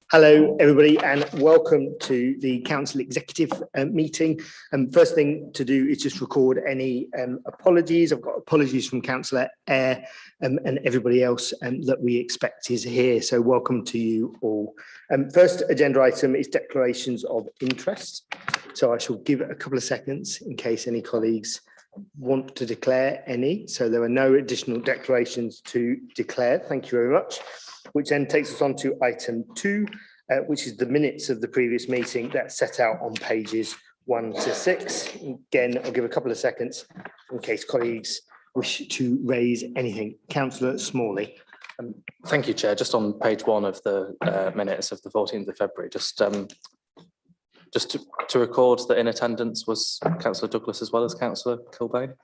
Hello, everybody, and welcome to the Council Executive meeting. First thing to do is just record any apologies. I've got apologies from Councillor Eyre and everybody else that we expect is here. So welcome to you all. First agenda item is declarations of interest. So I shall give it a couple of seconds in case any colleagues want to declare any. So there are no additional declarations to declare. Thank you very much. Which then takes us on to item 2, which is the minutes of the previous meeting that's set out on pages 1 to 6. Again, I'll give a couple of seconds in case colleagues wish to raise anything. Councillor Smalley. Thank you, Chair. Just on page 1 of the minutes of the 14th of February, just to record that in attendance was Councillor Douglas as well as Councillor Kilbane.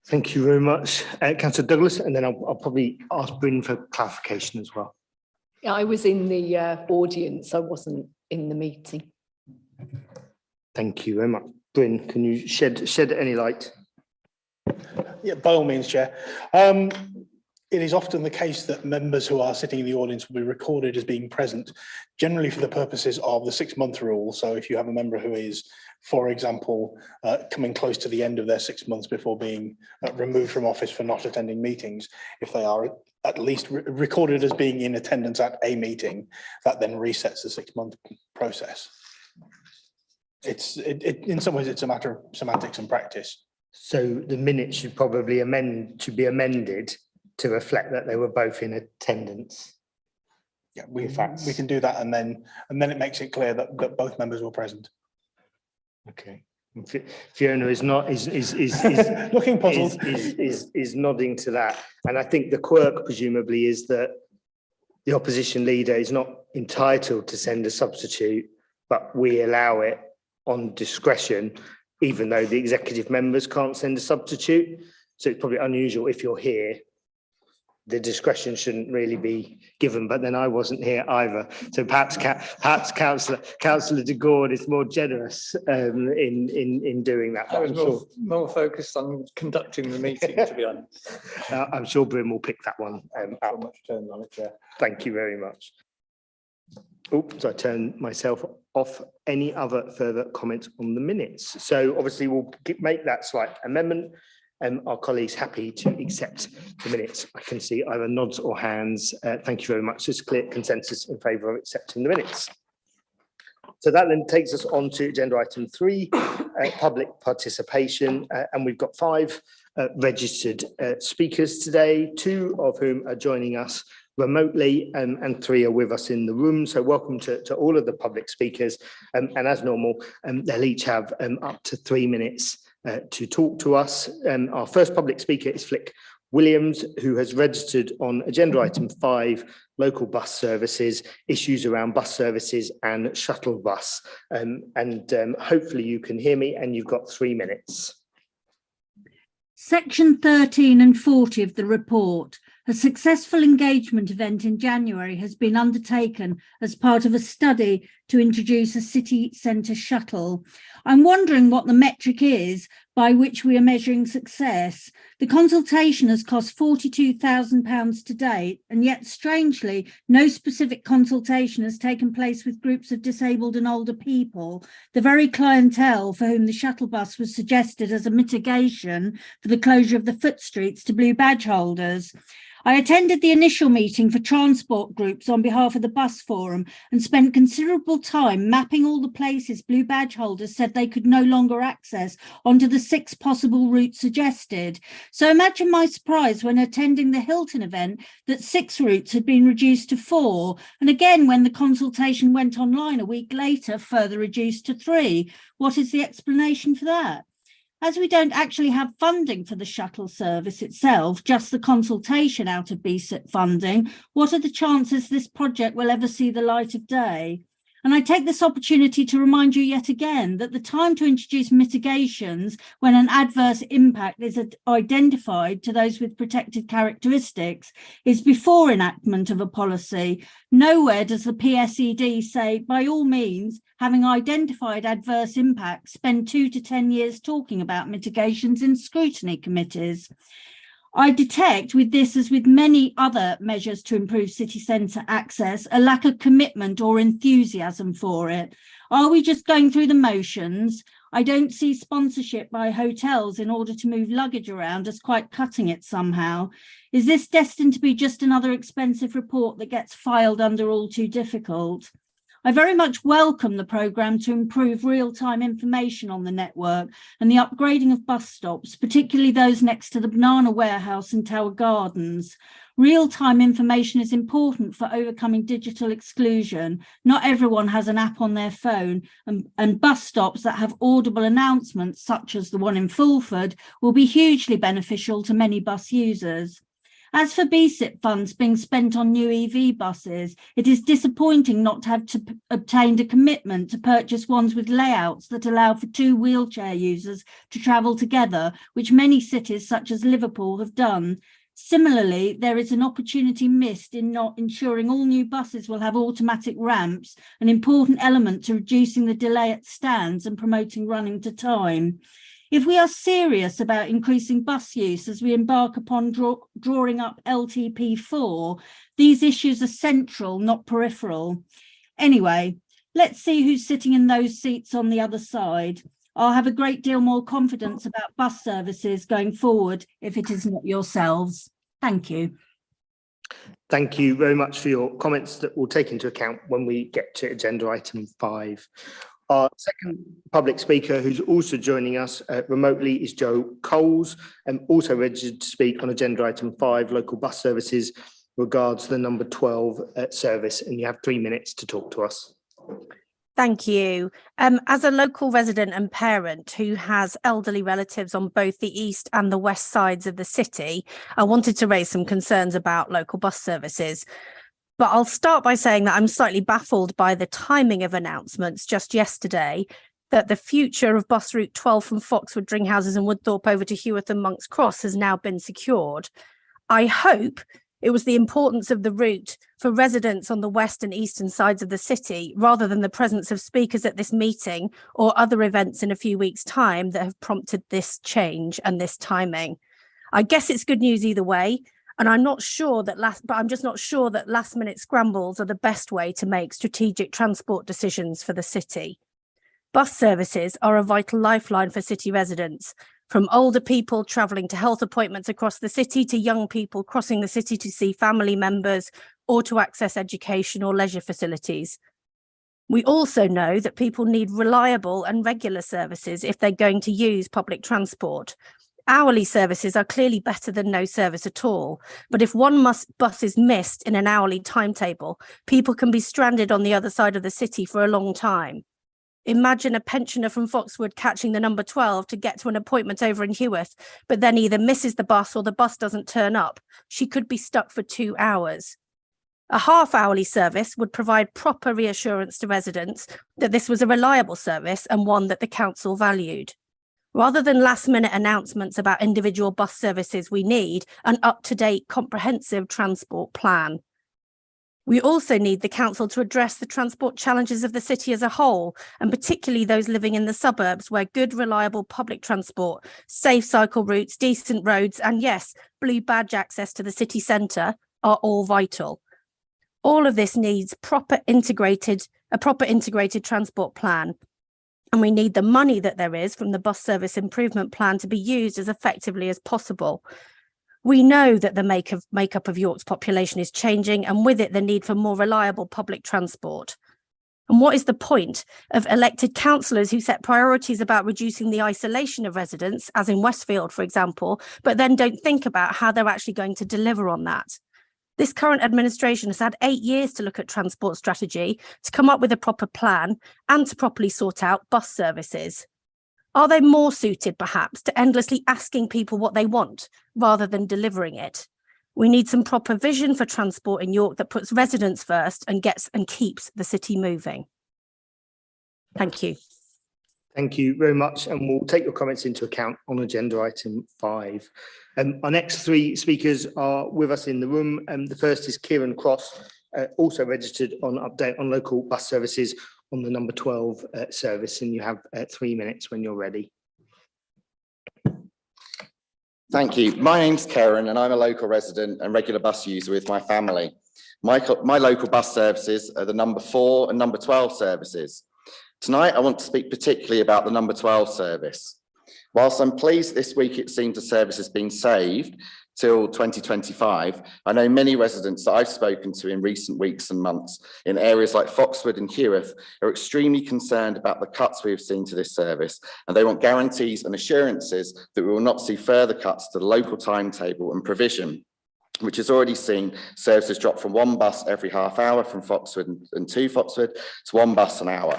Thank you very much, Councillor Douglas, and then I'll probably ask Bryn for clarification as well. Yeah, I was in the audience, I wasn't in the meeting. Thank you very much. Bryn, can you shed any light? Yeah, by all means, Chair. It is often the case that members who are sitting in the audience will be recorded as being present, generally for the purposes of the 6-month rule. So if you have a member who is, for example, coming close to the end of their 6 months before being removed from office for not attending meetings, if they are at least recorded as being in attendance at a meeting, that then resets the 6-month process. In some ways, it's a matter of semantics and practice. So the minutes should probably be amended to reflect that they were both in attendance. Yeah, we can do that, and then it makes it clear that both members were present. Okay. Fiona is looking puzzled. Is nodding to that, and I think the quirk presumably is that the opposition leader is not entitled to send a substitute, but we allow it on discretion, even though the executive members can't send a substitute. So it's probably unusual if you're here. The discretion shouldn't really be given, but then I wasn't here either. So perhaps Councillor de Gaulle is more generous in doing that. I was more focused on conducting the meeting, to be honest. I'm sure Bryn will pick that one up. Much turn on it, Chair. Thank you very much. Oops, I turned myself off. Any other further comments on the minutes? So obviously we'll make that slight amendment. Are colleagues happy to accept the minutes? I can see either nods or hands. Thank you very much. There's clear consensus in favour of accepting the minutes. So that then takes us on to agenda item 3, public participation. And we've got 5 registered speakers today, 2 of whom are joining us remotely and 3 are with us in the room. So welcome to all of the public speakers. And as normal, they'll each have up to 3 minutes to talk to us. Our first public speaker is Flick Williams, who has registered on agenda item 5, local bus services, issues around bus services and shuttle bus. Hopefully you can hear me, and you've got 3 minutes. Section 13 and 40 of the report. A successful engagement event in January has been undertaken as part of a study to introduce a city centre shuttle. I'm wondering what the metric is by which we are measuring success. The consultation has cost £42,000 to date, and yet strangely, no specific consultation has taken place with groups of disabled and older people, the very clientele for whom the shuttle bus was suggested as a mitigation for the closure of the foot streets to blue badge holders. I attended the initial meeting for transport groups on behalf of the bus forum and spent considerable time mapping all the places blue badge holders said they could no longer access onto the 6 possible routes suggested. So imagine my surprise when attending the Hilton event that 6 routes had been reduced to 4, and again when the consultation went online a week later, further reduced to 3. What is the explanation for that? As we don't actually have funding for the shuttle service itself, just the consultation out of BSIP funding, what are the chances this project will ever see the light of day? And I take this opportunity to remind you yet again that the time to introduce mitigations when an adverse impact is identified to those with protected characteristics is before enactment of a policy. Nowhere does the PSED say, by all means, having identified adverse impacts, spend 2 to 10 years talking about mitigations in scrutiny committees. I detect with this, as with many other measures to improve city centre access, a lack of commitment or enthusiasm for it. Are we just going through the motions? I don't see sponsorship by hotels in order to move luggage around as quite cutting it somehow. Is this destined to be just another expensive report that gets filed under all too difficult? I very much welcome the programme to improve real-time information on the network and the upgrading of bus stops, particularly those next to the Banana Warehouse and Tower Gardens. Real-time information is important for overcoming digital exclusion. Not everyone has an app on their phone, and bus stops that have audible announcements, such as the one in Fulford, will be hugely beneficial to many bus users. As for BSIP funds being spent on new EV buses, it is disappointing not to have obtained a commitment to purchase ones with layouts that allow for 2 wheelchair users to travel together, which many cities such as Liverpool have done. Similarly, there is an opportunity missed in not ensuring all new buses will have automatic ramps, an important element to reducing the delay at stands and promoting running to time. If we are serious about increasing bus use as we embark upon drawing up LTP4, these issues are central, not peripheral. Anyway, let's see who's sitting in those seats on the other side. I'll have a great deal more confidence about bus services going forward if it is not yourselves. Thank you. Thank you very much for your comments that we'll take into account when we get to agenda item 5. Our second public speaker, who's also joining us remotely, is Joe Coles, and also registered to speak on agenda item 5, local bus services, regards the number 12 service, and you have 3 minutes to talk to us. Thank you. As a local resident and parent who has elderly relatives on both the east and the west sides of the city, I wanted to raise some concerns about local bus services. But I'll start by saying that I'm slightly baffled by the timing of announcements just yesterday that the future of bus route 12 from Foxwood, Dringhouses and Woodthorpe over to Heworth and Monk's Cross has now been secured. I hope it was the importance of the route for residents on the west and eastern sides of the city, rather than the presence of speakers at this meeting or other events in a few weeks' time, that have prompted this change and this timing. I guess it's good news either way. And I'm just not sure that last minute scrambles are the best way to make strategic transport decisions for the city. Bus services are a vital lifeline for city residents, from older people travelling to health appointments across the city to young people crossing the city to see family members or to access education or leisure facilities. We also know that people need reliable and regular services if they're going to use public transport. Hourly services are clearly better than no service at all, but if one bus is missed in an hourly timetable, people can be stranded on the other side of the city for a long time. Imagine a pensioner from Foxwood catching the number 12 to get to an appointment over in Heworth, but then either misses the bus or the bus doesn't turn up. She could be stuck for 2 hours. A half-hourly service would provide proper reassurance to residents that this was a reliable service and one that the council valued. Rather than last-minute announcements about individual bus services, we need an up-to-date comprehensive transport plan. We also need the council to address the transport challenges of the city as a whole, and particularly those living in the suburbs, where good, reliable public transport, safe cycle routes, decent roads, and yes, blue badge access to the city centre are all vital. All of this needs a proper integrated transport plan. And we need the money that there is from the bus service improvement plan to be used as effectively as possible. We know that the makeup of York's population is changing, and with it the need for more reliable public transport. And what is the point of elected councillors who set priorities about reducing the isolation of residents, as in Westfield, for example, but then don't think about how they're actually going to deliver on that? This current administration has had 8 years to look at transport strategy, to come up with a proper plan and to properly sort out bus services. Are they more suited, perhaps, to endlessly asking people what they want rather than delivering it? We need some proper vision for transport in York that puts residents first and keeps the city moving. Thank you. Thank you very much, and we'll take your comments into account on agenda item 5. Our next 3 speakers are with us in the room. The first is Kieran Cross, also registered on update on local bus services on the number 12 service, and you have 3 minutes when you're ready. Thank you. My name's Karen and I'm a local resident and regular bus user with my family. My local bus services are the number 4 and number 12 services. Tonight, I want to speak particularly about the number 12 service. Whilst I'm pleased this week it seems the service has been saved till 2025, I know many residents that I've spoken to in recent weeks and months in areas like Foxwood and Heworth are extremely concerned about the cuts we have seen to this service, and they want guarantees and assurances that we will not see further cuts to the local timetable and provision, which has already seen services drop from 1 bus every half hour from Foxwood and to Foxwood to 1 bus an hour.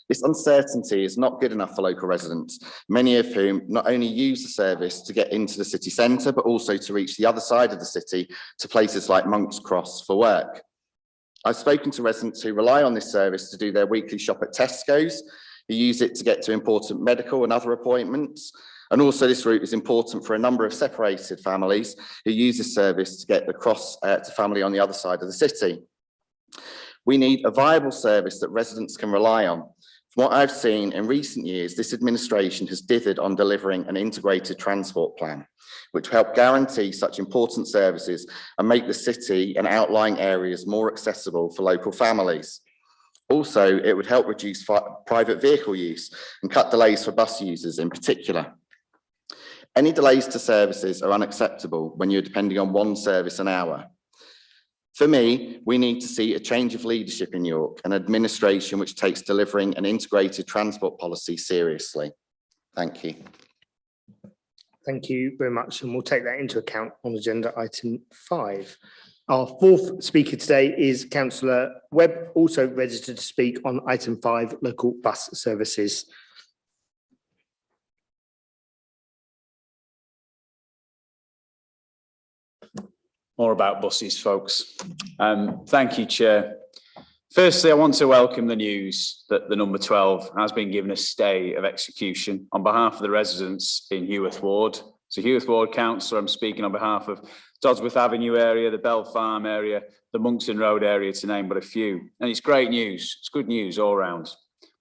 This uncertainty is not good enough for local residents, many of whom not only use the service to get into the city centre, but also to reach the other side of the city to places like Monk's Cross for work. I've spoken to residents who rely on this service to do their weekly shop at Tesco's, who use it to get to important medical and other appointments. And also this route is important for a number of separated families who use this service to get across to family on the other side of the city. We need a viable service that residents can rely on. From what I've seen in recent years, this administration has dithered on delivering an integrated transport plan, which will help guarantee such important services and make the city and outlying areas more accessible for local families. Also, it would help reduce private vehicle use and cut delays for bus users in particular. Any delays to services are unacceptable when you're depending on 1 service an hour. For me, we need to see a change of leadership in York, an administration which takes delivering an integrated transport policy seriously. Thank you. Thank you very much, and we'll take that into account on agenda item 5. Our 4th speaker today is Councillor Webb, also registered to speak on item 5, local bus services. More about buses, folks. Thank you, Chair. Firstly, I want to welcome the news that the number 12 has been given a stay of execution on behalf of the residents in Heworth Ward. So Heworth Ward Councillor, I'm speaking on behalf of Dodsworth Avenue area, the Bell Farm area, the Monkston Road area, to name but a few. And it's great news. It's good news all round.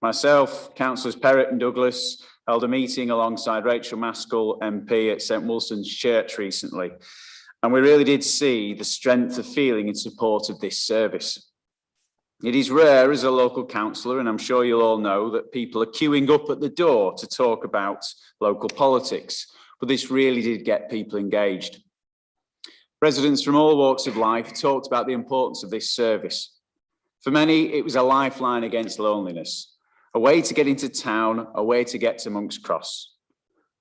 Myself, Councillors Perrott and Douglas, held a meeting alongside Rachel Maskell MP at St Wilson's Church recently. And we really did see the strength of feeling in support of this service. It is rare as a local councillor, and I'm sure you'll all know, that people are queuing up at the door to talk about local politics, but this really did get people engaged. Residents from all walks of life talked about the importance of this service. For many, it was a lifeline against loneliness, a way to get into town, a way to get to Monk's Cross.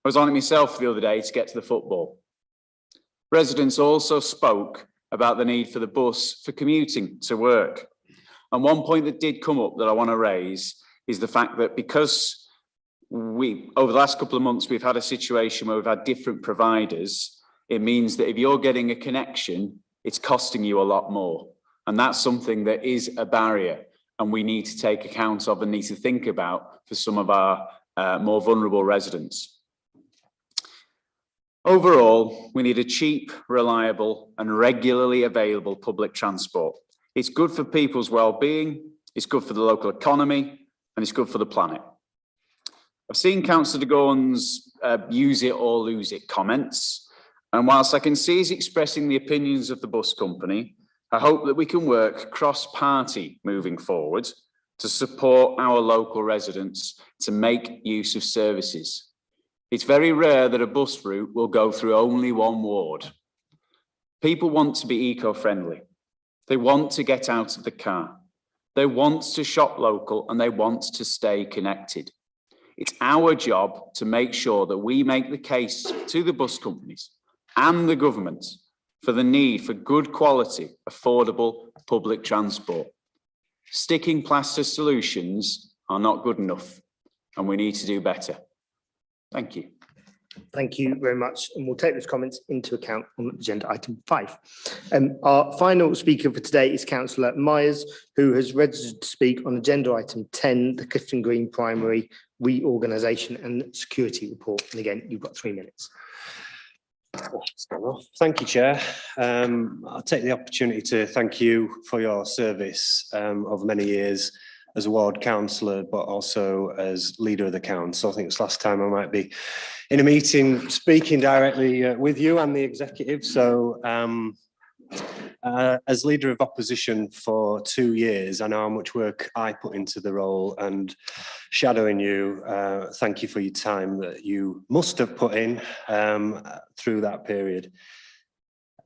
I was on it myself the other day to get to the football. Residents also spoke about the need for the bus for commuting to work. And one point that did come up that I want to raise is the fact that because over the last couple of months, we've had a situation where we've had different providers, it means that if you're getting a connection, it's costing you a lot more. And that's something that is a barrier and we need to take account of and need to think about for some of our more vulnerable residents. Overall, we need a cheap, reliable and regularly available public transport. It's good for people's well-being, it's good for the local economy and it's good for the planet. I've seen Councillor de Gorn's use it or lose it comments, and whilst I can see he's expressing the opinions of the bus company, I hope that we can work cross-party moving forward to support our local residents to make use of services. It's very rare that a bus route will go through only 1 ward. People want to be eco-friendly. They want to get out of the car. They want to shop local and they want to stay connected. It's our job to make sure that we make the case to the bus companies and the government for the need for good quality, affordable public transport. Sticking plaster solutions are not good enough and we need to do better. Thank you. Thank you very much, and we'll take those comments into account on agenda item 5. Our final speaker for today is Councillor Myers, who has registered to speak on agenda item 10, the Clifton Green Primary Reorganisation and Security Report. And again, you've got 3 minutes. Thank you, Chair. I'll take the opportunity to thank you for your service over many years as a ward councillor, but also as leader of the council. I think it's last time I might be in a meeting speaking directly with you and the executive. So as leader of opposition for 2 years, I know how much work I put into the role, and shadowing you, thank you for your time that you must have put in through that period.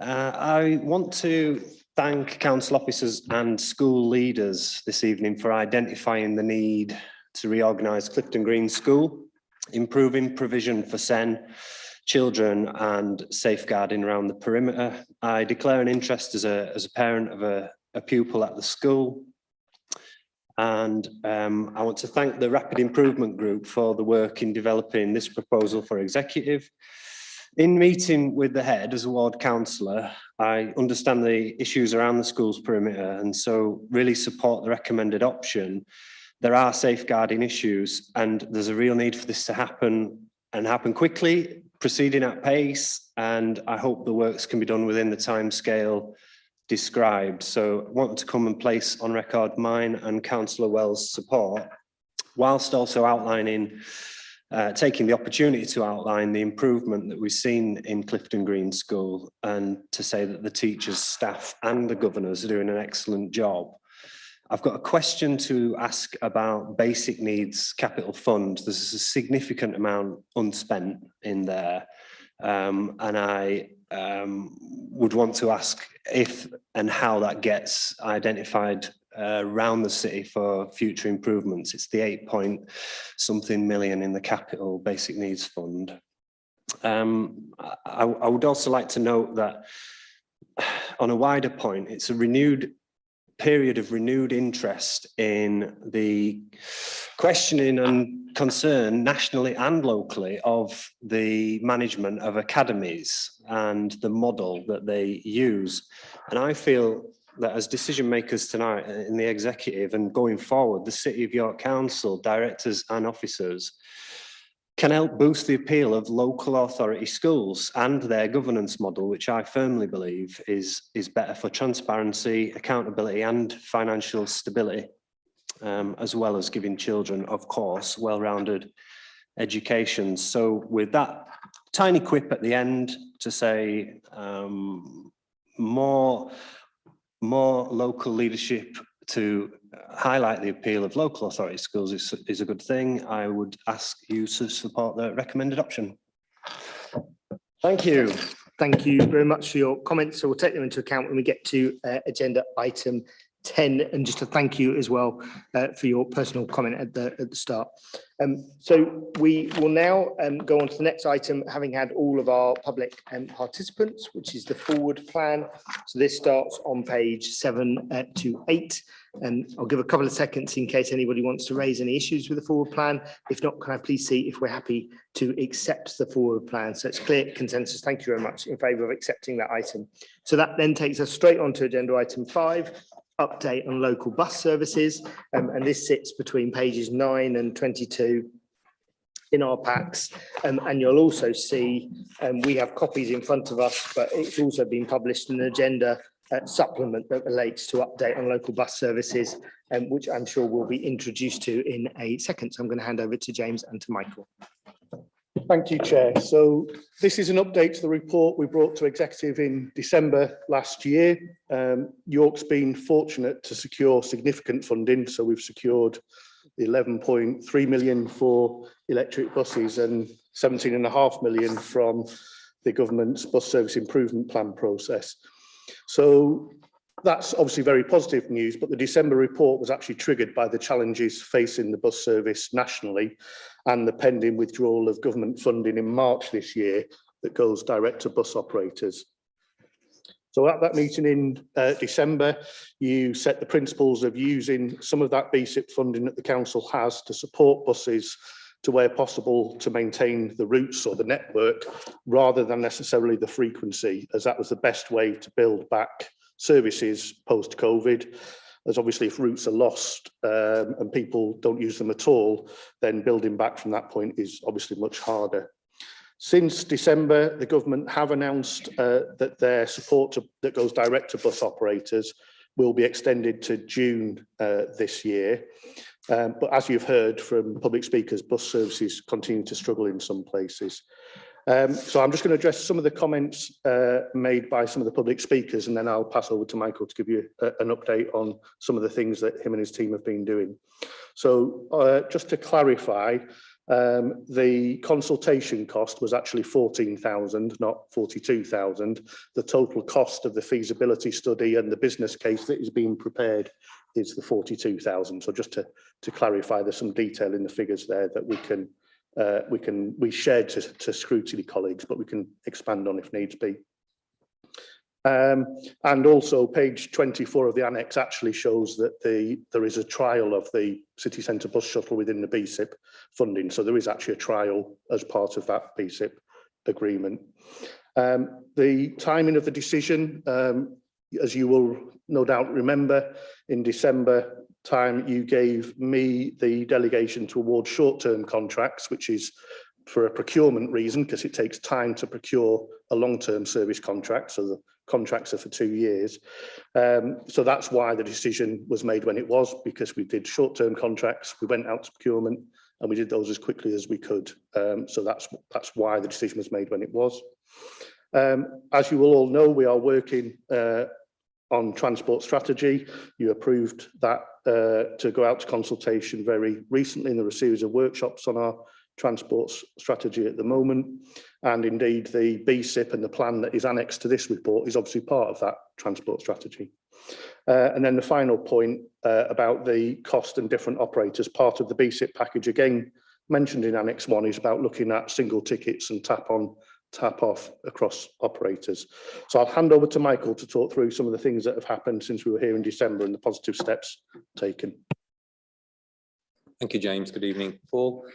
I want to thank council officers and school leaders this evening for identifying the need to reorganise Clifton Green School, improving provision for SEN children and safeguarding around the perimeter. I declare an interest as a parent of a pupil at the school. And I want to thank the Rapid Improvement Group for the work in developing this proposal for executive. In meeting with the head as a ward councillor, I understand the issues around the school's perimeter and so really support the recommended option. There are safeguarding issues and there's a real need for this to happen and happen quickly, proceeding at pace, and I hope the works can be done within the timescale described. So I want to come and place on record mine and Councillor Wells' support, whilst also outlining taking the opportunity to outline the improvement that we've seen in Clifton Green School, and to say that the teachers, staff and the governors are doing an excellent job. I've got a question to ask about basic needs capital fund. There's a significant amount unspent in there, and I would want to ask if and how that gets identified around the city for future improvements. It's the 8-point-something million in the capital basic needs fund. I would also like to note that on a wider point, it's a renewed period of renewed interest in the questioning and concern nationally and locally of the management of academies and the model that they use. And I feel that as decision makers tonight in the executive and going forward, the City of York Council, directors and officers can help boost the appeal of local authority schools and their governance model, which I firmly believe is better for transparency, accountability and financial stability, as well as giving children, of course, well-rounded education. So with that tiny quip at the end to say more local leadership to highlight the appeal of local authority schools is a good thing. I would ask you to support the recommended option. Thank you. Thank you very much for your comments. So we'll take them into account when we get to agenda item 10, and just to thank you as well for your personal comment at the start. So we will now go on to the next item, having had all of our public participants, which is the forward plan. So this starts on page 7 to 8. And I'll give a couple of seconds in case anybody wants to raise any issues with the forward plan. If not, can I please see if we're happy to accept the forward plan? So it's clear consensus. Thank you very much in favour of accepting that item. So that then takes us straight on to agenda item 5. Update on local bus services, and this sits between pages 9 and 22 in our packs, and you'll also see we have copies in front of us, but it's also been published in an agenda supplement that relates to update on local bus services, which I'm sure we'll be introduced to in a second. So I'm going to hand over to James and to Michael. Thank you, Chair. So this is an update to the report we brought to Executive in December last year. York's been fortunate to secure significant funding. So we've secured the 11.3 million for electric buses and 17.5 million from the government's bus service improvement plan process. So that's obviously very positive news, but the December report was actually triggered by the challenges facing the bus service nationally and the pending withdrawal of government funding in March this year that goes direct to bus operators. So at that meeting in December, you set the principles of using some of that basic funding that the council has to support buses to where possible to maintain the routes or the network rather than necessarily the frequency, as that was the best way to build back services post-COVID. As obviously if routes are lost and people don't use them at all, then building back from that point is obviously much harder. Since December, the government have announced that their support that goes direct to bus operators will be extended to June this year. But as you've heard from public speakers, bus services continue to struggle in some places. So I'm just going to address some of the comments made by some of the public speakers, and then I'll pass over to Michael to give you an update on some of the things that him and his team have been doing. So just to clarify, the consultation cost was actually 14,000, not 42,000. The total cost of the feasibility study and the business case that is being prepared is the 42,000. So just to clarify, there's some detail in the figures there that we shared to scrutiny colleagues, but we can expand on if needs be. And also page 24 of the annex actually shows that there is a trial of the city centre bus shuttle within the BSIP funding. So there is actually a trial as part of that BSIP agreement. The timing of the decision, as you will no doubt remember, in December time, you gave me the delegation to award short-term contracts, which is for a procurement reason, because it takes time to procure a long-term service contract. So the contracts are for 2 years. So that's why the decision was made when it was, because we did short-term contracts, we went out to procurement, and we did those as quickly as we could. So that's why the decision was made when it was. As you will all know, we are working on transport strategy. You approved that to go out to consultation very recently, and there are a series of workshops on our transport strategy at the moment. And indeed, the BSIP and the plan that is annexed to this report is obviously part of that transport strategy. And then the final point about the cost and different operators, part of the BSIP package, again, mentioned in Annex 1, is about looking at single tickets and tap on, tap off across operators. So I'll hand over to Michael to talk through some of the things that have happened since we were here in December and the positive steps taken. Thank you, James. Good evening, Paul.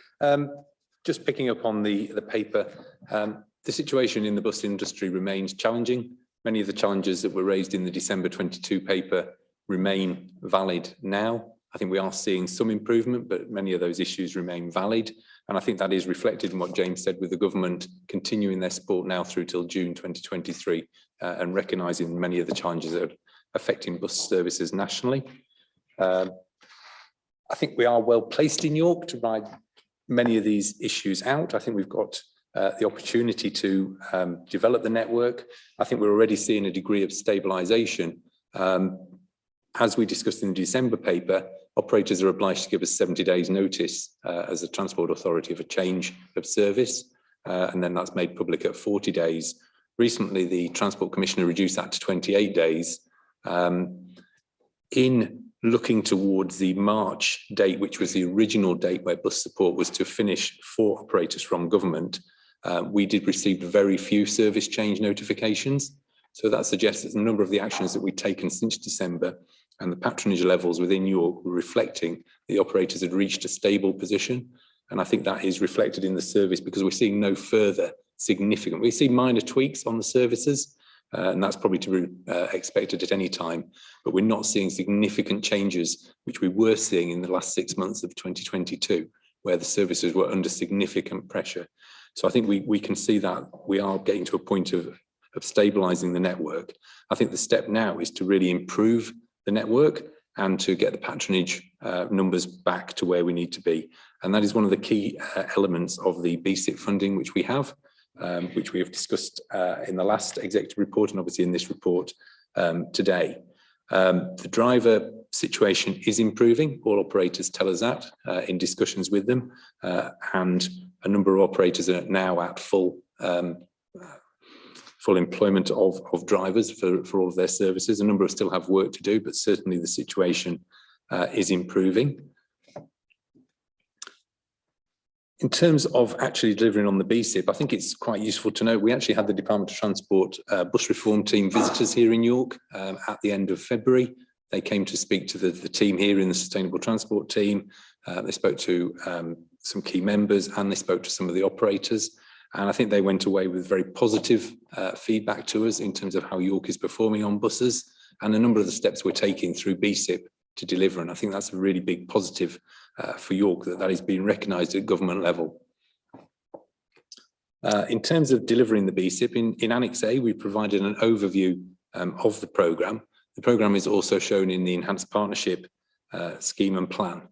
Just picking up on the paper, the situation in the bus industry remains challenging. Many of the challenges that were raised in the December 22 paper remain valid now. I think we are seeing some improvement, but many of those issues remain valid. And I think that is reflected in what James said, with the government continuing their support now through till June 2023 and recognising many of the challenges that are affecting bus services nationally. I think we are well placed in York to ride many of these issues out. I think we've got the opportunity to develop the network. I think we're already seeing a degree of stabilisation. As we discussed in the December paper, operators are obliged to give us 70 days notice as a transport authority of a change of service, and then that's made public at 40 days. Recently, the Transport Commissioner reduced that to 28 days. In looking towards the March date, which was the original date where bus support was to finish for operators from government, we did receive very few service change notifications. So that suggests that a number of the actions that we've taken since December and the patronage levels within York were reflecting the operators had reached a stable position. And I think that is reflected in the service, because we're seeing no further significant, we see minor tweaks on the services, and that's probably to be expected at any time, but we're not seeing significant changes, which we were seeing in the last 6 months of 2022, where the services were under significant pressure. So I think we can see that we are getting to a point of stabilising the network. I think the step now is to really improve the network and to get the patronage numbers back to where we need to be. And that is one of the key elements of the BSIP funding, which we have discussed in the last executive report and obviously in this report today. The driver situation is improving. All operators tell us that in discussions with them, and a number of operators are now at full employment of drivers for all of their services. A number still have work to do, but certainly the situation is improving. In terms of actually delivering on the BSIP, I think it's quite useful to know we actually had the Department of Transport bus reform team visitors here in York at the end of February. They came to speak to the team here in the Sustainable Transport team. They spoke to some key members and they spoke to some of the operators. And I think they went away with very positive feedback to us in terms of how York is performing on buses and a number of the steps we're taking through BSIP to deliver. And I think that's a really big positive for York, that is being recognised at government level. In terms of delivering the BSIP, in Annex A, we provided an overview of the programme. The programme is also shown in the enhanced partnership scheme and plan,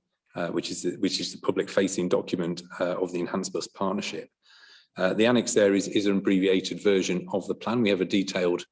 which is the public-facing document of the enhanced bus partnership. The annex there is an abbreviated version of the plan. We have a detailed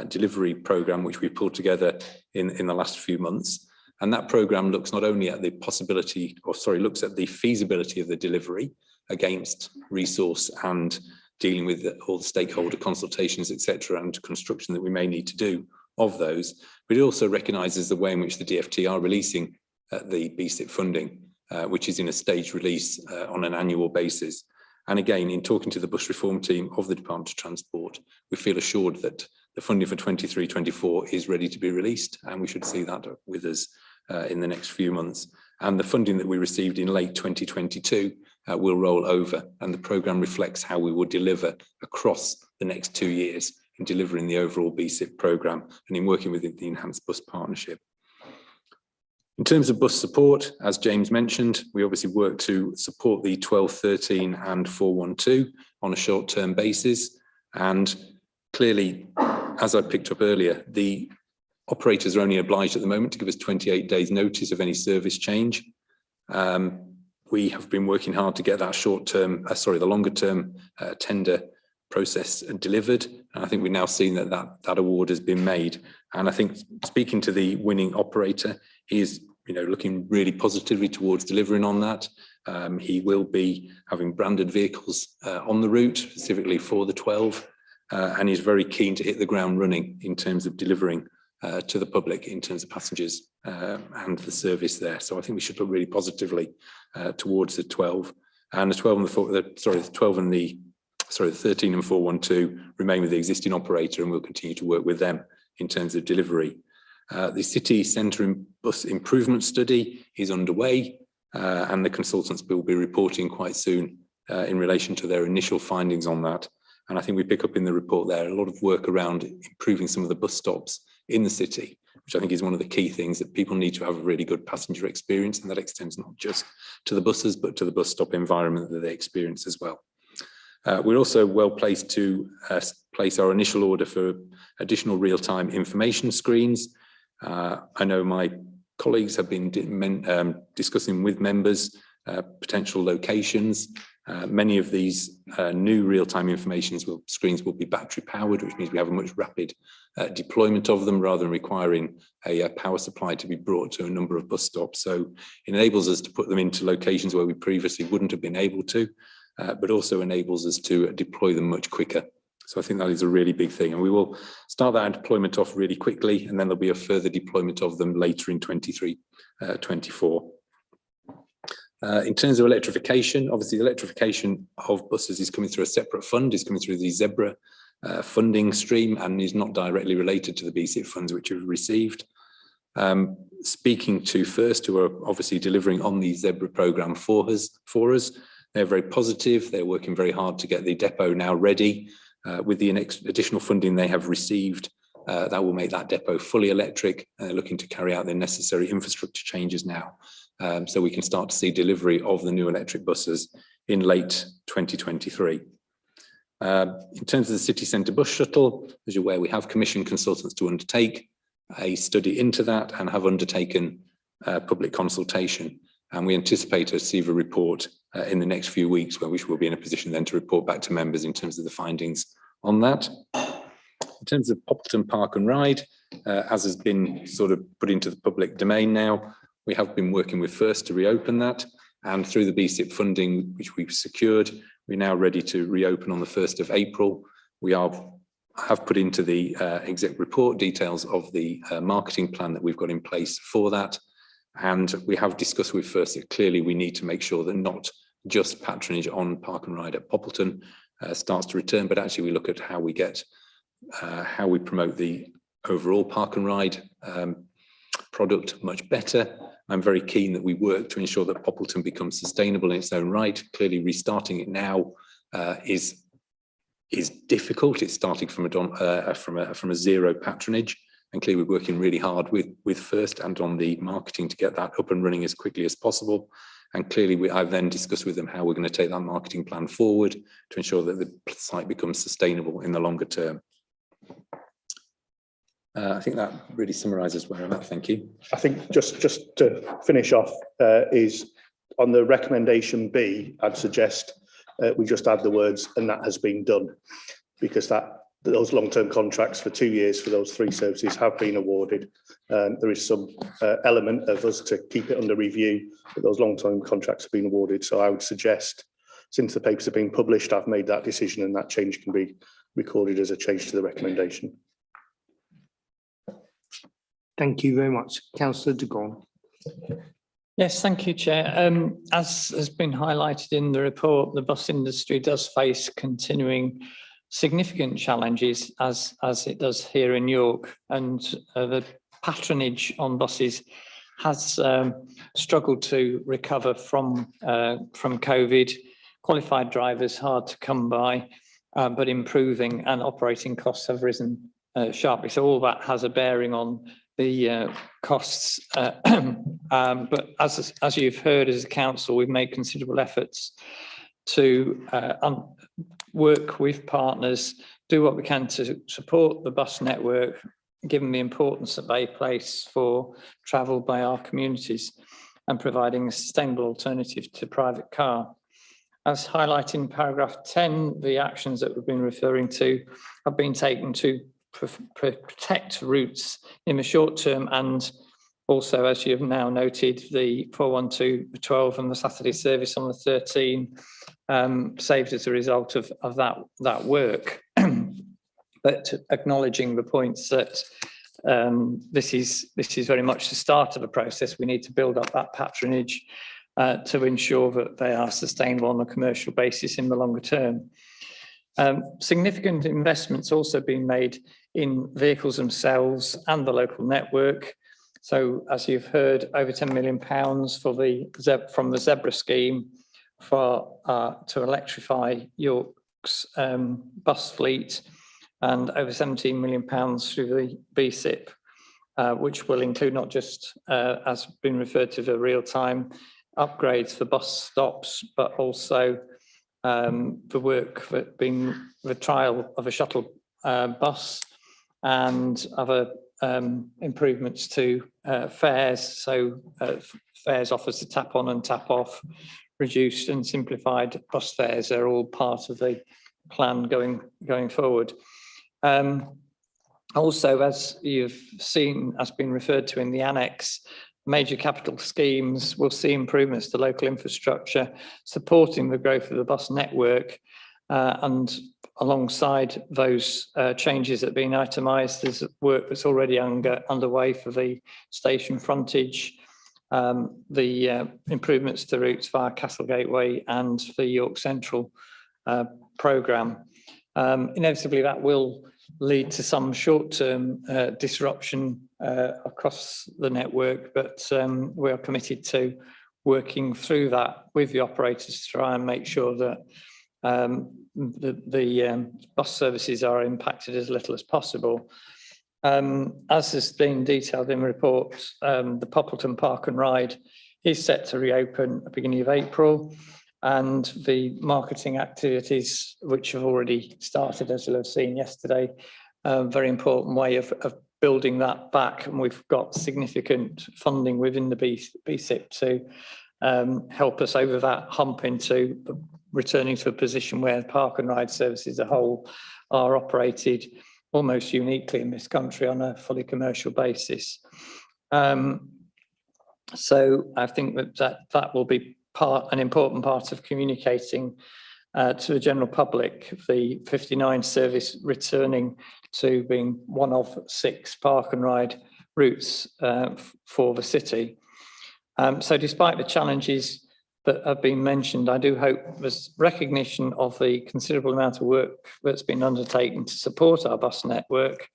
delivery programme which we pulled together in the last few months, and that programme looks not only at the possibility, looks at the feasibility of the delivery against resource and dealing with all the stakeholder consultations, etc., and construction that we may need to do of those, but it also recognises the way in which the DfT are releasing the BSIP funding, which is in a staged release on an annual basis. And again, in talking to the bus reform team of the Department of Transport, we feel assured that the funding for 23-24 is ready to be released, and we should see that with us in the next few months. And the funding that we received in late 2022 will roll over, and the programme reflects how we will deliver across the next 2 years in delivering the overall BSIP programme and in working with the Enhanced Bus Partnership. In terms of bus support, as James mentioned, we obviously work to support the 12, 13 and 412 on a short-term basis. And clearly, as I picked up earlier, the operators are only obliged at the moment to give us 28 days notice of any service change. We have been working hard to get that the longer-term tender process delivered. And I think we've now seen that award has been made. And I think, speaking to the winning operator, he is looking really positively towards delivering on that. He will be having branded vehicles on the route, specifically for the 12, and he's very keen to hit the ground running in terms of delivering to the public in terms of passengers and the service there. So I think we should look really positively towards the 12, and the 12 and the 13 and 412 remain with the existing operator, and we'll continue to work with them in terms of delivery. The city centre bus improvement study is underway, and the consultants will be reporting quite soon in relation to their initial findings on that. And I think we pick up in the report there a lot of work around improving some of the bus stops in the city, which I think is one of the key things, that people need to have a really good passenger experience, and that extends not just to the buses, but to the bus stop environment that they experience as well. We're also well placed to place our initial order for additional real-time information screens. I know my colleagues have been discussing with members potential locations. Many of these new real-time information screens will be battery powered, which means we have a much rapid deployment of them rather than requiring a power supply to be brought to a number of bus stops. So it enables us to put them into locations where we previously wouldn't have been able to, but also enables us to deploy them much quicker. So I think that is a really big thing, and we will start that deployment off really quickly, and then there'll be a further deployment of them later in 23-24. In terms of electrification, obviously the electrification of buses is coming through a separate fund, is coming through the Zebra funding stream, and is not directly related to the BSIP funds which we've received. Speaking to First, who are obviously delivering on the Zebra programme for us, they're very positive. They're working very hard to get the depot now ready. With the additional funding they have received, that will make that depot fully electric. They're looking to carry out the necessary infrastructure changes now, so we can start to see delivery of the new electric buses in late 2023. In terms of the city centre bus shuttle, as you're aware, we have commissioned consultants to undertake a study into that and have undertaken public consultation. And we anticipate to receive a report in the next few weeks, where we will be in a position then to report back to members in terms of the findings on that. In terms of Poppleton Park and Ride, as has been sort of put into the public domain now, we have been working with First to reopen that. And through the BSIP funding, which we've secured, we're now ready to reopen on the 1st of April. We have put into the exec report details of the marketing plan that we've got in place for that. And we have discussed with First that clearly we need to make sure that not just patronage on Park and Ride at Poppleton starts to return, but actually we look at how we get, how we promote the overall Park and Ride product much better. I'm very keen that we work to ensure that Poppleton becomes sustainable in its own right. Clearly restarting it now is difficult. It's starting from a zero patronage. And clearly we're working really hard with First and on the marketing to get that up and running as quickly as possible. And clearly I've then discussed with them how we're going to take that marketing plan forward to ensure that the site becomes sustainable in the longer term. I think that really summarises where I'm at. Thank you. I think just to finish off is on the recommendation B, I'd suggest we just add the words "and that has been done," because those long-term contracts for 2 years for those 3 services have been awarded. There is some element of us to keep it under review, but those long-term contracts have been awarded. So I would suggest, since the papers have been published, I've made that decision, and that change can be recorded as a change to the recommendation. Thank you very much. Councillor de Gaulle. Yes, thank you, Chair. As has been highlighted in the report, the bus industry does face continuing significant challenges as it does here in York, and the patronage on buses has struggled to recover from COVID. Qualified drivers hard to come by, but improving, and operating costs have risen sharply. So all that has a bearing on the costs. But as you've heard, as a council, we've made considerable efforts to work with partners, do what we can to support the bus network, given the importance that they place for travel by our communities and providing a sustainable alternative to private car. As highlighted in paragraph 10, the actions that we've been referring to have been taken to protect routes in the short term, and also, as you have now noted, the 412, the 12 and the Saturday service on the 13 saved as a result of that work. But acknowledging the points that this is very much the start of the process, we need to build up that patronage to ensure that they are sustainable on a commercial basis in the longer term. Significant investments also being made in vehicles themselves and the local network. So, as you've heard, over £10 million from the Zebra scheme to electrify York's bus fleet, and over £17 million through the BSIP, which will include not just, as been referred to, the real-time upgrades for bus stops, but also the work that been the trial of a shuttle bus and other improvements to fares. So fares offers to tap on and tap off, reduced and simplified bus fares are all part of the plan going forward. Also, as you've seen, as been referred to in the annex, major capital schemes will see improvements to local infrastructure, supporting the growth of the bus network, and alongside those changes that have been itemised, there's work that's already underway for the station frontage, the improvements to routes via Castle Gateway and the York Central programme. Inevitably, that will lead to some short-term disruption across the network, but we are committed to working through that with the operators to try and make sure that the bus services are impacted as little as possible. As has been detailed in the report, the Poppleton Park and Ride is set to reopen at the beginning of April, and the marketing activities, which have already started, as you'll have seen yesterday, a very important way of building that back. And we've got significant funding within the BSIP to help us over that hump into returning to a position where park and ride services as a whole are operated almost uniquely in this country on a fully commercial basis. So I think that will be an important part of communicating to the general public, the 59 service returning to being one of 6 park and ride routes for the city. So despite the challenges that have been mentioned, I do hope there's recognition of the considerable amount of work that's been undertaken to support our bus network.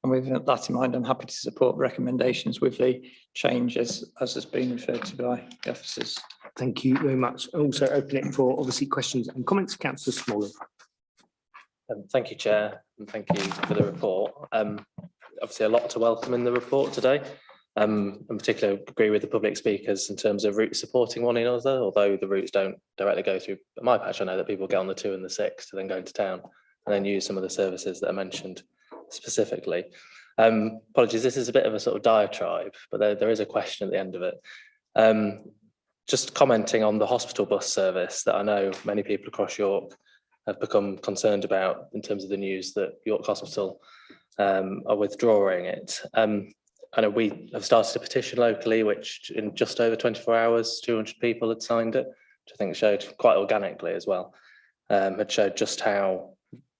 And with that in mind, I'm happy to support recommendations with the changes as has been referred to by the officers. Thank you very much. Also open it for obviously questions and comments. Councillor Smalley. Thank you, Chair, and thank you for the report. Obviously a lot to welcome in the report today. In particular, agree with the public speakers in terms of routes supporting one another, although the routes don't directly go through my patch. I know that people get on the 2 and the 6 to then go into town and then use some of the services that are mentioned specifically. Apologies, this is a bit of a sort of diatribe, but there is a question at the end of it. Just commenting on the hospital bus service that I know many people across York have become concerned about in terms of the news that York Hospital are withdrawing it. I know we have started a petition locally, which in just over 24 hours, 200 people had signed it, which I think showed quite organically as well, had showed just how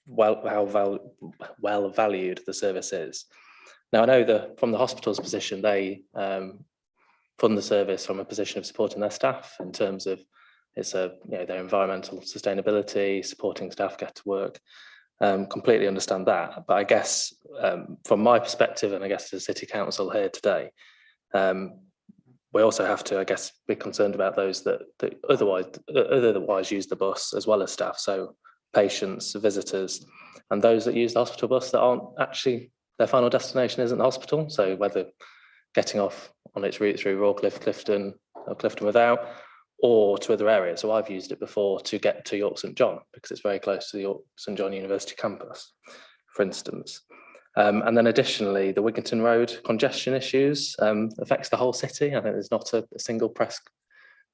well valued the service is. Now, I know from the hospital's position, they fund the service from a position of supporting their staff in terms of their environmental sustainability, supporting staff get to work. Completely understand that, but I guess from my perspective, and I guess as a city council here today, we also have to, I guess, be concerned about those that otherwise use the bus as well as staff. So patients, visitors, and those that use the hospital bus that aren't actually, their final destination isn't the hospital. So whether getting off on its route through Rawcliffe, Clifton, or Clifton Without, or to other areas. So I've used it before to get to York St John because it's very close to the York St John University campus, for instance. And then additionally, the Wigginton Road congestion issues affects the whole city. I think there's not a single press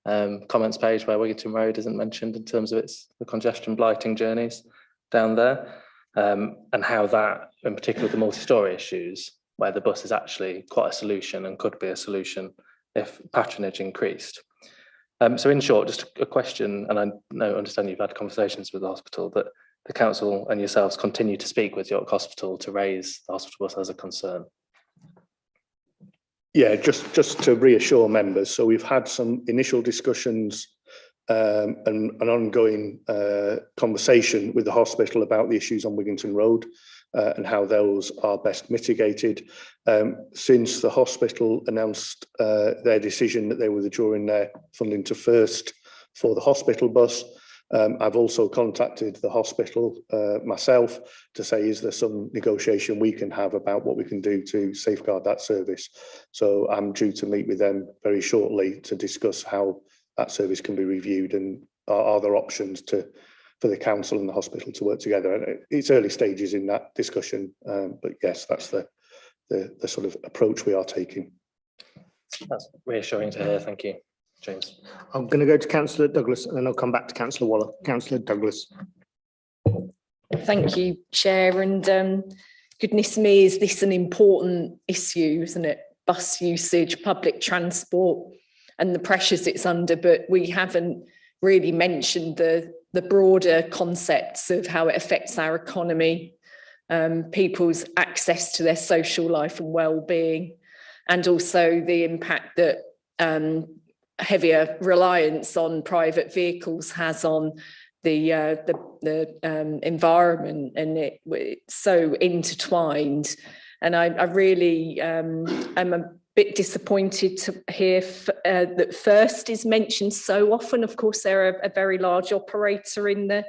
comments page where Wigginton Road isn't mentioned in terms of the congestion blighting journeys down there, and how that, in particular the multi-storey issues, where the bus is actually quite a solution and could be a solution if patronage increased. So in short, just a question, and I understand you've had conversations with the hospital, that the council and yourselves continue to speak with York Hospital to raise the hospital bus as a concern. Yeah, just to reassure members. So we've had some initial discussions and an ongoing conversation with the hospital about the issues on Wigginton Road and how those are best mitigated. Since the hospital announced their decision that they were withdrawing their funding to First for the hospital bus, I've also contacted the hospital myself to say, is there some negotiation we can have about what we can do to safeguard that service? So I'm due to meet with them very shortly to discuss how that service can be reviewed and are there options for the council and the hospital to work together. And it's early stages in that discussion, but yes, that's the sort of approach we are taking. That's reassuring to hear. Thank you, James. I'm going to go to Councillor Douglas and then I'll come back to Councillor Waller. Councillor Douglas. Thank you, Chair. And goodness me, is this an important issue, isn't it? Bus usage, public transport and the pressures it's under, but we haven't really mentioned the broader concepts of how it affects our economy, people's access to their social life and well-being, and also the impact that heavier reliance on private vehicles has on the environment, and it's so intertwined. And I really am a bit disappointed to hear that First is mentioned so often. Of course, they're a very large operator in the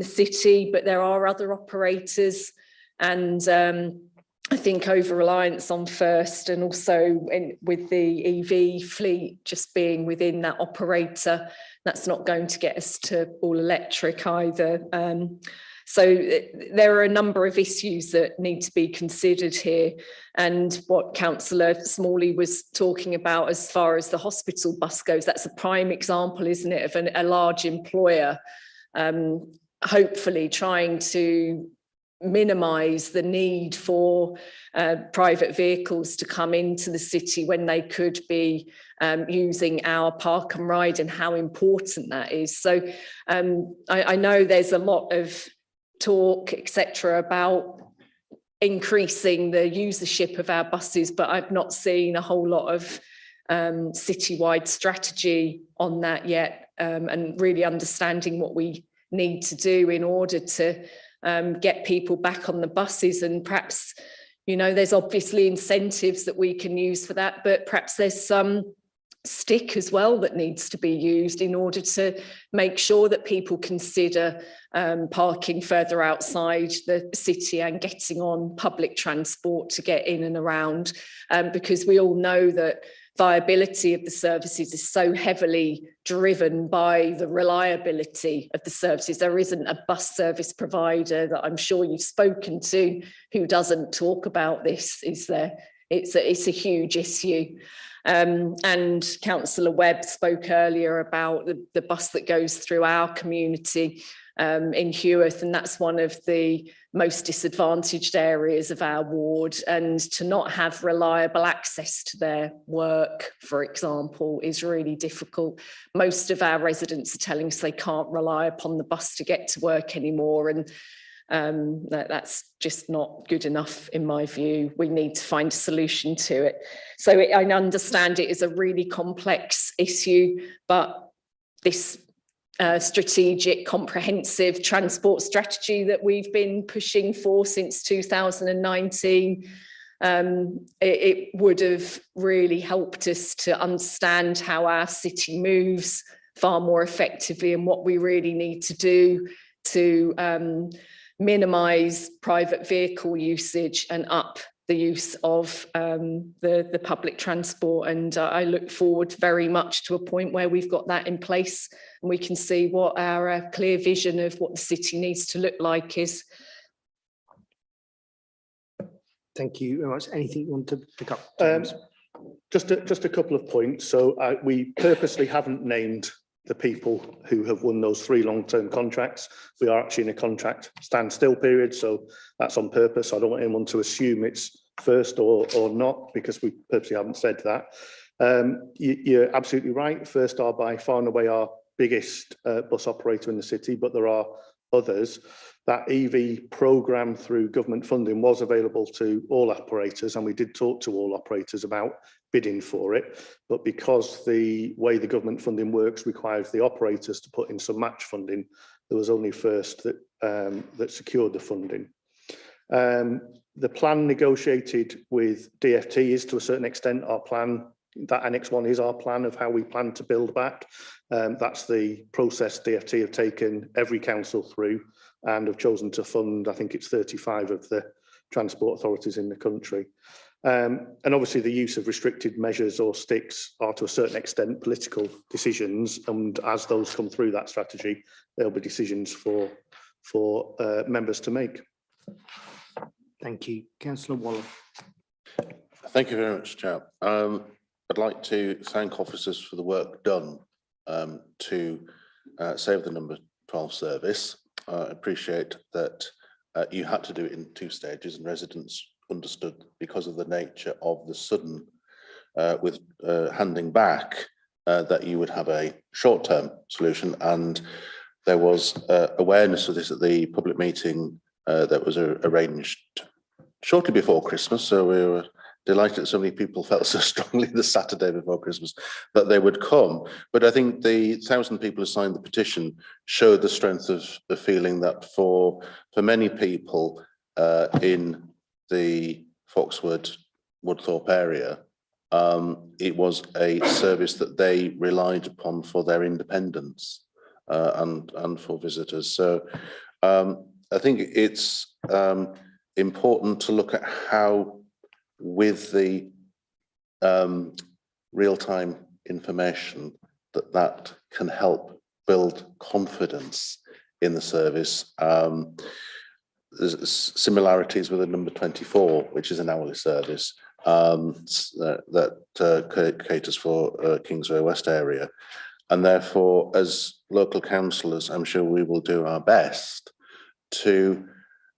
city, but there are other operators, and I think over-reliance on First, and also with the EV fleet just being within that operator, that's not going to get us to all electric either. So there are a number of issues that need to be considered here. And what Councillor Smalley was talking about as far as the hospital bus goes, that's a prime example, isn't it, of a large employer hopefully trying to minimise the need for private vehicles to come into the city when they could be using our park and ride, and how important that is. So I know there's a lot of talk, etc., about increasing the usership of our buses, but I've not seen a whole lot of citywide strategy on that yet, and really understanding what we need to do in order to get people back on the buses. And perhaps, you know, there's obviously incentives that we can use for that, but perhaps there's some stick as well that needs to be used in order to make sure that people consider parking further outside the city and getting on public transport to get in and around, because we all know that viability of the services is so heavily driven by the reliability of the services. There isn't a bus service provider that I'm sure you've spoken to who doesn't talk about this, is there? It's a huge issue. And Councillor Webb spoke earlier about the bus that goes through our community in Heworth, and that's one of the most disadvantaged areas of our ward, and to not have reliable access to their work, for example, is really difficult. Most of our residents are telling us they can't rely upon the bus to get to work anymore, and that's just not good enough in my view. We need to find a solution to it. So I understand it is a really complex issue, but this strategic, comprehensive transport strategy that we've been pushing for since 2019, it would have really helped us to understand how our city moves far more effectively and what we really need to do to minimise private vehicle usage and up the use of the public transport. And I look forward very much to a point where we've got that in place and we can see what our clear vision of what the city needs to look like is. Thank you very much. Anything you want to pick up? Just a couple of points. So we purposely haven't named the people who have won those 3 long-term contracts. We are actually in a contract standstill period, so that's on purpose. I don't want anyone to assume it's first or not, because we purposely haven't said that. You're absolutely right. First are by far and away our biggest bus operator in the city, but there are others. That EV programme through government funding was available to all operators, and we did talk to all operators about bidding for it, but because the way the government funding works requires the operators to put in some match funding, there was only First that secured the funding. The plan negotiated with DfT is to a certain extent our plan. That Annex 1 is our plan of how we plan to build back. That's the process DfT have taken every council through and have chosen to fund, I think it's 35 of the transport authorities in the country. And obviously the use of restricted measures or sticks are to a certain extent political decisions, and as those come through that strategy, there'll be decisions for members to make. Thank you. Councillor Waller. Thank you very much, Chair. I'd like to thank officers for the work done to save the number 12 service. I appreciate that you had to do it in 2 stages, and residents understood because of the nature of the sudden with handing back that you would have a short-term solution, and there was awareness of this at the public meeting that was arranged shortly before Christmas, so we were delighted that so many people felt so strongly the Saturday before Christmas that they would come. But I think the 1,000 people who signed the petition showed the strength of the feeling that for many people in the Foxwood, Woodthorpe area, it was a service that they relied upon for their independence and for visitors. So I think it's important to look at how, with the real-time information, that can help build confidence in the service. There's similarities with the number 24, which is an hourly service that caters for Kingsway West area. And therefore, as local councillors, I'm sure we will do our best to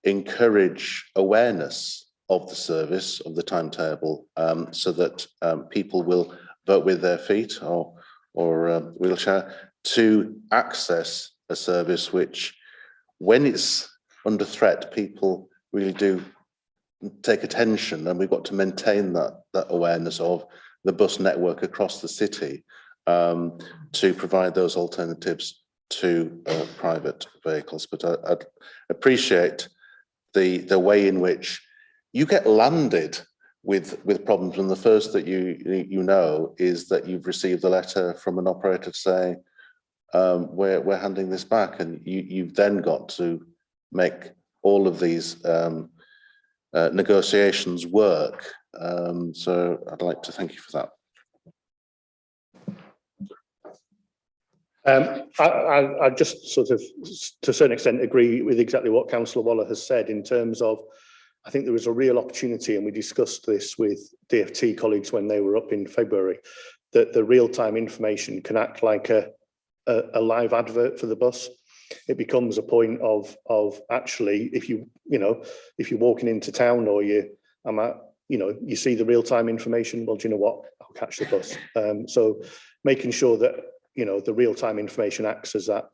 encourage awareness of the service, of the timetable, so that people will vote with their feet or wheelchair to access a service which, when it's under threat, people really do take attention, and we've got to maintain that awareness of the bus network across the city to provide those alternatives to private vehicles. But I'd appreciate the way in which you get landed with problems, and the first that you know is that you've received a letter from an operator to say we're handing this back, and you've then got to make all of these negotiations work. So I'd like to thank you for that. I just sort of, to a certain extent, agree with exactly what Councillor Waller has said in terms of, I think there is a real opportunity, and we discussed this with DFT colleagues when they were up in February, that the real-time information can act like a live advert for the bus. It becomes a point of actually, if if you're walking into town or you see the real-time information, well, do you know what? I'll catch the bus. So making sure that, the real-time information acts as that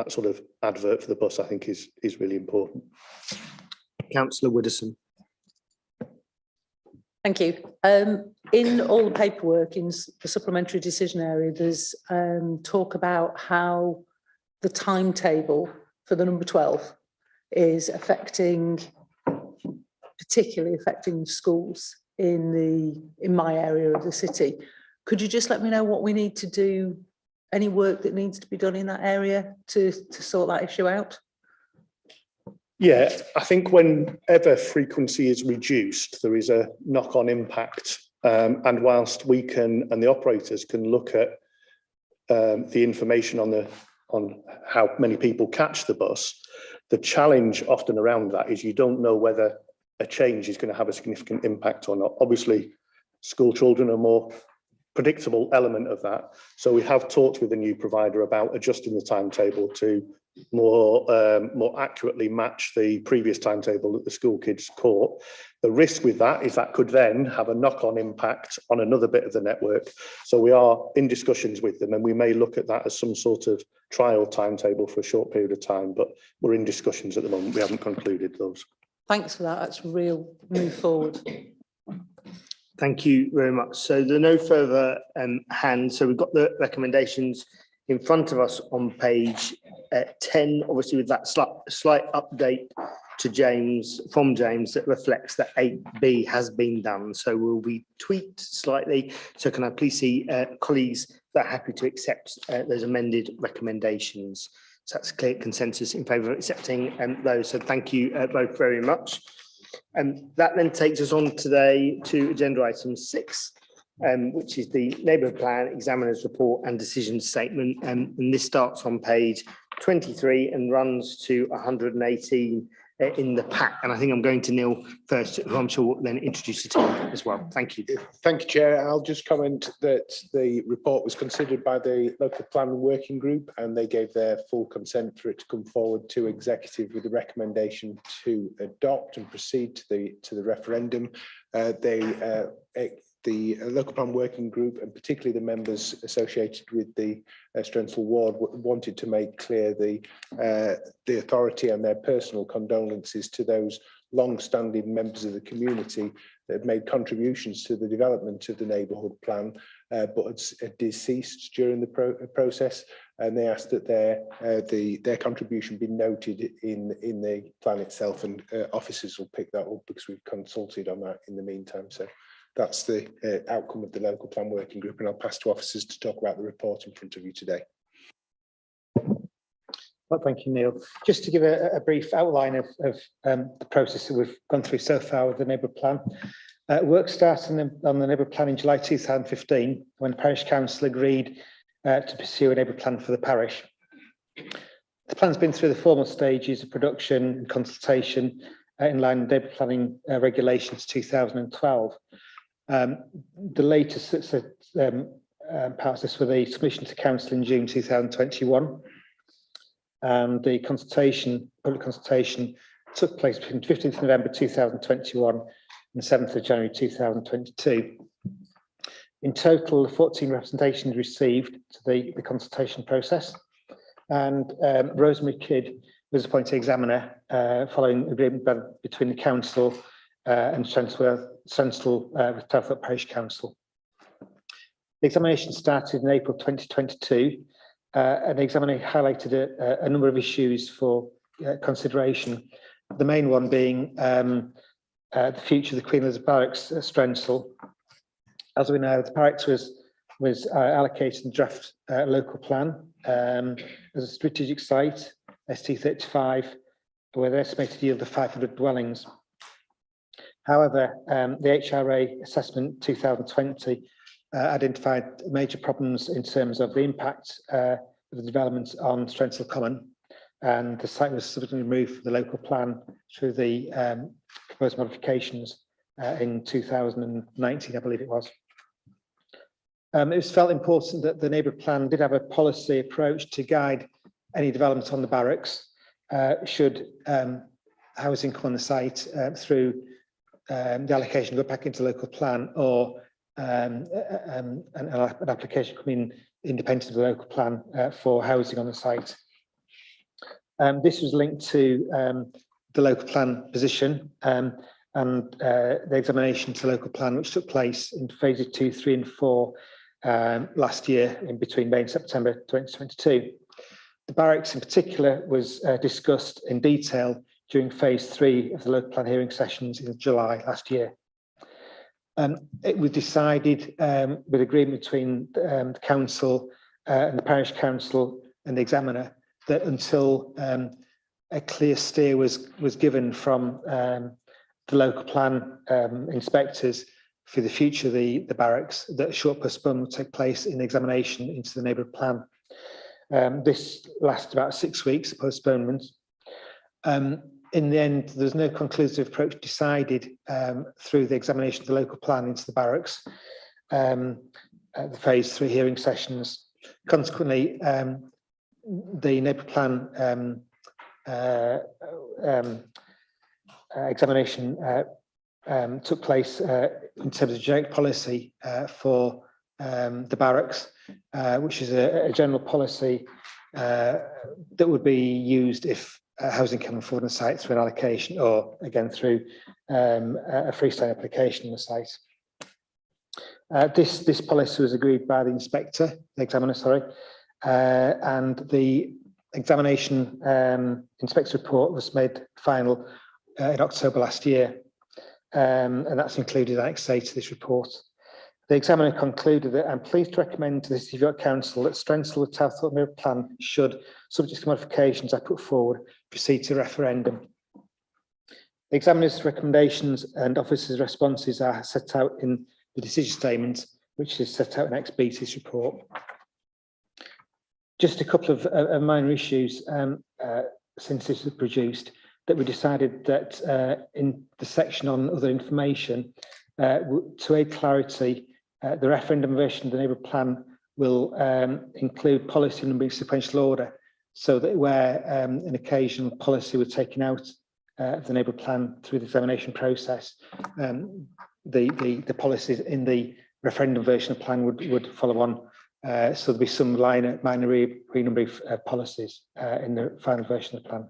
sort of advert for the bus, I think is really important. Councillor Widdowson. Thank you. In all the paperwork in the supplementary decision area, there's talk about how the timetable for the number 12 is particularly affecting schools in my area of the city. Could you just let me know what we need to do, any work that needs to be done in that area to sort that issue out? Yeah, I think whenever frequency is reduced, there is a knock-on impact. And whilst we can, and the operators can look at the information on how many people catch the bus, the challenge often around that is you don't know whether a change is going to have a significant impact or not. Obviously, school children are a more predictable element of that. So we have talked with the new provider about adjusting the timetable to more accurately match the previous timetable that the school kids caught. The risk with that is that could then have a knock-on impact on another bit of the network. So we are in discussions with them, and we may look at that as some sort of trial timetable for a short period of time, but we're in discussions at the moment. We haven't concluded those. Thanks for that. That's a real move forward. Thank you very much. So there are no further hands. So we've got the recommendations in front of us on page 10, obviously with that slight update to James that reflects that 8B has been done. So will be tweaked slightly. So can I please see colleagues that are happy to accept those amended recommendations? So that's clear consensus in favour of accepting those. So thank you both very much. And that then takes us on today to agenda item 6, which is the Neighbourhood Plan, Examiner's Report and Decision Statement. And this starts on page 23 and runs to 118 in the pack. And I think I'm going to Neil first, who I'm sure will then introduce the team as well. Thank you. Thank you, Chair. I'll just comment that the report was considered by the Local Planning Working Group, and they gave their full consent for it to come forward to Executive with a recommendation to adopt and proceed to the referendum. The Local Plan Working Group, and particularly the members associated with the Strensall ward, wanted to make clear the authority and their personal condolences to those long-standing members of the community that have made contributions to the development of the neighbourhood plan, but had deceased during the process, and they asked that their contribution be noted in the plan itself, and officers will pick that up because we've consulted on that in the meantime. So that's the outcome of the Local Plan Working Group, and I'll pass to officers to talk about the report in front of you today. Well, thank you, Neil. Just to give a brief outline of the process that we've gone through so far with the neighbourhood plan. Work started on the neighbourhood plan in July 2015, when the Parish Council agreed to pursue a neighbourhood plan for the parish. The plan's been through the formal stages of production and consultation in line with neighbourhood planning regulations 2012. The latest parts of this were the submission to Council in June 2021. And the public consultation took place between 15th November 2021 and 7th of January 2022. In total, 14 representations received to the consultation process, and Rosemary Kidd was appointed examiner following agreement between the Council and Strensall with Towthorpe Parish Council. The examination started in April 2022, and the examiner highlighted a number of issues for consideration. The main one being the future of the Queen Elizabeth Barracks at Strensall. As we know, the barracks was allocated in draft local plan as a strategic site, ST35, with an estimated yield of 500 dwellings. However, the HRA assessment 2020 identified major problems in terms of the impact the development on Strensall Common, and the site was subsequently removed from the local plan through the proposed modifications in 2019, I believe it was. It was felt important that the neighbourhood plan did have a policy approach to guide any development on the barracks should housing come on the site through the allocation go back into local plan, or an application coming independent of the local plan for housing on the site. This was linked to the local plan position and the examination to local plan, which took place in phases 2, 3 and 4 last year, in between May and September 2022. The barracks in particular was discussed in detail during phase 3 of the local plan hearing sessions in July last year. It was decided with agreement between the council and the parish council and the examiner that until a clear steer was given from the local plan inspectors for the future of the barracks, that a short postponement would take place in the examination into the neighbourhood plan. This lasted about 6 weeks, postponement. In the end, there's no conclusive approach decided through the examination of the local plan into the barracks, at the phase 3 hearing sessions. Consequently, the neighbourhood plan examination took place in terms of generic policy for the barracks, which is a general policy that would be used if housing came forward on the site through an allocation, or again through a freestyle application on the site. This policy was agreed by the inspector, the examiner, sorry, and the examination inspector report was made final in October last year, and that's included Annex A to this report. The examiner concluded that I'm pleased to recommend to the City of York Council that Strensall Towthorpe neighbourhood plan should, subject to modifications I put forward, proceed to referendum. The examiner's recommendations and officer's responses are set out in the decision statement, which is set out in Annex B to this report. Just a couple of minor issues since this was produced, that we decided that in the section on other information, to aid clarity, the referendum version of the neighbourhood plan will include policy number in sequential order, so that where an occasional policy was taken out of the neighbourhood plan through the examination process, the policies in the referendum version of the plan would follow on. So there'll be some minor renumbering policies in the final version of the plan.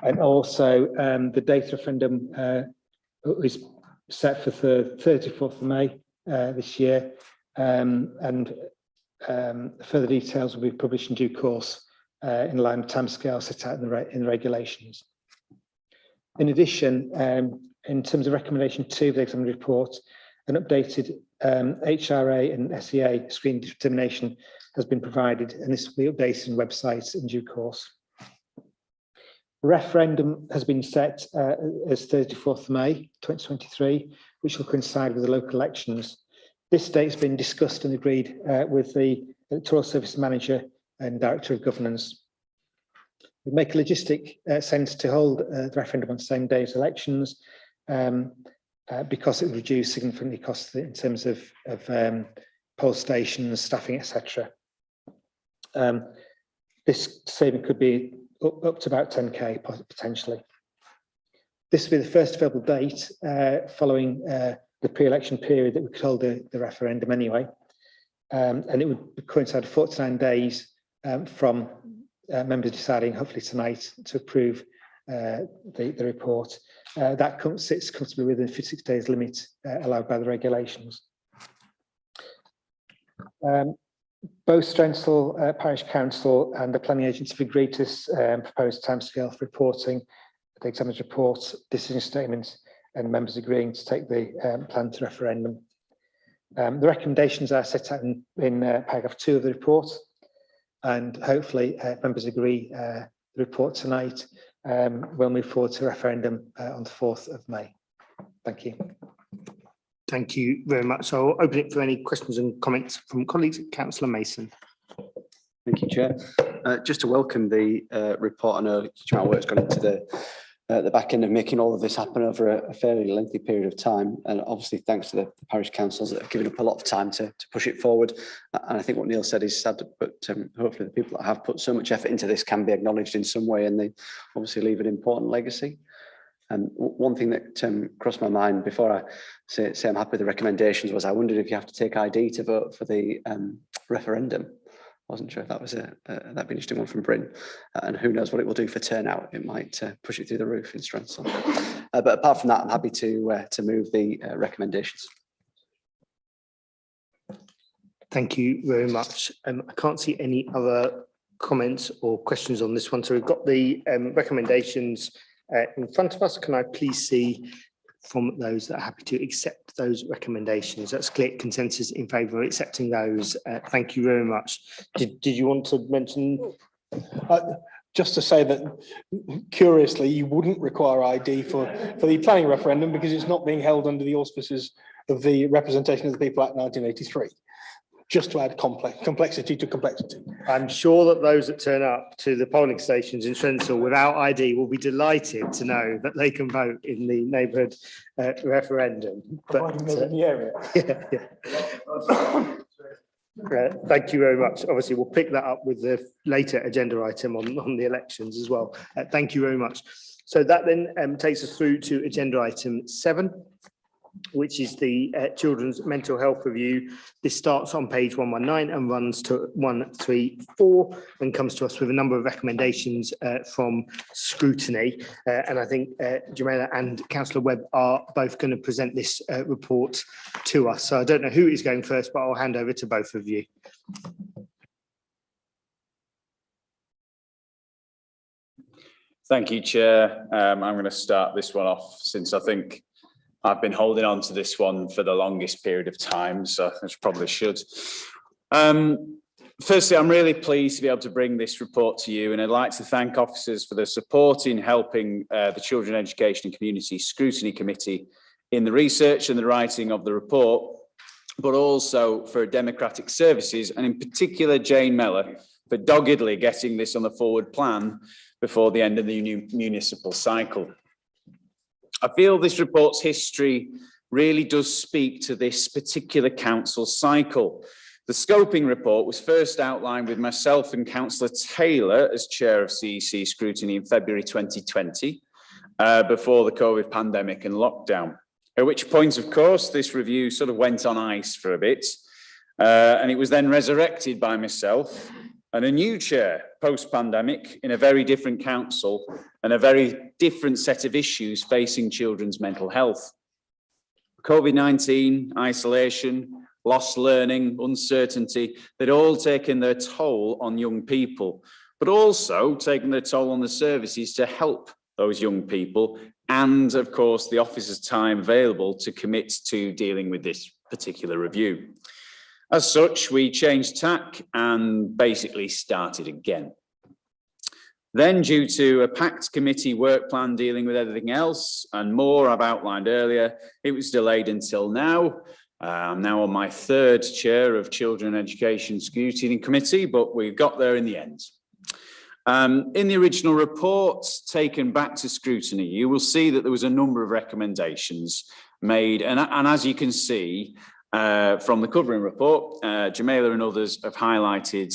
And also the date referendum is set for the 34th of May this year, and further details will be published in due course in line with timescale set out in the regulations. In addition, in terms of recommendation 2 of the exam report, an updated HRA and SEA screen determination has been provided, and this will be updated on websites in due course. The referendum has been set as 34th of May 2023, which will coincide with the local elections. This date has been discussed and agreed with the Electoral Service Manager and Director of Governance. It would make a logistic sense to hold the referendum on the same day as elections, because it would reduce significantly costs in terms of poll stations, staffing, etc. This saving could be up to about 10k potentially. This will be the first available date following the pre-election period that we could hold the referendum anyway, and it would coincide 49 days from members deciding, hopefully tonight, to approve the report. That sits comfortably within the 56 days limit allowed by the regulations. Both Strensall Parish Council and the Planning Agency have agreed to this proposed timescale for reporting the examiner's report, decision statements, and members agreeing to take the plan to referendum. The recommendations are set out in paragraph 2 of the report, and hopefully members agree the report tonight. We'll move forward to referendum on the 4th of May. Thank you. Thank you very much. So I'll open it for any questions and comments from colleagues. Councillor Mason. Thank you, Chair. Just to welcome the report. I know huge amount of work's gone into the back end of making all of this happen over a fairly lengthy period of time, and obviously thanks to the parish councils that have given up a lot of time to push it forward. And I think what Neil said is sad, but hopefully the people that have put so much effort into this can be acknowledged in some way, and they obviously leave an important legacy. And one thing that crossed my mind before I say I'm happy with the recommendations was I wondered if you have to take ID to vote for the referendum. I wasn't sure if that was that'd be an interesting one from Bryn, and who knows what it will do for turnout. It might push it through the roof in Strensall. But apart from that, I'm happy to move the recommendations. Thank you very much. I can't see any other comments or questions on this one. So we've got the recommendations in front of us. Can I please see from those that are happy to accept those recommendations? That's clear consensus in favour of accepting those. Thank you very much. Did you want to mention? Just to say that, curiously, you wouldn't require ID for the planning referendum because it's not being held under the auspices of the Representation of the People Act 1983. Just to add complexity to complexity. I'm sure that those that turn up to the polling stations in Strensall without ID will be delighted to know that they can vote in the neighbourhood referendum. Providing they're in the area. Thank you very much. Obviously, we'll pick that up with the later agenda item on the elections as well. Thank you very much. So that then takes us through to agenda item 7, which is the Children's Mental Health Review. This starts on page 119 and runs to 134 and comes to us with a number of recommendations from scrutiny. And I think Jamila and Councillor Webb are both going to present this report to us. So I don't know who is going first, but I'll hand over to both of you. Thank you, Chair. I'm going to start this one off since I think I've been holding on to this one for the longest period of time, so I probably should. Firstly, I'm really pleased to be able to bring this report to you, and I'd like to thank officers for their support in helping the Children Education and Community Scrutiny Committee in the research and the writing of the report, but also for Democratic Services, and in particular Jane Mellor, for doggedly getting this on the forward plan before the end of the new municipal cycle. I feel this report's history really does speak to this particular council cycle. The scoping report was first outlined with myself and Councillor Taylor as chair of CEC Scrutiny in February 2020, before the COVID pandemic and lockdown. At which point, of course, this review sort of went on ice for a bit, and it was then resurrected by myself and a new chair post-pandemic in a very different council and a very different set of issues facing children's mental health. COVID-19, isolation, lost learning, uncertainty, they'd all taken their toll on young people, but also taken their toll on the services to help those young people and, of course, the officers' time available to commit to dealing with this particular review. As such, we changed tack and basically started again. Then, due to a packed committee work plan dealing with everything else and more I've outlined earlier, it was delayed until now. I'm now on my 3rd chair of Children Education Scrutiny Committee, but we got there in the end. In the original report taken back to scrutiny, you will see that there was a number of recommendations made, and as you can see, from the covering report, Jamila and others have highlighted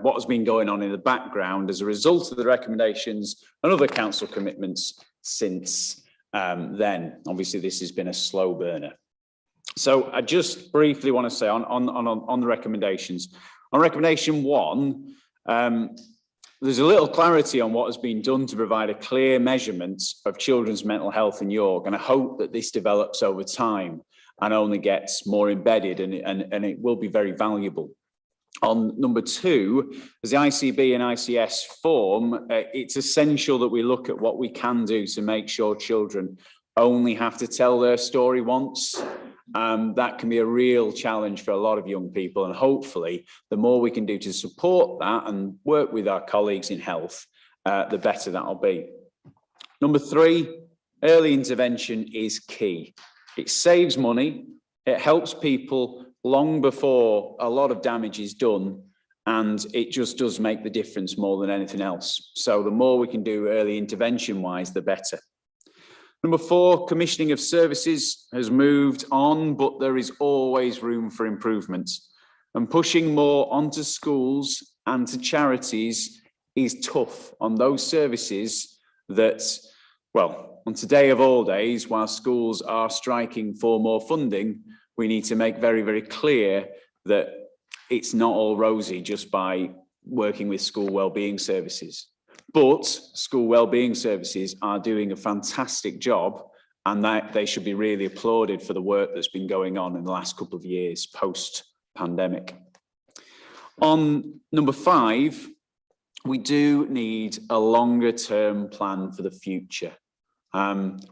what has been going on in the background as a result of the recommendations and other council commitments since then. Obviously, this has been a slow burner. So I just briefly want to say on the recommendations. On recommendation 1, there's a little clarity on what has been done to provide a clear measurement of children's mental health in York, and I hope that this develops over time and only gets more embedded, and it will be very valuable. On number 2, as the ICB and ICS form, it's essential that we look at what we can do to make sure children only have to tell their story once. That can be a real challenge for a lot of young people, and hopefully the more we can do to support that and work with our colleagues in health, the better that'll be. Number 3, early intervention is key. It saves money, it helps people long before a lot of damage is done, and it just does make the difference more than anything else. So the more we can do early intervention wise, the better. Number 4, commissioning of services has moved on, but there is always room for improvement. And pushing more onto schools and to charities is tough on those services that, well, on today of all days, while schools are striking for more funding, we need to make very, very clear that it's not all rosy just by working with school wellbeing services. But school wellbeing services are doing a fantastic job, and that they should be really applauded for the work that's been going on in the last couple of years post-pandemic. On number 5, we do need a longer term plan for the future.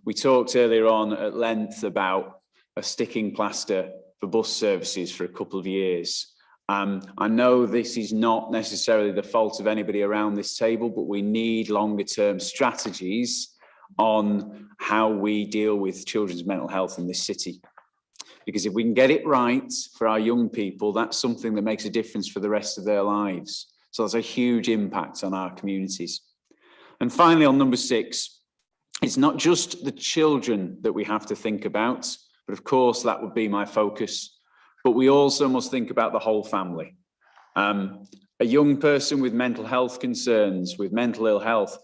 We talked earlier on at length about a sticking plaster for bus services for a couple of years. I know this is not necessarily the fault of anybody around this table, but we need longer term strategies on how we deal with children's mental health in this city. Because if we can get it right for our young people, that's something that makes a difference for the rest of their lives. So that's a huge impact on our communities. And finally, on number 6, it's not just the children that we have to think about, but of course that would be my focus. But we also must think about the whole family. A young person with mental health concerns, with mental ill health,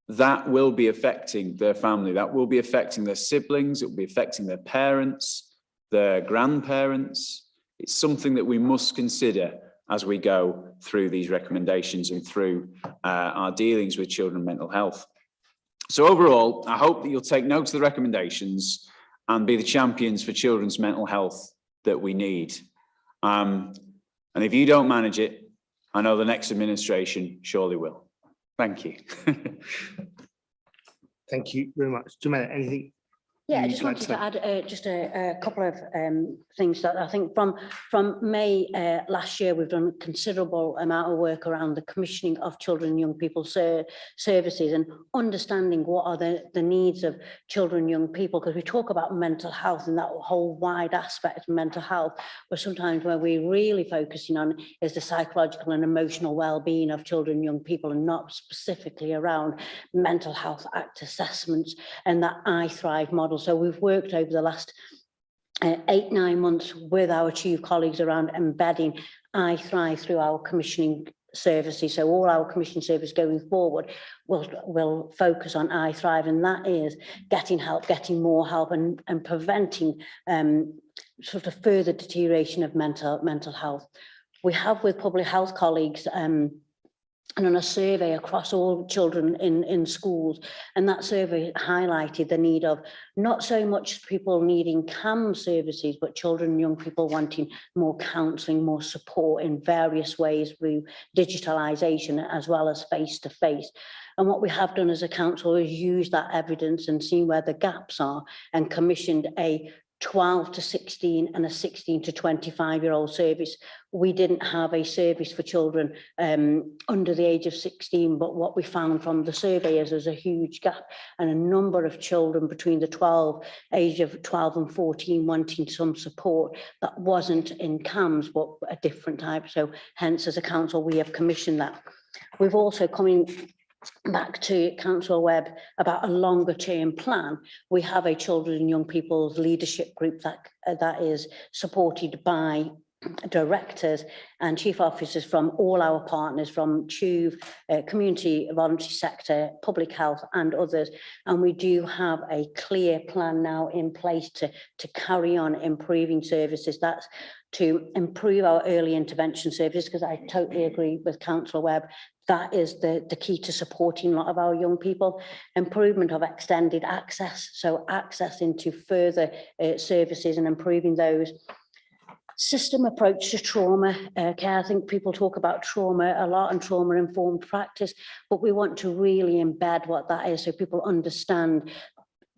that will be affecting their family. That will be affecting their siblings. It will be affecting their parents, their grandparents. It's something that we must consider as we go through these recommendations and through our dealings with children and mental health. So overall, I hope that you'll take note of the recommendations and be the champions for children's mental health that we need. And if you don't manage it, I know the next administration surely will. Thank you. Thank you very much. Jemima, anything? Yeah, I just wanted to add just a couple of things that I think from May last year, we've done a considerable amount of work around the commissioning of children and young people services and understanding what are the needs of children and young people, because we talk about mental health and that whole wide aspect of mental health, but sometimes where we're really focusing on is the psychological and emotional well-being of children and young people, and not specifically around mental health act assessments and that I Thrive model. So we've worked over the last 8-9 months with our chief colleagues around embedding I Thrive through our commissioning services. So all our commission service going forward will focus on I Thrive, and that is getting help, getting more help, and preventing sort of further deterioration of mental health. We have with public health colleagues and on a survey across all children in schools, and that survey highlighted the need of not so much people needing CAM services, but children and young people wanting more counselling, more support in various ways through digitalisation as well as face-to-face. And what we have done as a council is use that evidence and seen where the gaps are, and commissioned a 12 to 16 and a 16 to 25-year-old service. We didn't have a service for children under the age of 16, but what we found from the survey is there's a huge gap, and a number of children between the age of 12 and 14 wanting some support that wasn't in CAMS, but a different type. So hence, as a council, we have commissioned that. We've also coming back to Councillor Webb about a longer term plan. We have a children and young people's leadership group that is supported by directors and chief officers from all our partners, from TUV, community, voluntary sector, public health and others. And we do have a clear plan now in place to carry on improving services. That's to improve our early intervention services, because I totally agree with Councillor Webb. That is the key to supporting a lot of our young people. Improvement of extended access, so access into further services and improving those. System approach to trauma care. I think people talk about trauma a lot and trauma-informed practice, but we want to really embed what that is so people understand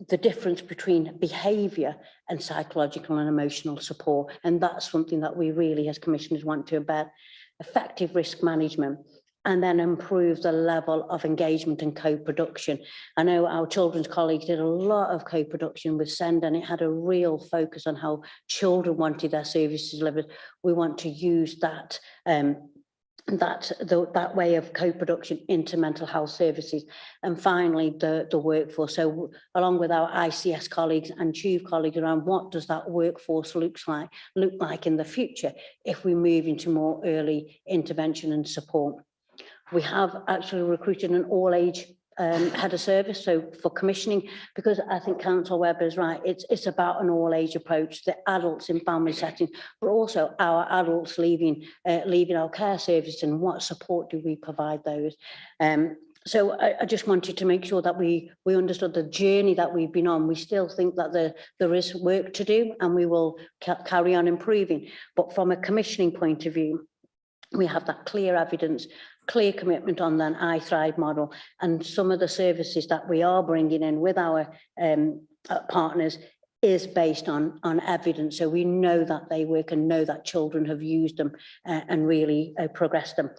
the difference between behaviour and psychological and emotional support. And that's something that we really as commissioners want to embed. Effective risk management, and then improve the level of engagement and co-production. I know our children's colleagues did a lot of co-production with SEND, and it had a real focus on how children wanted their services delivered. We want to use that that way of co-production into mental health services. And finally, the workforce. So along with our ICS colleagues and TUV colleagues around what does that workforce look like in the future if we move into more early intervention and support. We have actually recruited an all-age head of service, so for commissioning, because I think Councillor Webber is right, it's about an all-age approach, the adults in family settings, but also our adults leaving our care service, and what support do we provide those. So I just wanted to make sure that we understood the journey that we've been on. We still think that there is work to do, and we will carry on improving. But from a commissioning point of view, we have that clear evidence, clear commitment on the I Thrive model, and some of the services that we are bringing in with our partners is based on evidence. So we know that they work and know that children have used them and really progressed them.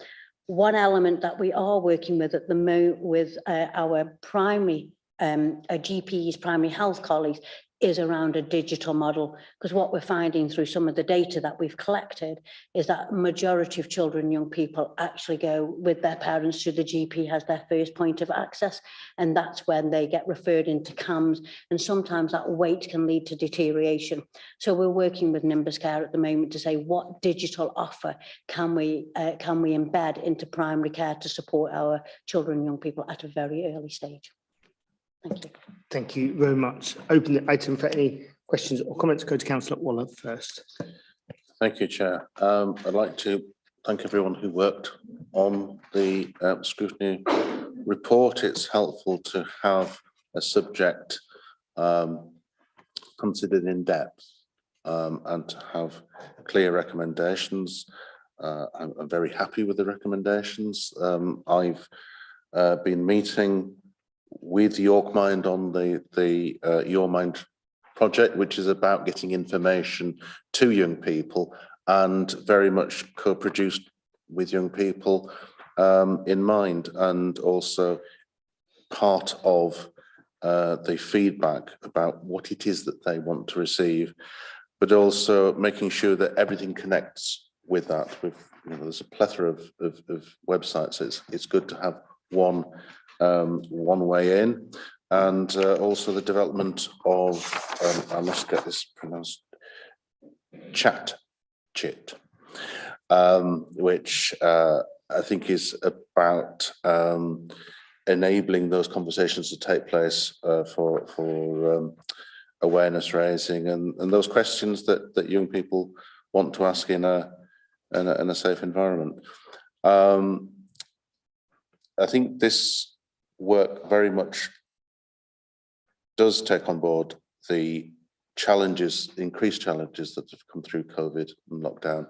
One element that we are working with at the moment with our primary GPs, primary health colleagues, is around a digital model, because what we're finding through some of the data that we've collected is that majority of children and young people actually go with their parents to the GP as their first point of access, and that's when they get referred into CAMS, and sometimes that wait can lead to deterioration. So we're working with Nimbus Care at the moment to say what digital offer can we embed into primary care to support our children and young people at a very early stage. Thank you. Thank you very much. Open the item for any questions or comments. Go to Councillor Waller first. Thank you, Chair. I'd like to thank everyone who worked on the scrutiny report. It's helpful to have a subject considered in depth and to have clear recommendations. I'm very happy with the recommendations. I've been meeting with York Mind on the Your Mind project, which is about getting information to young people, and very much co-produced with young people in mind, and also part of the feedback about what it is that they want to receive, but also making sure that everything connects with that. There's a plethora of websites. It's good to have one way in, and also the development of I must get this pronounced, ChatChit, which I think is about enabling those conversations to take place for awareness raising and those questions that young people want to ask in a safe environment. I think this work very much does take on board the increased challenges that have come through COVID and lockdown.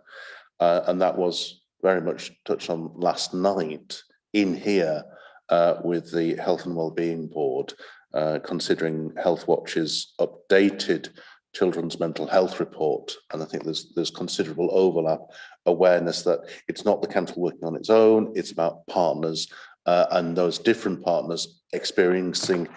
And that was very much touched on last night in here with the Health and Wellbeing Board, considering Health Watch's updated children's mental health report. And I think there's considerable overlap, awareness that it's not the council working on its own, it's about partners, and those different partners experiencing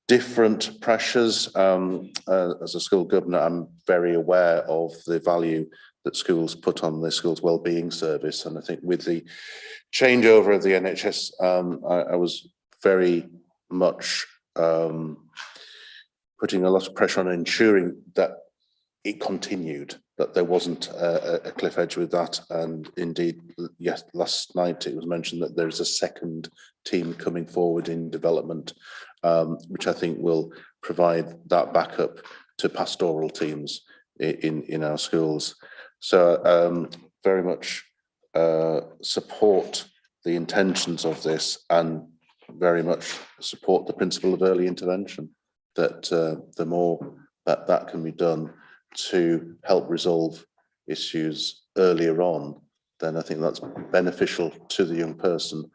different pressures. As a school governor, I'm very aware of the value that schools put on the schools wellbeing service. And I think with the changeover of the NHS, I was very much putting a lot of pressure on ensuring that it continued, that there wasn't a cliff edge with that. And indeed, yes, last night it was mentioned that there's a second team coming forward in development, which I think will provide that backup to pastoral teams in our schools. So very much support the intentions of this, and very much support the principle of early intervention, that the more that can be done to help resolve issues earlier on, then I think that's beneficial to the young person,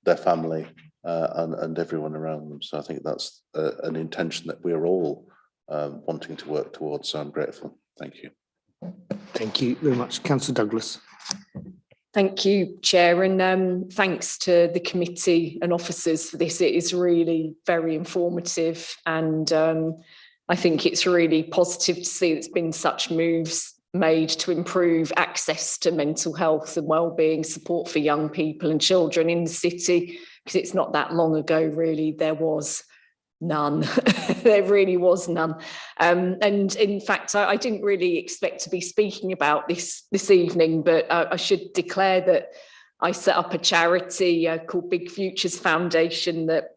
their family, and everyone around them. So I think that's an intention that we're all wanting to work towards. So I'm grateful. Thank you. Thank you very much. Councillor Douglas. Thank you, Chair, and thanks to the committee and officers for this. It is really very informative, and I think it's really positive to see there's been such moves made to improve access to mental health and wellbeing support for young people and children in the city, because it's not that long ago, really, there was none. There really was none. And in fact, I didn't really expect to be speaking about this evening, but I should declare that I set up a charity called Big Futures Foundation that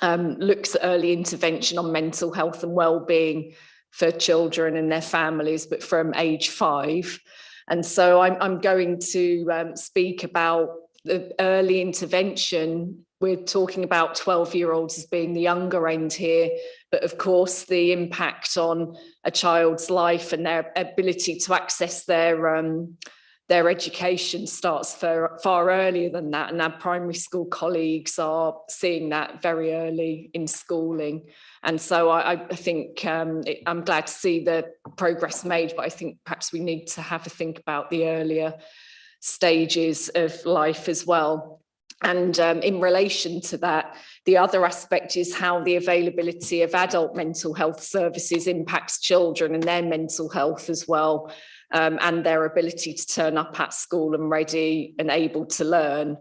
looks at early intervention on mental health and wellbeing for children and their families, but from age 5. And so I'm going to speak about the early intervention. We're talking about 12-year-olds as being the younger end here, but of course the impact on a child's life and their ability to access their education starts far earlier than that, and our primary school colleagues are seeing that very early in schooling. And so I think I'm glad to see the progress made, but I think perhaps we need to have a think about the earlier stages of life as well. And in relation to that, the other aspect is how the availability of adult mental health services impacts children and their mental health as well, and their ability to turn up at school and ready and able to learn.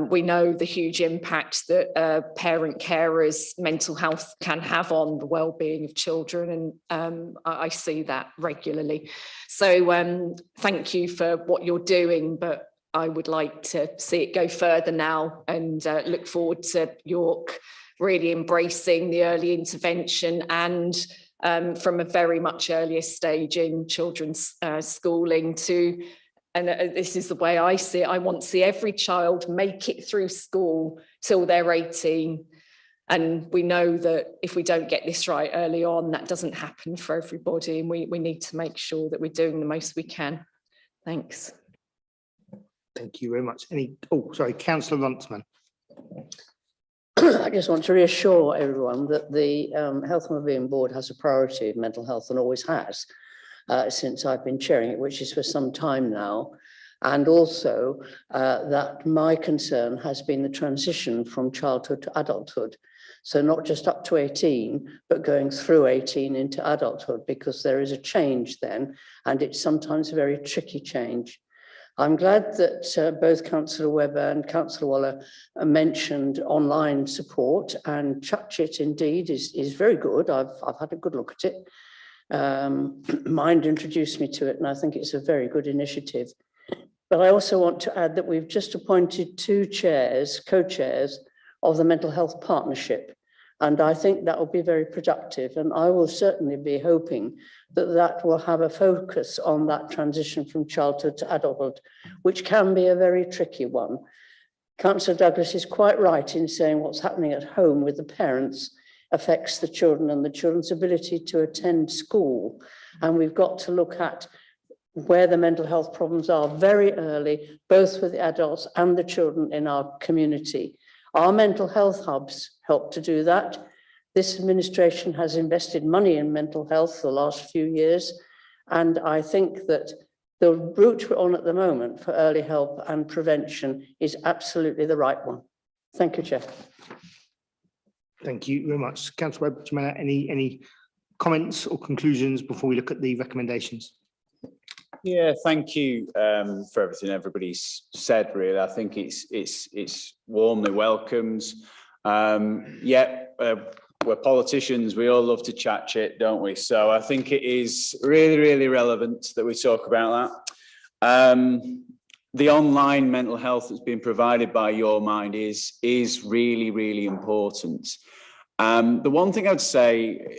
We know the huge impact that parent carers' mental health can have on the well-being of children, and I see that regularly. So thank you for what you're doing, but I would like to see it go further now, and look forward to York really embracing the early intervention and from a very much earlier stage in children's schooling to, and this is the way I see it, I want to see every child make it through school till they're 18. And we know that if we don't get this right early on, that doesn't happen for everybody, and we need to make sure that we're doing the most we can. Thanks. Thank you very much. Councillor Runciman. I just want to reassure everyone that the Health and Wellbeing Board has a priority of mental health and always has since I've been chairing it, which is for some time now. And also that my concern has been the transition from childhood to adulthood. So not just up to 18, but going through 18 into adulthood, because there is a change then, and it's sometimes a very tricky change. I'm glad that both Councillor Webber and Councillor Waller mentioned online support, and Chatchit indeed is very good. I've had a good look at it. Mind introduced me to it, and I think it's a very good initiative. But I also want to add that we've just appointed 2 co-chairs of the Mental Health Partnership. And I think that will be very productive. And I will certainly be hoping that that will have a focus on that transition from childhood to adulthood, which can be a very tricky one. Councillor Douglas is quite right in saying what's happening at home with the parents affects the children and the children's ability to attend school. And we've got to look at where the mental health problems are very early, both with the adults and the children in our community. Our mental health hubs help to do that. This administration has invested money in mental health the last few years, and I think that the route we're on at the moment for early help and prevention is absolutely the right one. Thank you, Chair. Thank you very much. Councillor Webb, do you have any comments or conclusions before we look at the recommendations? Yeah, thank you for everything everybody's said. Really, I think it's warmly welcomed. We're politicians. We all love to chat shit, don't we? So I think it is really, really relevant that we talk about that. The online mental health that's been provided by Your Mind is really, really important. The one thing I'd say,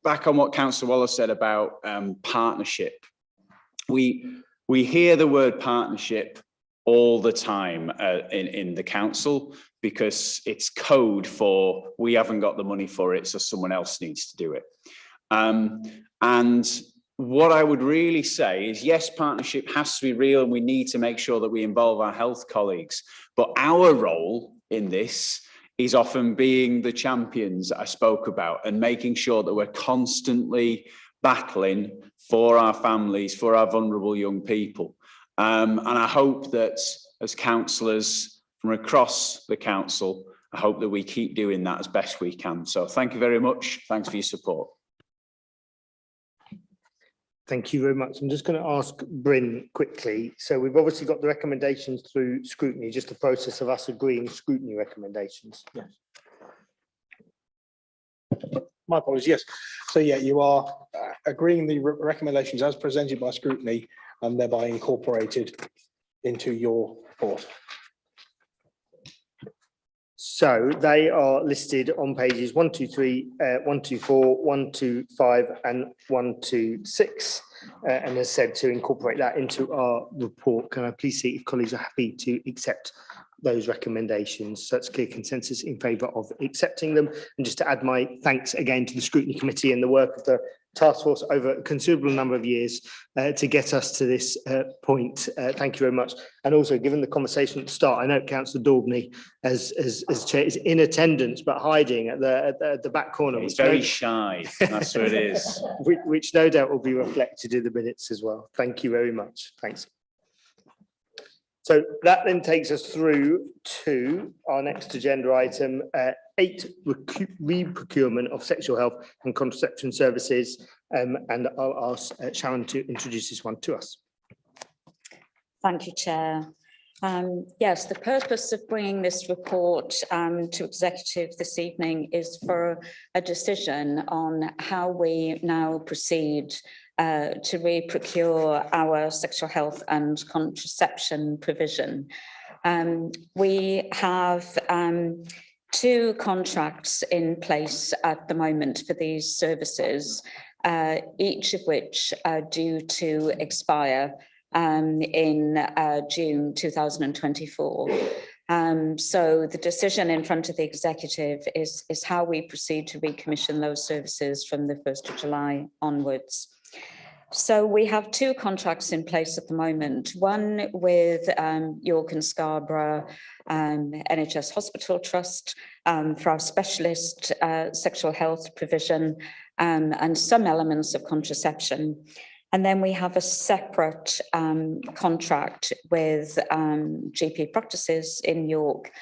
back on what Councillor Wallace said about partnership. We hear the word partnership all the time in the council, because it's code for we haven't got the money for it, so someone else needs to do it. And what I would really say is, yes, partnership has to be real, and we need to make sure that we involve our health colleagues. But our role in this is often being the champions that I spoke about, and making sure that we're constantly battling for our families, for our vulnerable young people. And I hope that as councillors from across the council, I hope that we keep doing that as best we can. So thank you very much. Thanks for your support. Thank you very much. I'm just going to ask Bryn quickly. So we've obviously got the recommendations through scrutiny, just the process of us agreeing scrutiny recommendations. Yes. My apologies, yes. So yeah, you are agreeing the recommendations as presented by scrutiny and thereby incorporated into your report. So they are listed on pages 123, 124, 125 and 126. And as said, to incorporate that into our report. Can I please see if colleagues are happy to accept those recommendations? So that's clear consensus in favour of accepting them. And just to add my thanks again to the Scrutiny Committee and the work of the task force over a considerable number of years to get us to this point. Thank you very much. And also, given the conversation at the start, I know Councillor Daubney as chair is in attendance but hiding at the back corner. He's very shy. That's what it is. Which no doubt will be reflected in the minutes as well. Thank you very much. Thanks. So that then takes us through to our next agenda item, 8, re-procurement of sexual health and contraception services. And I'll ask Sharon to introduce this one to us. Thank you, Chair. Yes, the purpose of bringing this report to Executive this evening is for a decision on how we now proceed to re-procure our sexual health and contraception provision. We have 2 contracts in place at the moment for these services, each of which are due to expire in June 2024. So the decision in front of the Executive is how we proceed to recommission those services from the 1st of July onwards. So we have 2 contracts in place at the moment, one with York and Scarborough NHS Hospital Trust for our specialist sexual health provision and some elements of contraception. And then we have a separate contract with GP practices in York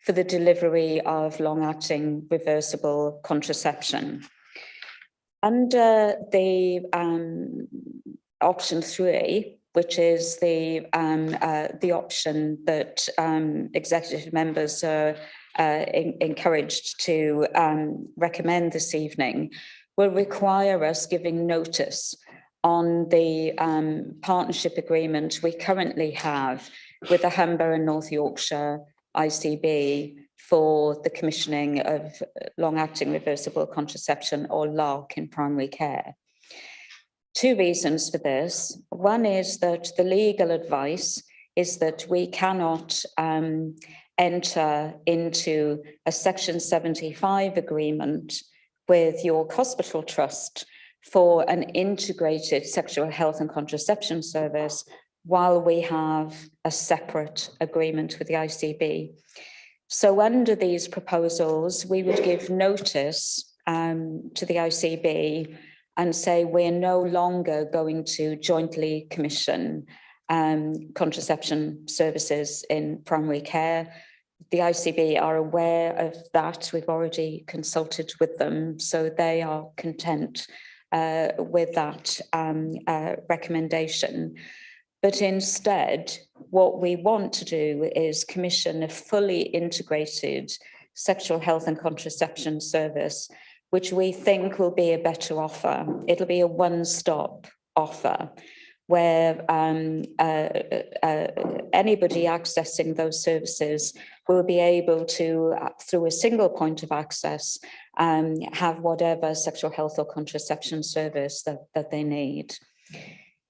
for the delivery of long-acting reversible contraception. Under the option 3, which is the option that executive members are encouraged to recommend this evening, will require us giving notice on the partnership agreement we currently have with the Humber and North Yorkshire ICB for the commissioning of long-acting reversible contraception, or LARC, in primary care. 2 reasons for this. One is that the legal advice is that we cannot enter into a Section 75 agreement with York Hospital Trust for an integrated sexual health and contraception service while we have a separate agreement with the ICB. So under these proposals, we would give notice to the ICB and say we're no longer going to jointly commission contraception services in primary care. The ICB are aware of that. We've already consulted with them, so they are content with that recommendation. But instead, what we want to do is commission a fully integrated sexual health and contraception service, which we think will be a better offer. It'll be a one-stop offer where anybody accessing those services will be able to, through a single point of access, have whatever sexual health or contraception service that they need.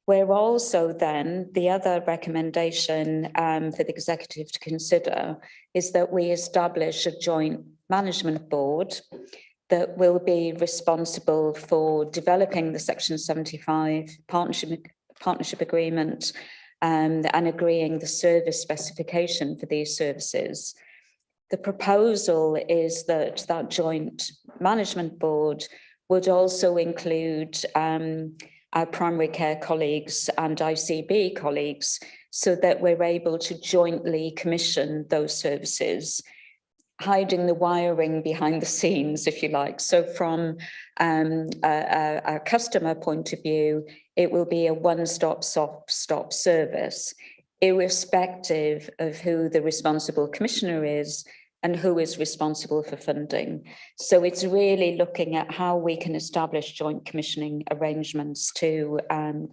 We're also then, the other recommendation for the Executive to consider is that we establish a joint management board that will be responsible for developing the Section 75 partnership agreement and agreeing the service specification for these services. The proposal is that that joint management board would also include our primary care colleagues and ICB colleagues, so that we're able to jointly commission those services, hiding the wiring behind the scenes, if you like. So from a customer point of view, it will be a one-stop stop service, irrespective of who the responsible commissioner is and who is responsible for funding. So it's really looking at how we can establish joint commissioning arrangements to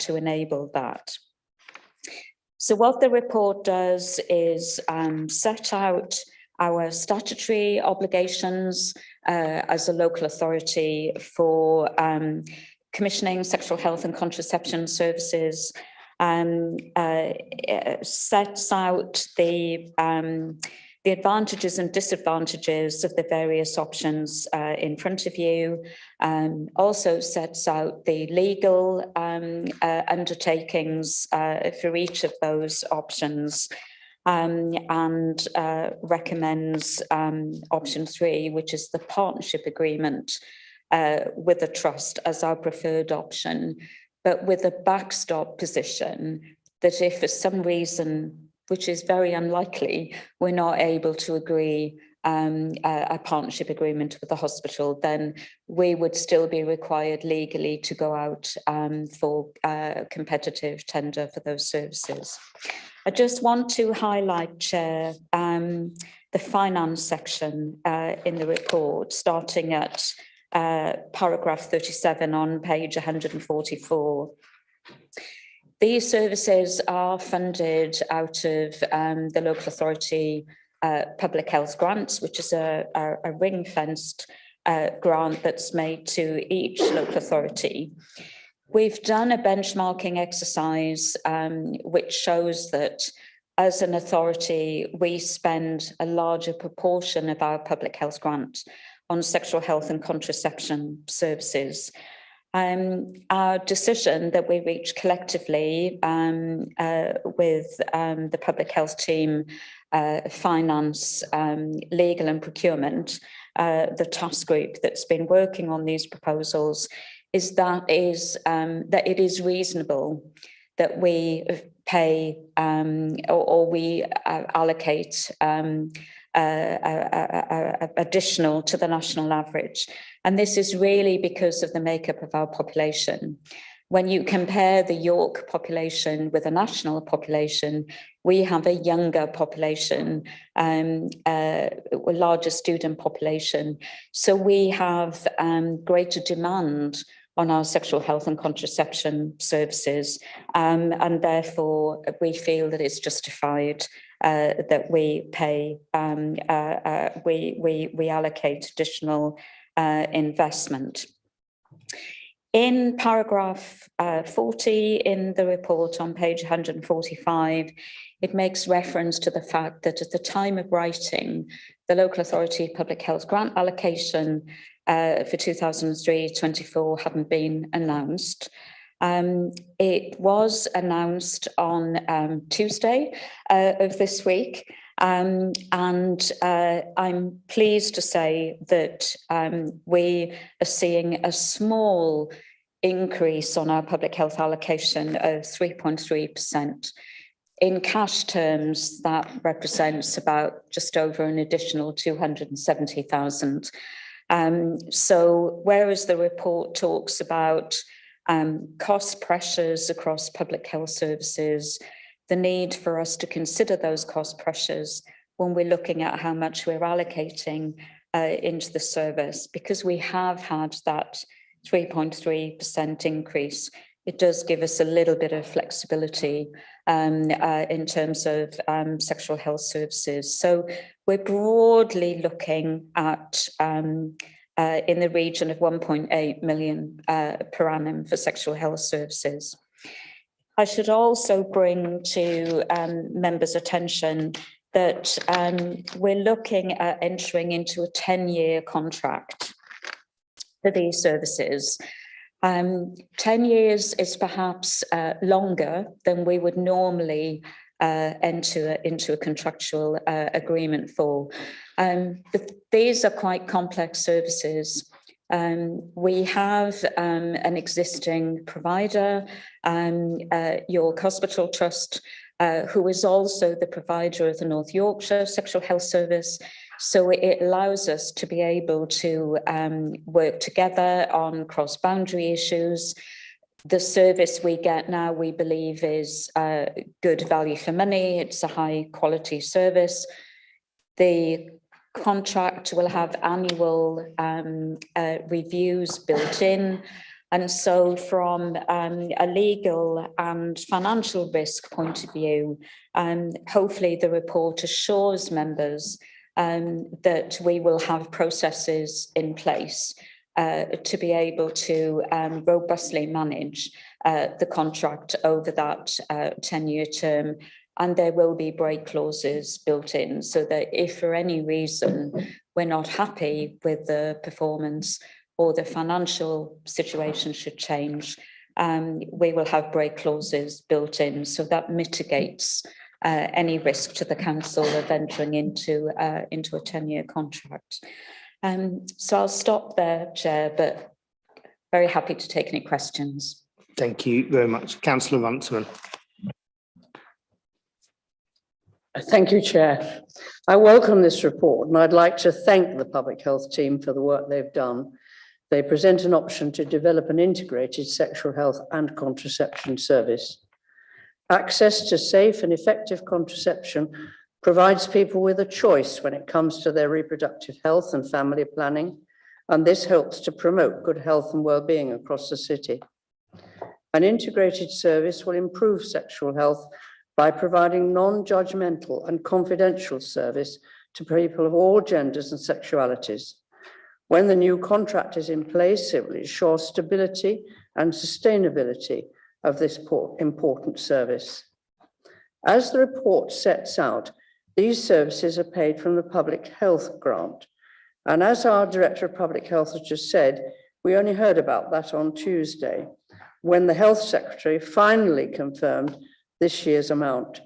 enable that. So what the report does is set out our statutory obligations as a local authority for commissioning sexual health and contraception services, sets out the advantages and disadvantages of the various options in front of you, also sets out the legal undertakings for each of those options, and recommends option 3, which is the partnership agreement with the trust as our preferred option, but with a backstop position that if for some reason, which is very unlikely, we're not able to agree a partnership agreement with the hospital, then we would still be required legally to go out for competitive tender for those services. I just want to highlight, Chair, the finance section in the report, starting at paragraph 37 on page 144. These services are funded out of the local authority public health grants, which is a ring-fenced grant that's made to each local authority. We've done a benchmarking exercise which shows that as an authority, we spend a larger proportion of our public health grant on sexual health and contraception services. Our decision that we reached collectively with the public health team, finance, legal and procurement, the task group that's been working on these proposals, is that it is reasonable that we pay or we allocate additional to the national average. And this is really because of the makeup of our population. When you compare the York population with the national population, we have a younger population, a larger student population. So we have greater demand on our sexual health and contraception services. And therefore, we feel that it's justified that we pay, we allocate additional investment. In paragraph 40 in the report on page 145, it makes reference to the fact that at the time of writing, the local authority public health grant allocation for 2023-24 hadn't been announced. It was announced on Tuesday of this week. And I'm pleased to say that we are seeing a small increase on our public health allocation of 3.3%. In cash terms, that represents about just over an additional 270,000. So whereas the report talks about cost pressures across public health services, the need for us to consider those cost pressures when we're looking at how much we're allocating into the service, because we have had that 3.3% increase. It does give us a little bit of flexibility in terms of sexual health services. So we're broadly looking at in the region of 1.8 million per annum for sexual health services. I should also bring to members' attention that we're looking at entering into a 10-year contract for these services. 10 years is perhaps longer than we would normally enter into a contractual agreement for. But these are quite complex services. We have an existing provider, York Hospital Trust, who is also the provider of the North Yorkshire Sexual Health Service. So it allows us to be able to work together on cross-boundary issues. The service we get now, we believe, is good value for money. It's a high quality service. The contract will have annual reviews built in. And so from a legal and financial risk point of view, hopefully the report assures members that we will have processes in place to be able to robustly manage the contract over that 10-year term. And there will be break clauses built in so that if for any reason we're not happy with the performance or the financial situation should change, we will have break clauses built in, so that mitigates any risk to the council of entering into a 10-year contract. So I'll stop there, Chair, but very happy to take any questions. Thank you very much. Councillor Runciman. Thank you, Chair. I welcome this report and I'd like to thank the public health team for the work they've done. They present an option to develop an integrated sexual health and contraception service. Access to safe and effective contraception provides people with a choice when it comes to their reproductive health and family planning, and this helps to promote good health and well-being across the city. An integrated service will improve sexual health by providing non-judgmental and confidential service to people of all genders and sexualities. When the new contract is in place, it will ensure stability and sustainability of this important service. As the report sets out, these services are paid from the public health grant. And as our Director of Public Health has just said, we only heard about that on Tuesday, when the Health Secretary finally confirmed this year's amount.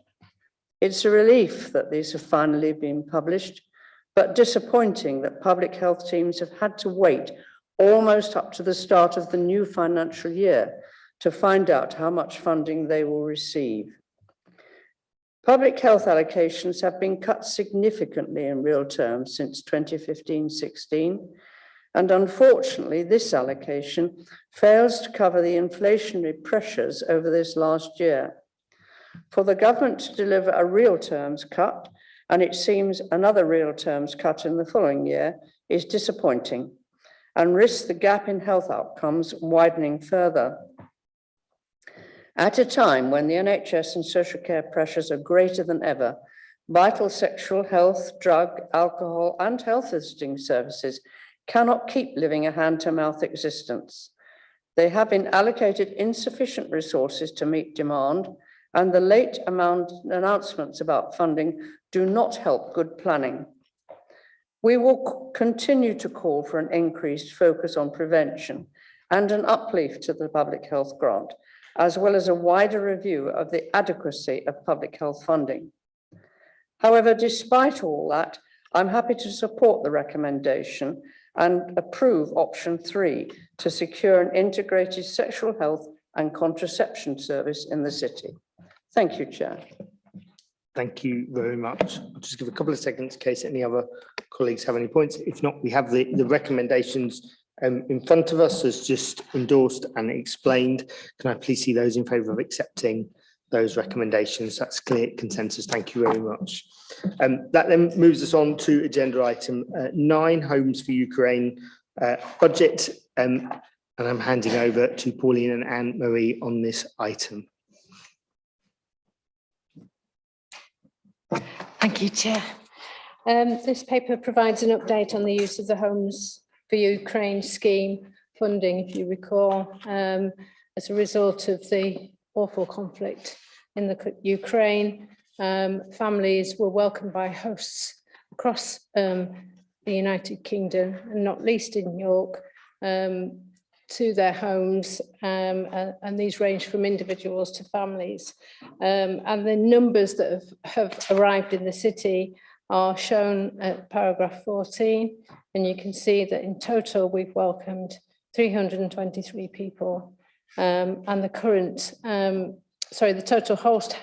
It's a relief that these have finally been published, but disappointing that public health teams have had to wait almost up to the start of the new financial year to find out how much funding they will receive. Public health allocations have been cut significantly in real terms since 2015-16, and unfortunately this allocation fails to cover the inflationary pressures over this last year. For the government to deliver a real terms cut, and it seems another real terms cut in the following year, is disappointing and risks the gap in health outcomes widening further. At a time when the NHS and social care pressures are greater than ever, vital sexual health, drug, alcohol, and health visiting services cannot keep living a hand-to-mouth existence. They have been allocated insufficient resources to meet demand, and the late announcements about funding do not help good planning. We will continue to call for an increased focus on prevention and an uplift to the public health grant, as well as a wider review of the adequacy of public health funding. However, despite all that, I'm happy to support the recommendation and approve option 3 to secure an integrated sexual health and contraception service in the city. Thank you, Chair. Thank you very much. I'll just give a couple of seconds in case any other colleagues have any points. If not, we have the recommendations in front of us as just endorsed and explained. Can I please see those in favour of accepting those recommendations? That's clear consensus. Thank you very much. That then moves us on to agenda item 9, Homes for Ukraine budget. And I'm handing over to Pauline and Anne-Marie on this item. Thank you, Chair. This paper provides an update on the use of the Homes for Ukraine scheme funding, if you recall, as a result of the awful conflict in the Ukraine. Families were welcomed by hosts across the United Kingdom, and not least in York, to their homes, and these range from individuals to families. And the numbers that have arrived in the city are shown at paragraph 14, and you can see that in total we've welcomed 323 people, and the current, the total host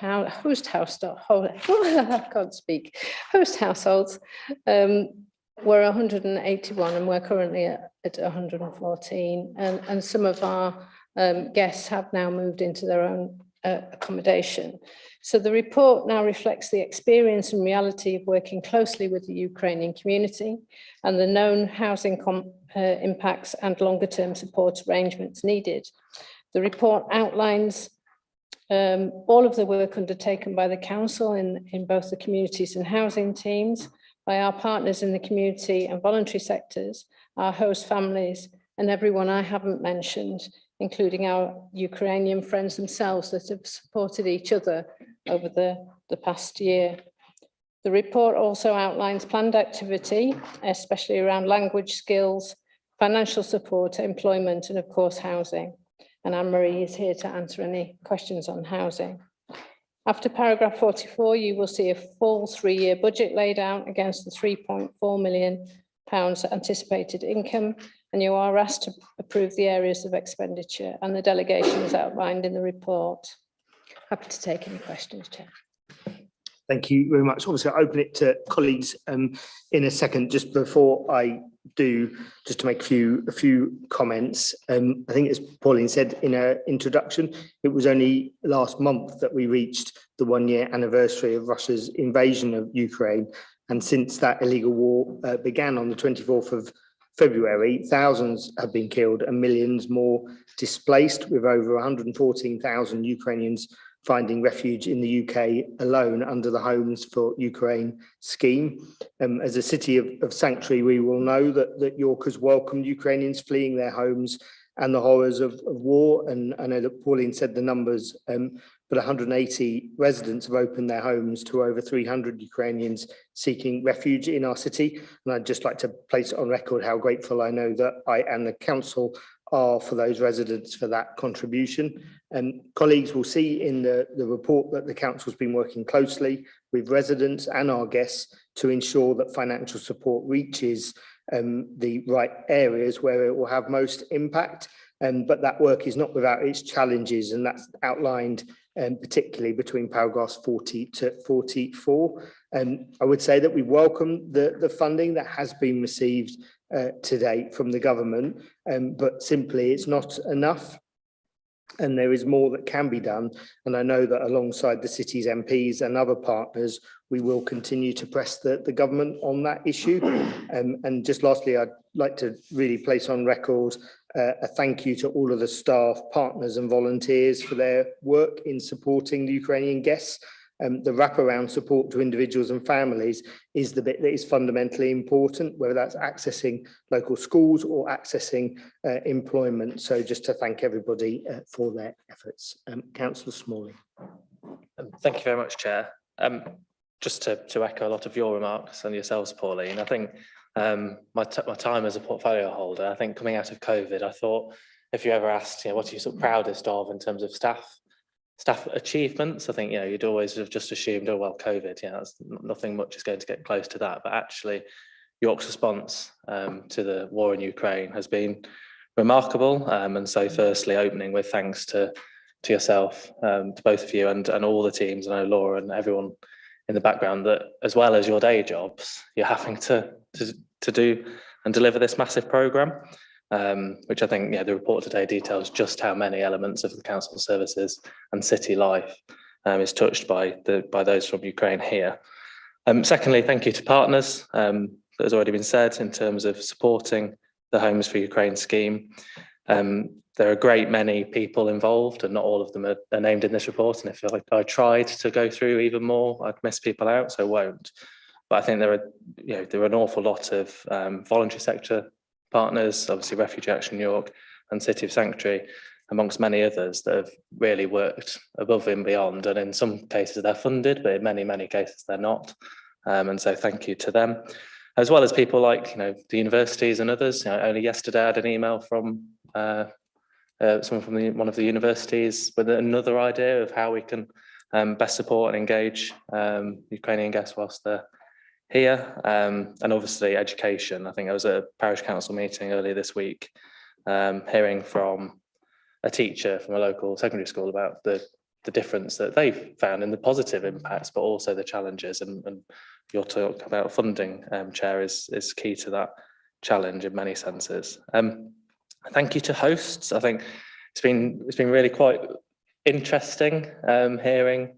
households were 181, and we're currently at 114, and some of our guests have now moved into their own accommodation. So the report now reflects the experience and reality of working closely with the Ukrainian community and the known housing impacts and longer term support arrangements needed. The report outlines all of the work undertaken by the council in both the communities and housing teams, by our partners in the community and voluntary sectors, our host families, and everyone I haven't mentioned, including our Ukrainian friends themselves that have supported each other over the past year. The report also outlines planned activity, especially around language skills, financial support, employment, and of course, housing. And Anne-Marie is here to answer any questions on housing. After paragraph 44, you will see a full 3-year budget laid out against the £3.4 million anticipated income, and you are asked to approve the areas of expenditure and the delegation is outlined in the report. Happy to take any questions, Chair. Thank you very much. Obviously, I'll open it to colleagues in a second. Just before I do, just to make a few comments. I think as Pauline said in her introduction, it was only last month that we reached the 1-year anniversary of Russia's invasion of Ukraine. And since that illegal war began on the 24th of February, thousands have been killed and millions more displaced, with over 114,000 Ukrainians finding refuge in the UK alone under the Homes for Ukraine scheme. As a city of sanctuary, we will know that York has welcomed Ukrainians fleeing their homes and the horrors of war. And I know that Pauline said the numbers, but 180 residents have opened their homes to over 300 Ukrainians seeking refuge in our city. And I'd just like to place on record how grateful I know that I and the council are for those residents for that contribution. And colleagues will see in the report that the council's been working closely with residents and our guests to ensure that financial support reaches the right areas where it will have most impact. But that work is not without its challenges, and that's outlined particularly between paragraphs 40 to 44. I would say that we welcome the funding that has been received to date from the government, but simply it's not enough. And there is more that can be done. And I know that alongside the city's MPs and other partners, we will continue to press the government on that issue. And just lastly, I'd like to really place on record a thank you to all of the staff, partners and volunteers for their work in supporting the Ukrainian guests. The wraparound support to individuals and families is the bit that is fundamentally important, whether that's accessing local schools or accessing employment. So just to thank everybody for their efforts. Councillor Smalley. Thank you very much, Chair. Just to echo a lot of your remarks and yourselves, Pauline, I think my time as a portfolio holder, I think coming out of COVID, I thought if you ever asked, what are you sort of proudest of in terms of staff achievements, I think, you'd always have just assumed, oh, well, COVID, that's nothing much is going to get close to that. But actually, York's response to the war in Ukraine has been remarkable. And so firstly, opening with thanks to yourself, to both of you and all the teams, and I know Laura and everyone in the background, that as well as your day jobs, you're having to do and deliver this massive programme. Which I think, the report today details just how many elements of the council services and city life is touched by those from Ukraine here. Secondly, thank you to partners, that has already been said in terms of supporting the Homes for Ukraine scheme. There are a great many people involved, and not all of them are named in this report. And if I tried to go through even more, I'd miss people out, so I won't. But I think there are an awful lot of voluntary sector partners, obviously Refugee Action York and City of Sanctuary, amongst many others that have really worked above and beyond. And in some cases they're funded, but in many, many cases they're not. And so thank you to them, as well as people like, the universities and others. Only yesterday I had an email from someone from one of the universities with another idea of how we can best support and engage Ukrainian guests whilst they're here, and obviously education. I think I was at a parish council meeting earlier this week, hearing from a teacher from a local secondary school about the difference that they've found in the positive impacts, but also the challenges. And your talk about funding, Chair, is key to that challenge in many senses. Thank you to hosts. I think it's been really quite interesting hearing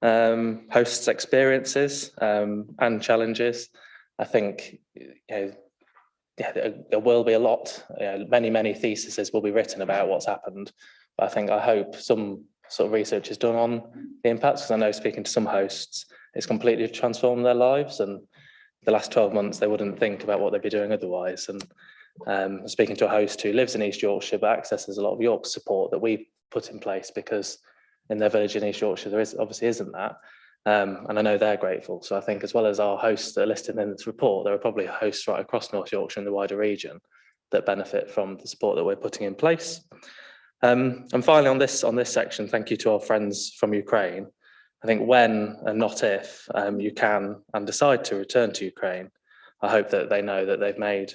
hosts' experiences and challenges. I think there will be a lot, many theses will be written about what's happened. But I hope some sort of research is done on the impacts, because I know, speaking to some hosts, it's completely transformed their lives, and the last 12 months they wouldn't think about what they'd be doing otherwise. And speaking to a host who lives in East Yorkshire but accesses a lot of York support that we put in place, because in their village in East Yorkshire there obviously isn't that. And I know they're grateful. So I think, as well as our hosts that are listed in this report, there are probably hosts right across North Yorkshire and the wider region that benefit from the support that we're putting in place. And finally, on this section, thank you to our friends from Ukraine. I think when and not if you can and decide to return to Ukraine, I hope that they know that they've made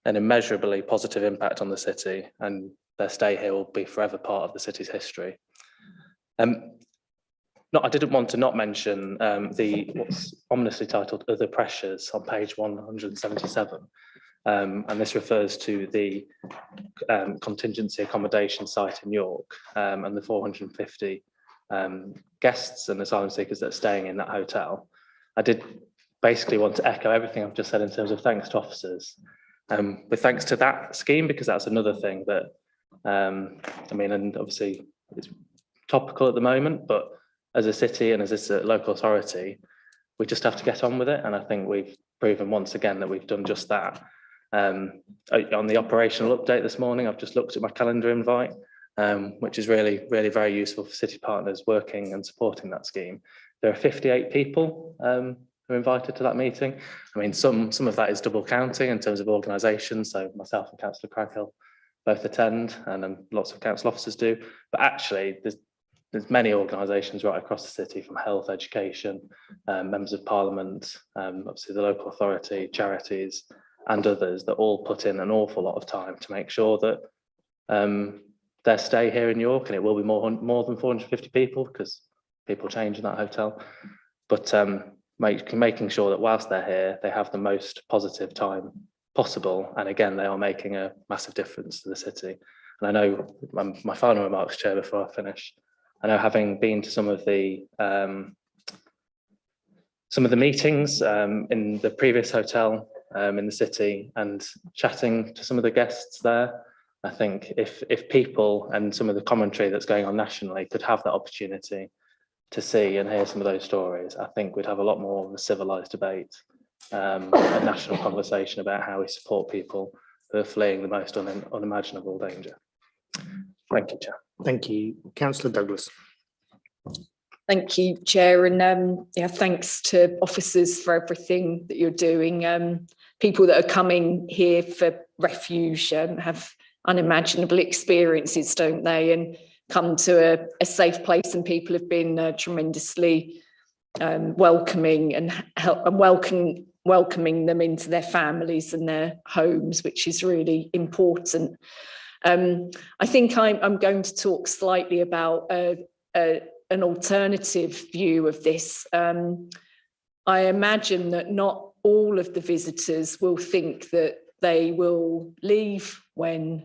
an immeasurably positive impact on the city, and their stay here will be forever part of the city's history. I didn't want to not mention what's ominously titled Other Pressures on page 177. And this refers to the contingency accommodation site in York and the 450 guests and asylum seekers that are staying in that hotel. I did basically want to echo everything I've just said in terms of thanks to officers. With thanks to that scheme, because that's another thing that, and obviously it's topical at the moment, but as a city and as a local authority, we just have to get on with it. And I think we've proven once again that we've done just that. On the operational update this morning, I've just looked at my calendar invite, which is really very useful for city partners working and supporting that scheme. There are 58 people who are invited to that meeting. Some of that is double counting in terms of organisation. So myself and Councillor Craghill both attend, and lots of council officers do. But actually, there's many organisations right across the city, from health, education, members of parliament, obviously the local authority, charities, and others that all put in an awful lot of time to make sure that their stay here in York, and it will be more than 450 people because people change in that hotel, but making sure that whilst they're here, they have the most positive time possible. And again, they are making a massive difference to the city. And I know, my final remarks, Chair, before I finish, I know, having been to some of the meetings in the previous hotel in the city and chatting to some of the guests there, I think if people and some of the commentary that's going on nationally could have that opportunity to see and hear some of those stories, I think we'd have a lot more of a civilised debate, a national conversation about how we support people who are fleeing the most unimaginable danger. Thank you, Chair. Thank you. Councillor Douglas. Thank you, Chair, and thanks to officers for everything that you're doing. People that are coming here for refuge have unimaginable experiences, don't they? And come to a safe place, and people have been tremendously welcoming and welcoming them into their families and their homes, which is really important. I think I'm going to talk slightly about an alternative view of this. I imagine that not all of the visitors will think that they will leave when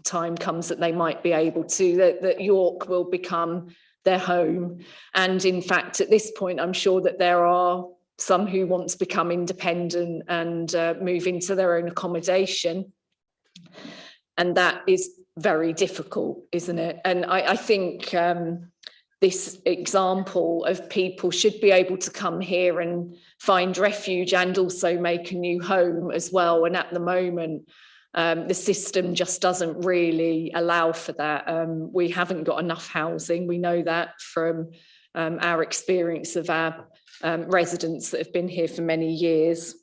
time comes that they might be able to, that York will become their home. And in fact, at this point, I'm sure that there are some who want to become independent and move into their own accommodation. And that is very difficult, isn't it? And I think this example of people should be able to come here and find refuge and also make a new home as well. And at the moment, the system just doesn't really allow for that. We haven't got enough housing. We know that from our experience of our residents that have been here for many years.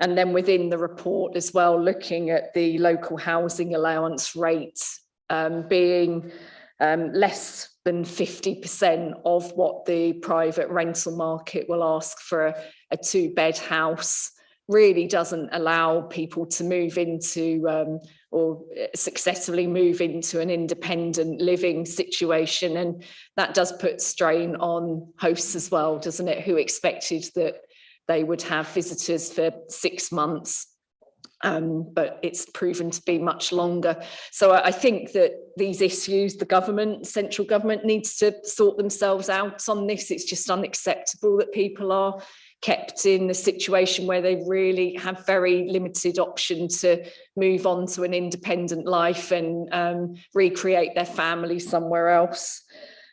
And then within the report as well, looking at the local housing allowance rate being less than 50% of what the private rental market will ask for a 2-bed house, really doesn't allow people to move into or successfully move into an independent living situation. And that does put strain on hosts as well, doesn't it, who expected that they would have visitors for 6 months but it's proven to be much longer. So I think that these issues, the government, central government needs to sort themselves out on this. It's just unacceptable that people are kept in a situation where they really have very limited option to move on to an independent life and recreate their family somewhere else.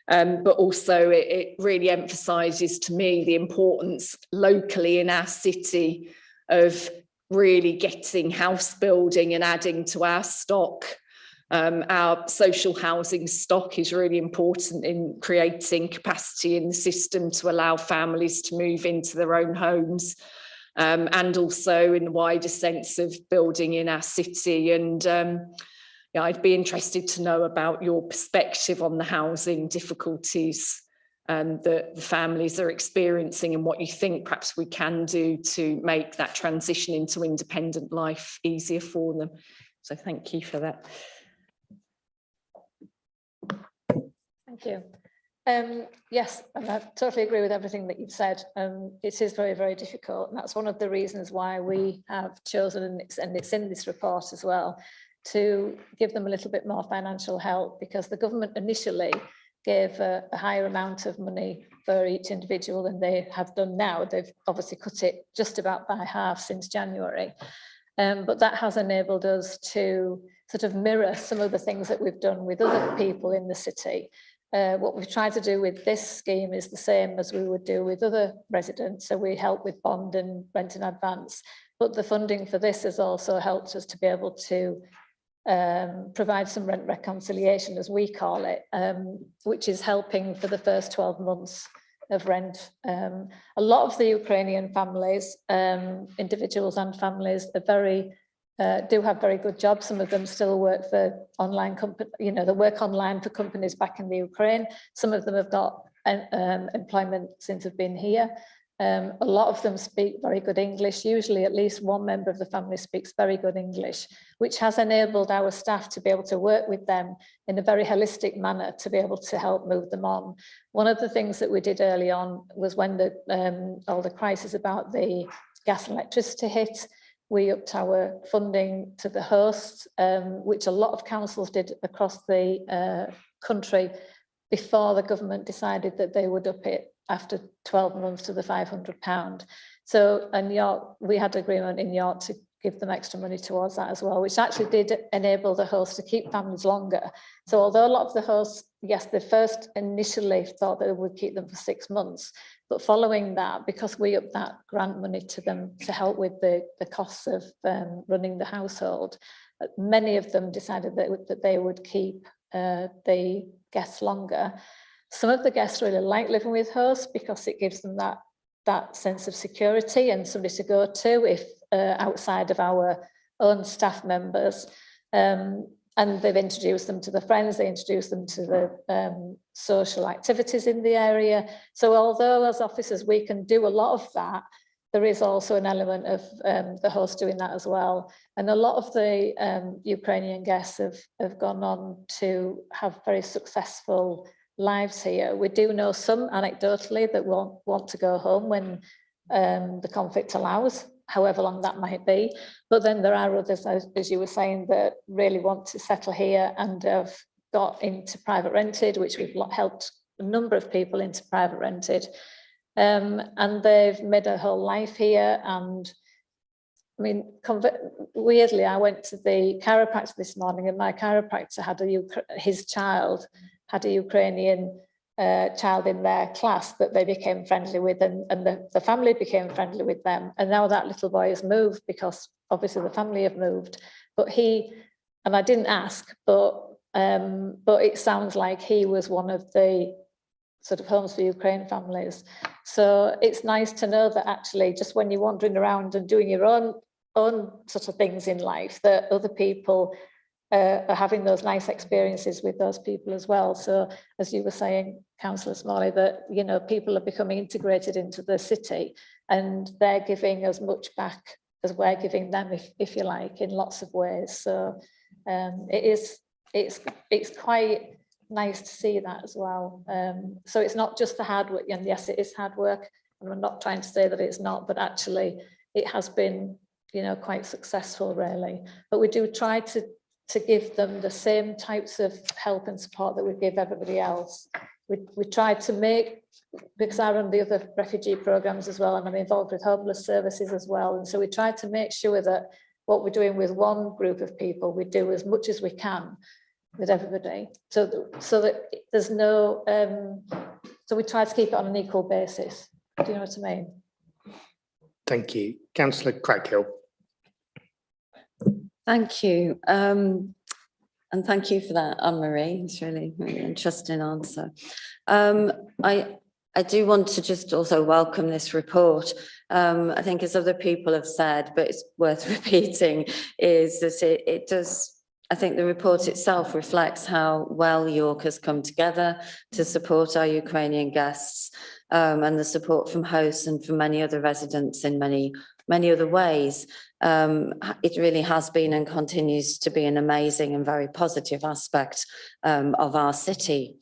But also it really emphasises to me the importance locally in our city of really getting house building and adding to our stock. Our social housing stock is really important in creating capacity in the system to allow families to move into their own homes, and also in the wider sense of building in our city. And yeah, I'd be interested to know about your perspective on the housing difficulties that the families are experiencing and what you think perhaps we can do to make that transition into independent life easier for them. So thank you for that. Thank you. Yes, and I totally agree with everything that you've said. It is very, very difficult. And that's one of the reasons why we have chosen, and it's in this report as well, to give them a little bit more financial help, because the government initially gave a higher amount of money for each individual than they have done now. They've obviously cut it just about by half since January. But that has enabled us to sort of mirror some of the things that we've done with other people in the city. What we've tried to do with this scheme is the same as we would do with other residents. So we help with bond and rent in advance, but the funding for this has also helped us to be able to provide some rent reconciliation, as we call it, which is helping for the first 12 months of rent. A lot of the Ukrainian families, individuals and families, are do have very good jobs. Some of them still work for online companies, you know, they work online for companies back in the Ukraine. Some of them have got employment since they've been here. A lot of them speak very good English. Usually at least one member of the family speaks very good English, which has enabled our staff to be able to work with them in a very holistic manner to be able to help move them on. One of the things that we did early on was when all the crisis about the gas and electricity hit, we upped our funding to the host, which a lot of councils did across the country before the government decided that they would up it after 12 months to the £500. So, and York, we had agreement in York to give them extra money towards that as well, which actually did enable the hosts to keep families longer. So although a lot of the hosts, yes, they first initially thought that they would keep them for 6 months, but following that, because we upped that grant money to them to help with the costs of running the household, many of them decided that they would keep the guests longer. Some of the guests really like living with hosts because it gives them that sense of security and somebody to go to if outside of our own staff members. And they've introduced them to the friends, they introduced them to the social activities in the area. So although as officers we can do a lot of that, there is also an element of the host doing that as well. And a lot of the Ukrainian guests have gone on to have very successful lives here. We do know some anecdotally that won't want to go home when the conflict allows, however long that might be. But then there are others, as you were saying, that really want to settle here and have got into private rented, which we've helped a number of people into private rented. And they've made a whole life here. And I mean, weirdly, I went to the chiropractor this morning and my chiropractor had his child had a Ukrainian child in their class that they became friendly with, and the family became friendly with them. And now that little boy has moved because obviously the family have moved. But and I didn't ask, but it sounds like he was one of the sort of Homes for Ukraine families. So it's nice to know that actually just when you're wandering around and doing your own sort of things in life, that other people are having those nice experiences with those people as well. So as you were saying, Councillor Smalley, that, you know, people are becoming integrated into the city and they're giving as much back as we're giving them, if you like, in lots of ways. So it's quite nice to see that as well. So it's not just the hard work, and yes, it is hard work, and I'm not trying to say that it's not, but actually it has been you know, quite successful really. But we do try to give them the same types of help and support that we give everybody else. We try to make, because I run the other refugee programs as well, and I'm involved with homeless services as well. And so we try to make sure that what we're doing with one group of people, we do as much as we can with everybody. So that there's no, so we try to keep it on an equal basis. Do you know what I mean? Thank you. Councillor Craighill. Thank you. And thank you for that, Anne-Marie. It's really, really interesting answer. I do want to just also welcome this report. I think as other people have said, but it's worth repeating, is that it does, I think the report itself reflects how well York has come together to support our Ukrainian guests, and the support from hosts and from many other residents in many other ways. It really has been and continues to be an amazing and very positive aspect of our city.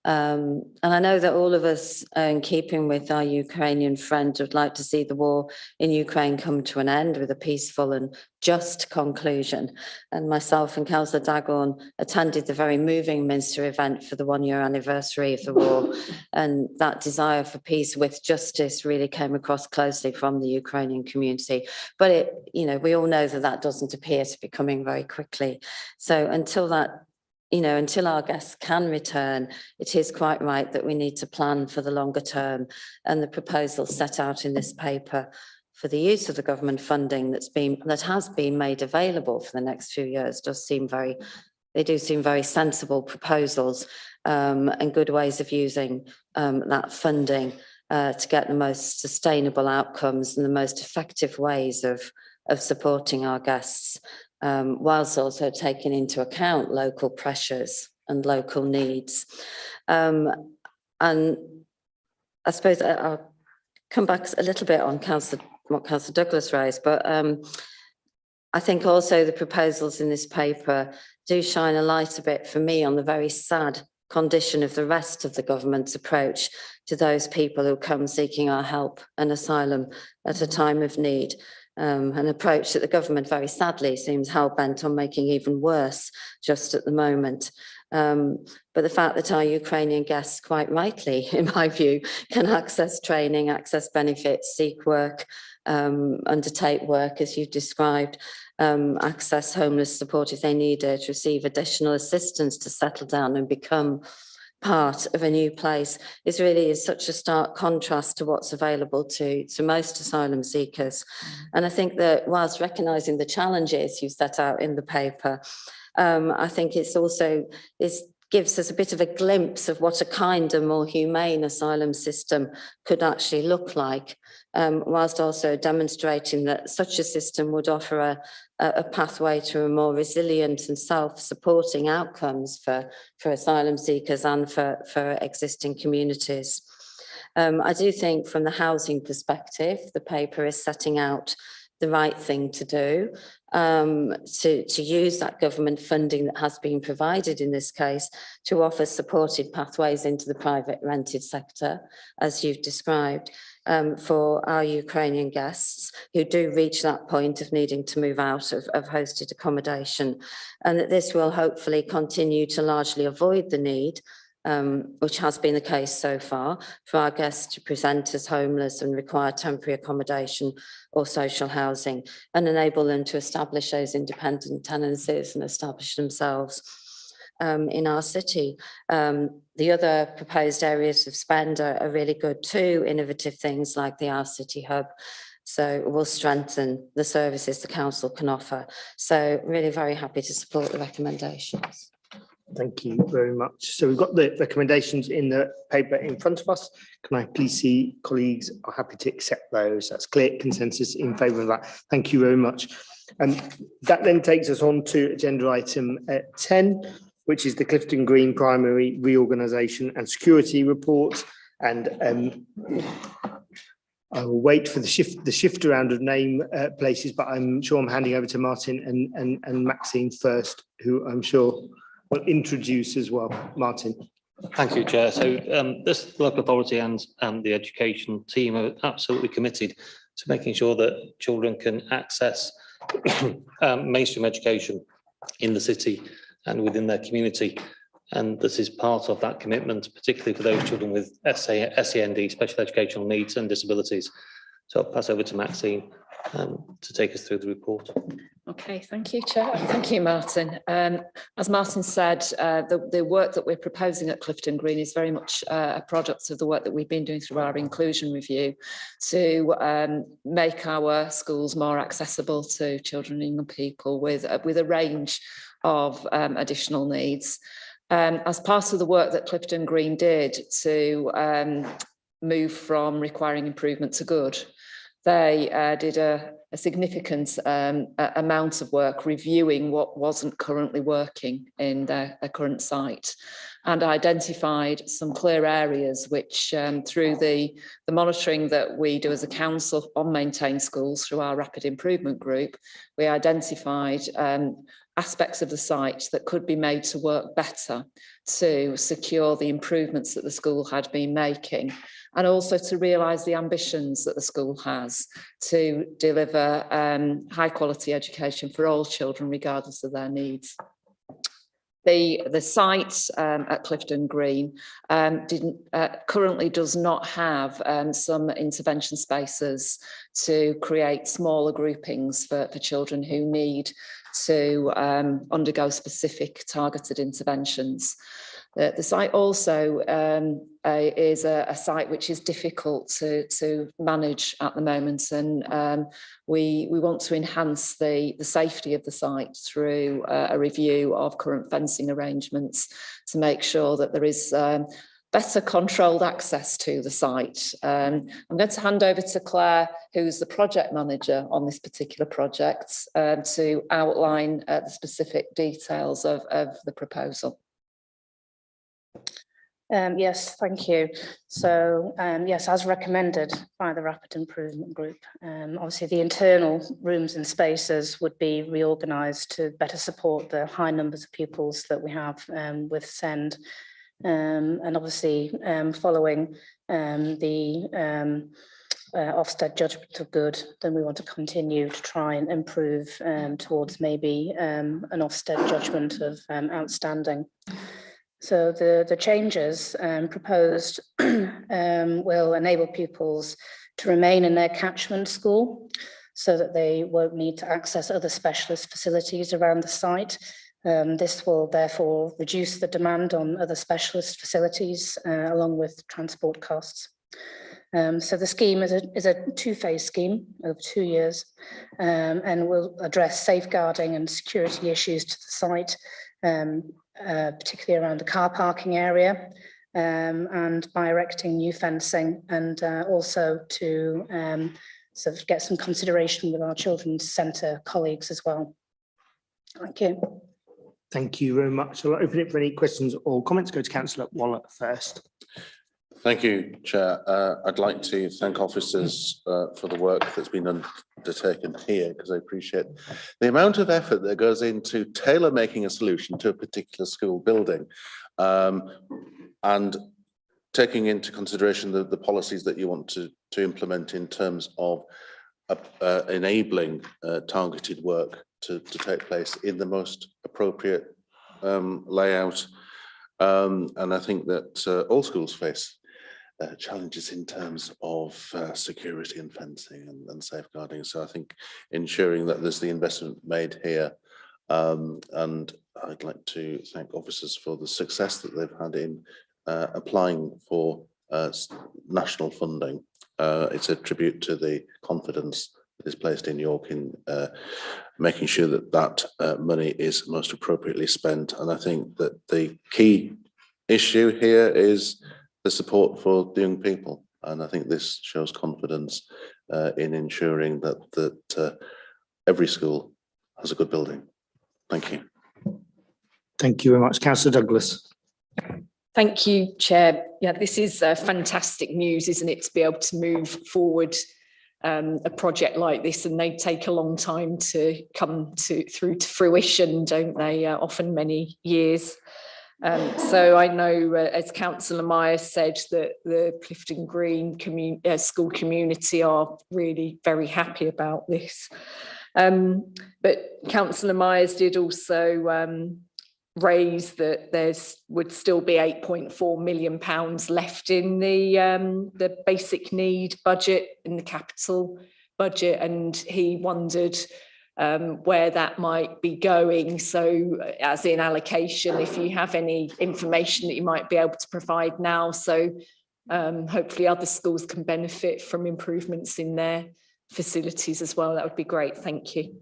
And I know that all of us, in keeping with our Ukrainian friends, would like to see the war in Ukraine come to an end with a peaceful and just conclusion. And myself and Councillor Dagorn attended the very moving Minster event for the 1-year anniversary of the war. And that desire for peace with justice really came across closely from the Ukrainian community. But it, you know, we all know that that doesn't appear to be coming very quickly. So until that, you know, until our guests can return, it is quite right that we need to plan for the longer term. And the proposal set out in this paper for the use of the government funding that has been made available for the next few years does seem they do seem very sensible proposals, and good ways of using that funding to get the most sustainable outcomes and the most effective ways of supporting our guests, whilst also taking into account local pressures and local needs. And I suppose I'll come back a little bit on what Councillor Douglas raised, but I think also the proposals in this paper do shine a light a bit for me on the very sad condition of the rest of the government's approach to those people who come seeking our help and asylum at a time of need. An approach that the government very sadly seems hell-bent on making even worse just at the moment. But the fact that our Ukrainian guests, quite rightly, in my view, can access training, access benefits, seek work, undertake work as you've described, access homeless support if they need it, receive additional assistance to settle down and become part of a new place is such a stark contrast to what's available to most asylum seekers. And I think that whilst recognising the challenges you set out in the paper, I think it's also gives us a bit of a glimpse of what a kinder, more humane asylum system could actually look like, whilst also demonstrating that such a system would offer a pathway to a more resilient and self-supporting outcomes for asylum seekers and for existing communities. I do think from the housing perspective, the paper is setting out the right thing to do, to use that government funding that has been provided in this case to offer supported pathways into the private rented sector, as you've described, for our Ukrainian guests who do reach that point of needing to move out of hosted accommodation, and that this will hopefully continue to largely avoid the need, which has been the case so far, for our guests to present as homeless and require temporary accommodation or social housing, and enable them to establish those independent tenancies and establish themselves in our city. The other proposed areas of spend are really good too, innovative things like the Our City Hub. So we'll strengthen the services the council can offer. So really very happy to support the recommendations. Thank you very much. So we've got the recommendations in the paper in front of us. Can I please see colleagues are happy to accept those? That's clear consensus in favour of that. Thank you very much. And that then takes us on to agenda item 10, which is the Clifton Green Primary Reorganisation and Security Report. And I will wait for the shift around of name places, but I'm sure I'm handing over to Martin and Maxine first, who I'm sure will introduce as well. Martin. Thank you, Chair. So this local authority and the education team are absolutely committed to making sure that children can access mainstream education in the city and within their community. And this is part of that commitment, particularly for those children with SEND, special educational needs and disabilities. So I'll pass over to Maxine to take us through the report. Okay, thank you, Chair. Thank you, Martin. As Martin said, the work that we're proposing at Clifton Green is very much a product of the work that we've been doing through our inclusion review to make our schools more accessible to children and young people with a range of additional needs. As part of the work that Clifton Green did to move from requiring improvement to good, they did a significant amount of work reviewing what wasn't currently working in their current site, and identified some clear areas which, through the monitoring that we do as a council on maintained schools through our rapid improvement group, we identified aspects of the site that could be made to work better to secure the improvements that the school had been making, and also to realise the ambitions that the school has to deliver high quality education for all children regardless of their needs. The site at Clifton Green currently does not have some intervention spaces to create smaller groupings for children who need to undergo specific targeted interventions. The site also is a site which is difficult to manage at the moment, and we want to enhance the safety of the site through a review of current fencing arrangements to make sure that there is better controlled access to the site. I'm going to hand over to Claire, who's the project manager on this particular project, to outline the specific details of the proposal. Yes, thank you. So yes, as recommended by the Rapid Improvement Group, obviously the internal rooms and spaces would be reorganised to better support the high numbers of pupils that we have with SEND. And obviously following the Ofsted judgment of good, then we want to continue to try and improve towards maybe an Ofsted judgment of outstanding. So the changes proposed will enable pupils to remain in their catchment school so that they won't need to access other specialist facilities around the site. This will therefore reduce the demand on other specialist facilities along with transport costs. So the scheme is a two-phase scheme over 2 years and will address safeguarding and security issues to the site, particularly around the car parking area, and by erecting new fencing, and also to sort of get some consideration with our children's centre colleagues as well. Thank you. Thank you very much. I'll open it for any questions or comments. Go to Councillor Waller first. Thank you, Chair. I'd like to thank officers for the work that's been undertaken here, because I appreciate the amount of effort that goes into tailor making a solution to a particular school building, and taking into consideration the policies that you want to implement in terms of enabling targeted work to take place in the most appropriate layout. And I think that all schools face challenges in terms of security and fencing and safeguarding. So I think ensuring that there's the investment made here, and I'd like to thank officers for the success that they've had in applying for national funding. It's a tribute to the confidence that is placed in York in making sure that that money is most appropriately spent. And I think that the key issue here is the support for the young people, and I think this shows confidence in ensuring that every school has a good building. Thank you. Thank you very much. Councillor Douglas. Thank you, Chair. Yeah, this is fantastic news, isn't it, to be able to move forward a project like this, and they take a long time to come through to fruition, don't they? Often many years. So I know, as Councillor Myers said, that the Clifton Green school community are really very happy about this. But Councillor Myers did also raise that would still be £8.4 million left in the basic need budget, in the capital budget, and he wondered where that might be going. So as in allocation, if you have any information that you might be able to provide now, so hopefully other schools can benefit from improvements in their facilities as well, that would be great. Thank you.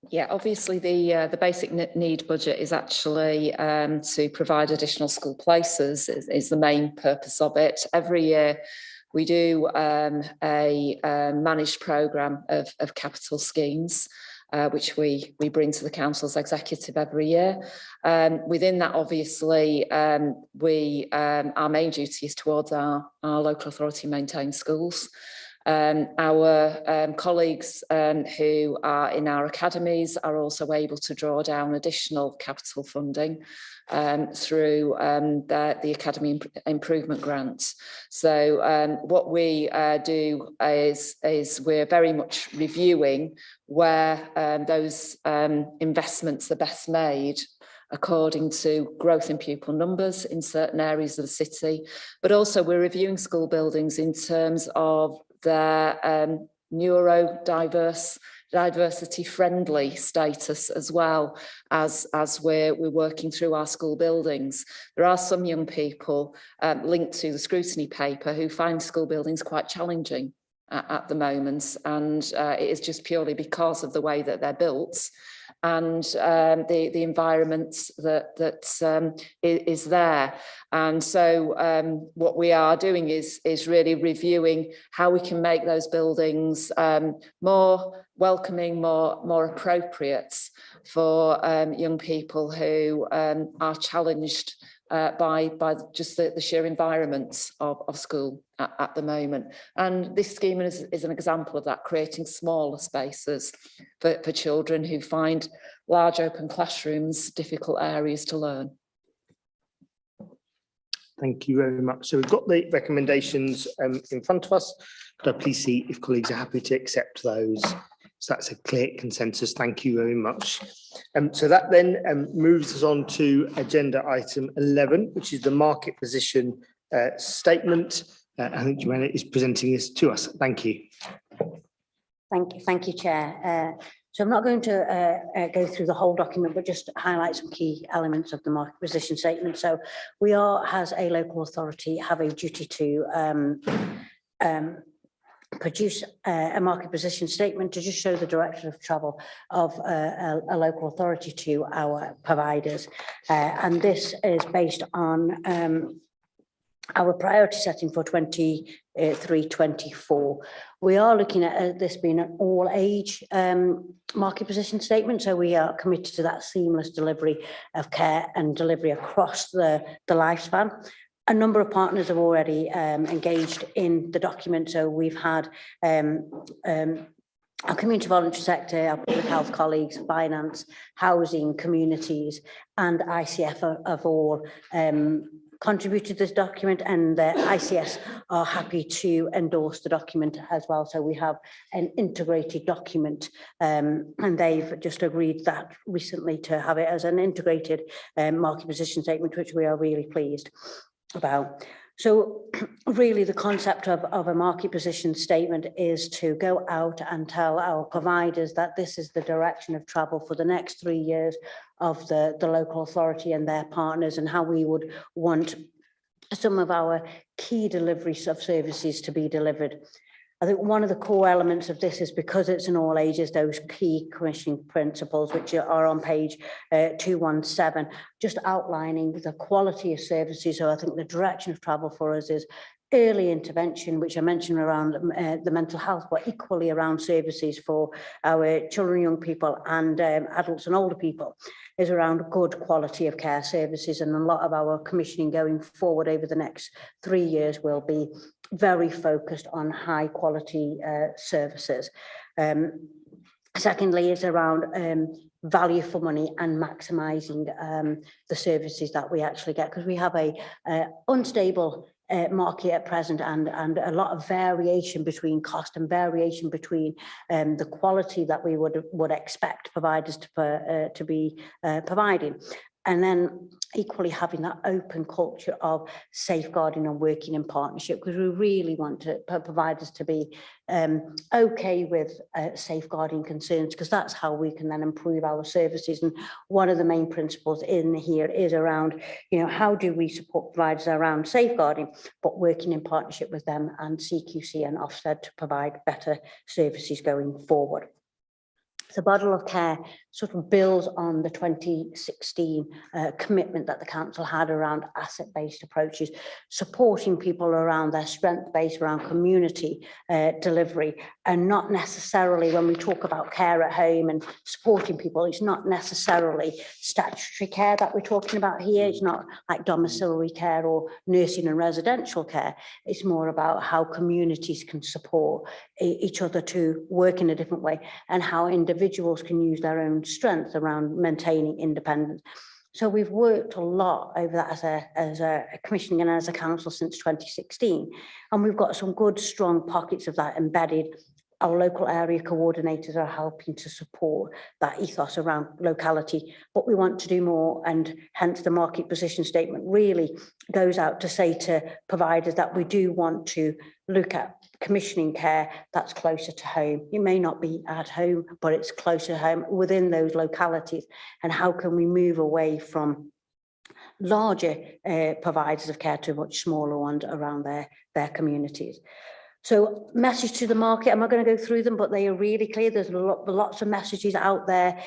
Yeah, obviously the basic need budget is actually to provide additional school places is the main purpose of it. Every year we do a managed programme of capital schemes, which we bring to the council's executive every year. Within that, obviously, our main duty is towards our local authority maintained schools. Our colleagues who are in our academies are also able to draw down additional capital funding through the Academy Improvement Grants. So what we do is we're very much reviewing where those investments are best made according to growth in pupil numbers in certain areas of the city, but also we're reviewing school buildings in terms of their diversity friendly status, as well as we're working through our school buildings. There are some young people linked to the scrutiny paper who find school buildings quite challenging at the moment, and it is just purely because of the way that they're built and the environment that is there. And so what we are doing is really reviewing how we can make those buildings more welcoming, more appropriate for young people who are challenged by just the sheer environment of school at the moment. And this scheme is an example of that, creating smaller spaces for children who find large open classrooms difficult areas to learn. Thank you very much. So we've got the recommendations in front of us. Could I please see if colleagues are happy to accept those? So that's a clear consensus. Thank you very much. So that then moves us on to agenda item 11, which is the market position statement. I think Joanna is presenting this to us. Thank you. Thank you, Chair. So I'm not going to go through the whole document, but just highlight some key elements of the market position statement. So we as a local authority, have a duty to produce a market position statement to just show the direction of travel of a local authority to our providers. And this is based on our priority setting for 23-24. We are looking at this being an all age market position statement. So we are committed to that seamless delivery of care and delivery across the lifespan. A number of partners have already engaged in the document. So we've had our community voluntary sector, our public health colleagues, finance, housing, communities, and ICF have all contributed to this document, and the ICS are happy to endorse the document as well. So we have an integrated document, and they've just agreed that recently to have it as an integrated market position statement, which we are really pleased about. So really the concept of a market position statement is to go out and tell our providers that this is the direction of travel for the next 3 years of the local authority and their partners, and how we would want some of our key deliveries of services to be delivered. I think one of the core elements of this is, because it's an all ages, those key commissioning principles, which are on page 217, just outlining the quality of services. So I think the direction of travel for us is early intervention, which I mentioned around the mental health, but equally around services for our children, young people, and adults and older people, is around good quality of care services. And a lot of our commissioning going forward over the next 3 years will be very focused on high quality services. Secondly, is around value for money and maximising the services that we actually get, because we have a unstable market at present, and a lot of variation between cost and variation between the quality that we would expect providers to be providing. And then equally having that open culture of safeguarding and working in partnership, because we really want providers to be okay with safeguarding concerns, because that's how we can then improve our services. And one of the main principles in here is around, you know, how do we support providers around safeguarding, but working in partnership with them and CQC and Ofsted to provide better services going forward. The model of care sort of builds on the 2016 commitment that the council had around asset-based approaches, supporting people around their strength base, around community delivery, and not necessarily, when we talk about care at home and supporting people, it's not necessarily statutory care that we're talking about here. It's not like domiciliary care or nursing and residential care. It's more about how communities can support each other to work in a different way, and how individuals can use their own strength around maintaining independence. So we've worked a lot over that as a commissioning and as a council since 2016, and we've got some good strong pockets of that embedded. Our local area coordinators are helping to support that ethos around locality, but we want to do more, and hence the market position statement really goes out to say to providers that we do want to look at commissioning care that's closer to home. It may not be at home, but it's closer to home within those localities. And how can we move away from larger providers of care to much smaller ones around their communities? So message to the market, I'm not going to go through them, but they are really clear. There's lots of messages out there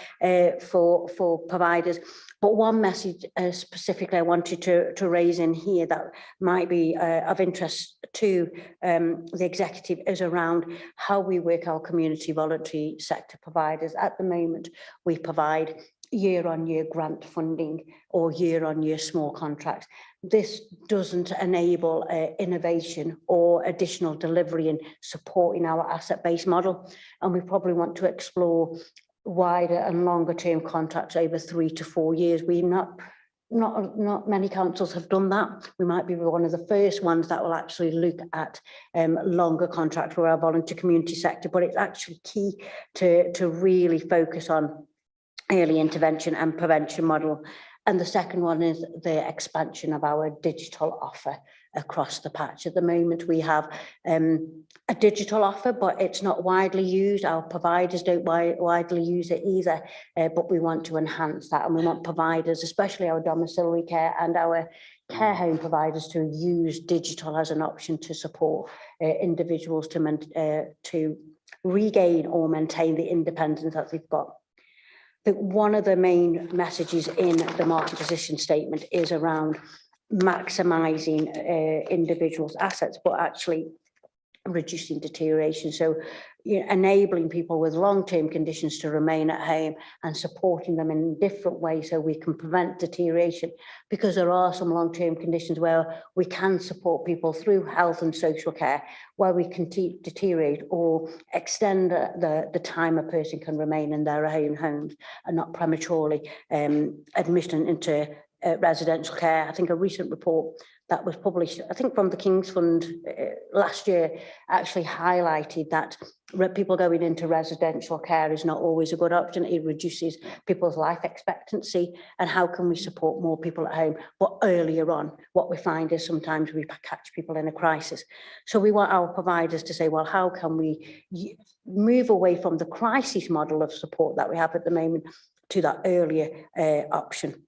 for providers. But one message specifically I wanted to raise in here that might be of interest to the executive is around how we work our community voluntary sector providers. At the moment, we provide year-on-year grant funding or year-on-year small contracts. This doesn't enable innovation or additional delivery and supporting our asset-based model. And we probably want to explore wider and longer term contracts over 3 to 4 years. Not many councils have done that. We might be one of the first ones that will actually look at longer contracts for our voluntary community sector, but it's actually key to really focus on early intervention and prevention model. And the second one is the expansion of our digital offer across the patch. At the moment, we have a digital offer, but it's not widely used. Our providers don't widely use it either, but we want to enhance that. And we want providers, especially our domiciliary care and our care home providers, to use digital as an option to support individuals to regain or maintain the independence that they've got. But one of the main messages in the market position statement is around maximising individuals' assets, but actually reducing deterioration. So, you know, enabling people with long-term conditions to remain at home and supporting them in different ways so we can prevent deterioration, because there are some long-term conditions where we can support people through health and social care, where we can deteriorate or extend the time a person can remain in their own homes and not prematurely admission into residential care. I think a recent report that was published, I think from the King's Fund last year, actually highlighted that people going into residential care is not always a good option. It reduces people's life expectancy. And how can we support more people at home, but earlier on? What we find is sometimes we catch people in a crisis. So we want our providers to say, well, how can we move away from the crisis model of support that we have at the moment to that earlier option?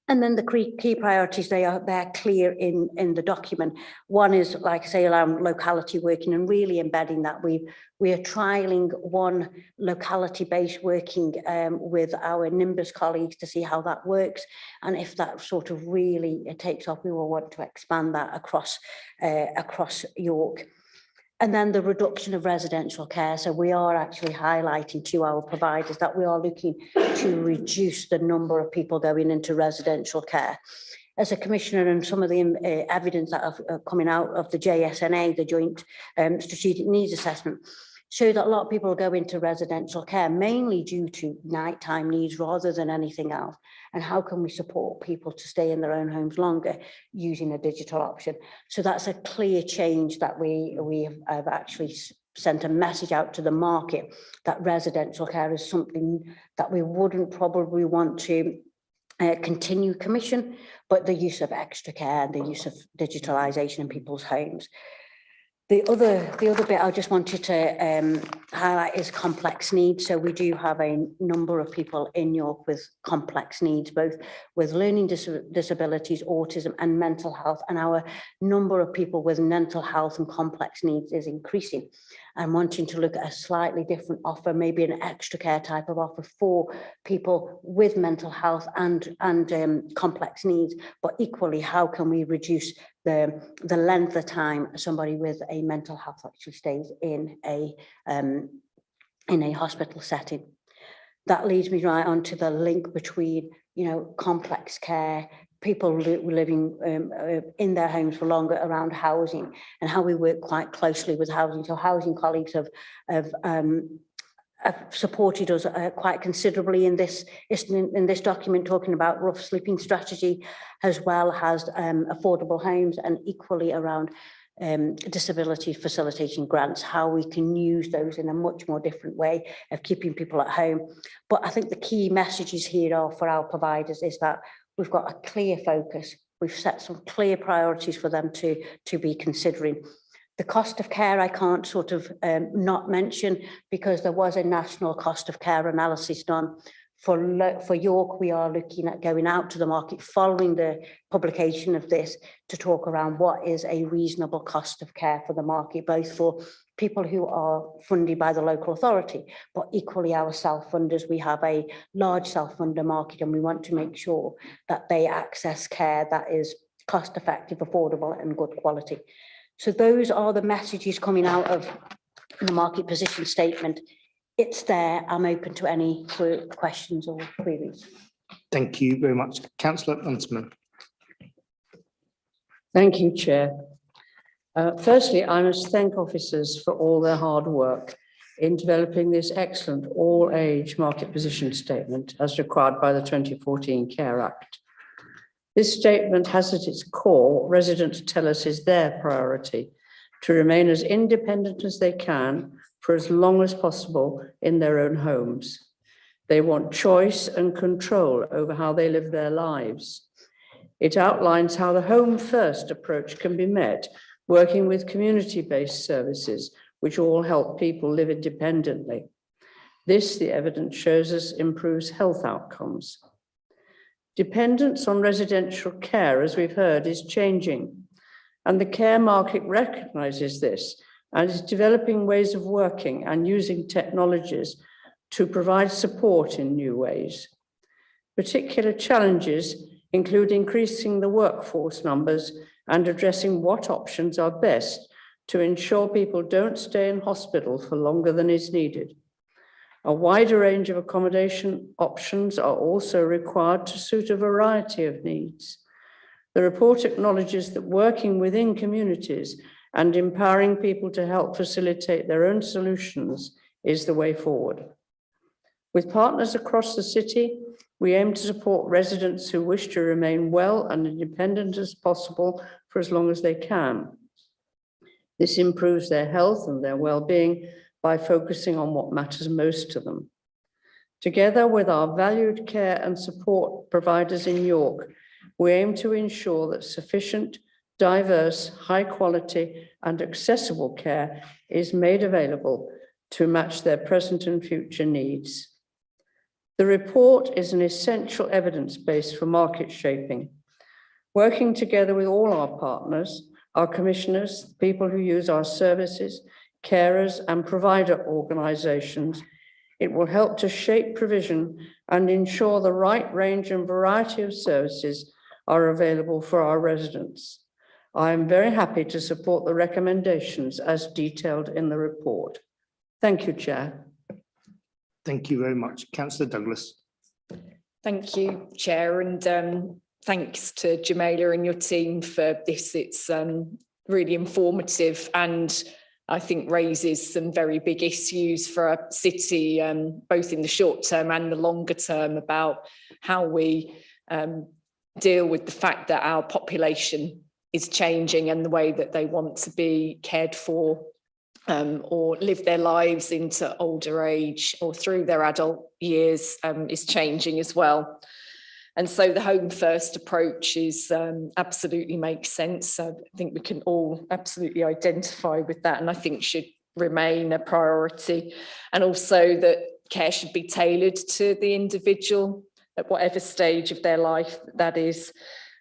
And then the key priorities, they're clear in the document. One is, like I say, around locality working and really embedding that. We are trialling one locality-based working with our Nimbus colleagues to see how that works. And if that sort of really takes off, we will want to expand that across York. And then the reduction of residential care. So we are actually highlighting to our providers that we are looking to reduce the number of people going into residential care. As a commissioner, and some of the evidence that are coming out of the JSNA, the Joint Strategic Needs Assessment, show that a lot of people go into residential care mainly due to nighttime needs rather than anything else. And how can we support people to stay in their own homes longer using a digital option? So that's a clear change that we have actually sent a message out to the market that residential care is something that we wouldn't probably want to continue commission, but the use of extra care and the use of digitalisation in people's homes. The other bit I just wanted to highlight is complex needs. So we do have a number of people in York with complex needs, both with learning disabilities, autism and mental health. And our number of people with mental health and complex needs is increasing. And wanting to look at a slightly different offer, maybe an extra care type of offer for people with mental health and complex needs, but equally, how can we reduce the length of time somebody with a mental health actually stays in a hospital setting? That leads me right on to the link between, you know, complex care, people living in their homes for longer, around housing, and how we work quite closely with housing. So housing colleagues have supported us quite considerably in this document, talking about rough sleeping strategy, as well as affordable homes, and equally around disability facilitation grants, how we can use those in a much more different way of keeping people at home. But I think the key messages here are for our providers is that we've got a clear focus. We've set some clear priorities for them to be considering. The cost of care I can't sort of not mention, because there was a national cost of care analysis done. For York, we are looking at going out to the market following the publication of this to talk around what is a reasonable cost of care for the market, both for people who are funded by the local authority, but equally our self-funders. We have a large self-funder market and we want to make sure that they access care that is cost-effective, affordable and good quality. So those are the messages coming out of the market position statement. It's there. I'm open to any questions or queries. Thank you very much. Councillor Huntsman. Thank you, Chair. Firstly, I must thank officers for all their hard work in developing this excellent all-age market position statement as required by the 2014 Care Act. This statement has at its core, residents tell us is their priority to remain as independent as they can for as long as possible in their own homes. They want choice and control over how they live their lives. It outlines how the home first approach can be met, working with community-based services, which all help people live independently. This, the evidence shows us, improves health outcomes. Dependence on residential care, as we've heard, is changing, and the care market recognises this and is developing ways of working and using technologies to provide support in new ways. Particular challenges include increasing the workforce numbers and addressing what options are best to ensure people don't stay in hospital for longer than is needed. A wider range of accommodation options are also required to suit a variety of needs. The report acknowledges that working within communities and empowering people to help facilitate their own solutions is the way forward. With partners across the city, we aim to support residents who wish to remain well and independent as possible for as long as they can. This improves their health and their well-being by focusing on what matters most to them. Together with our valued care and support providers in York, we aim to ensure that sufficient, diverse, high quality and accessible care is made available to match their present and future needs. The report is an essential evidence base for market shaping. Working together with all our partners, our commissioners, people who use our services, carers and provider organisations, it will help to shape provision and ensure the right range and variety of services are available for our residents. I am very happy to support the recommendations as detailed in the report. Thank you, Chair. Thank you very much. Councillor Douglas. Thank you, Chair, and thanks to Jamila and your team for this. It's really informative and I think raises some very big issues for our city, both in the short term and the longer term, about how we deal with the fact that our population is changing and the way that they want to be cared for or live their lives into older age or through their adult years is changing as well. And so the home first approach is absolutely makes sense. I think we can all absolutely identify with that, and I think should remain a priority. And also that care should be tailored to the individual at whatever stage of their life that is.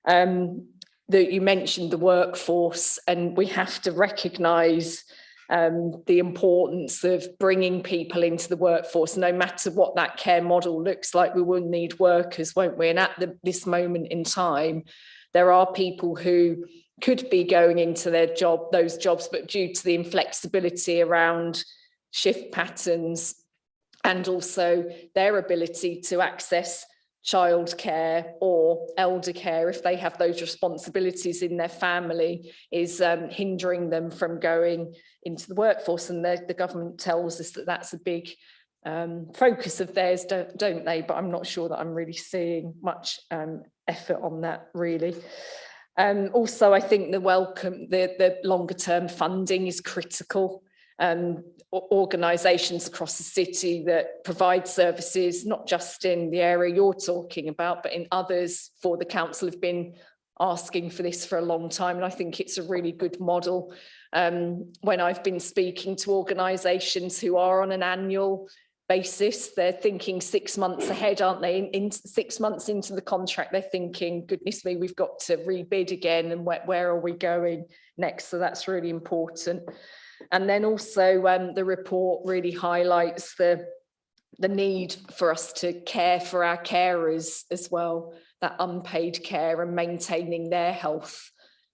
That you mentioned the workforce, and we have to recognise the importance of bringing people into the workforce, no matter what that care model looks like. We will need workers, won't we? And at this moment in time, there are people who could be going into those jobs, but due to the inflexibility around shift patterns and also their ability to access childcare or elder care, if they have those responsibilities in their family, is hindering them from going into the workforce. And the government tells us that that's a big focus of theirs, don't they? But I'm not sure that I'm really seeing much effort on that, really. Also, I think the longer term funding is critical. Organisations across the city that provide services, not just in the area you're talking about, but in others for the council, have been asking for this for a long time. And I think it's a really good model. When I've been speaking to organisations who are on an annual basis, they're thinking 6 months ahead, aren't they? In 6 months into the contract, they're thinking, goodness me, we've got to rebid again, and where are we going next? So that's really important. And then also the report really highlights the need for us to care for our carers as well. That unpaid care and maintaining their health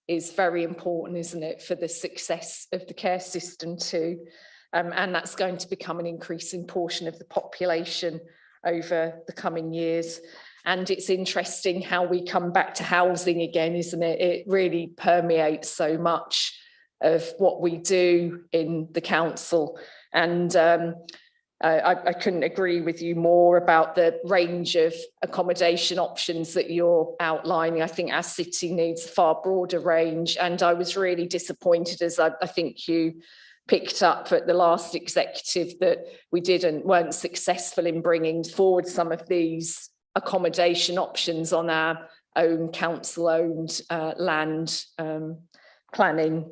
is very important, isn't it, for the success of the care system too. And that's going to become an increasing portion of the population over the coming years. And it's interesting how we come back to housing again, isn't it? It really permeates so much of what we do in the council. And I couldn't agree with you more about the range of accommodation options that you're outlining. I think our city needs a far broader range. And I was really disappointed, as I think you picked up at the last executive, that we weren't successful in bringing forward some of these accommodation options on our own council-owned land planning,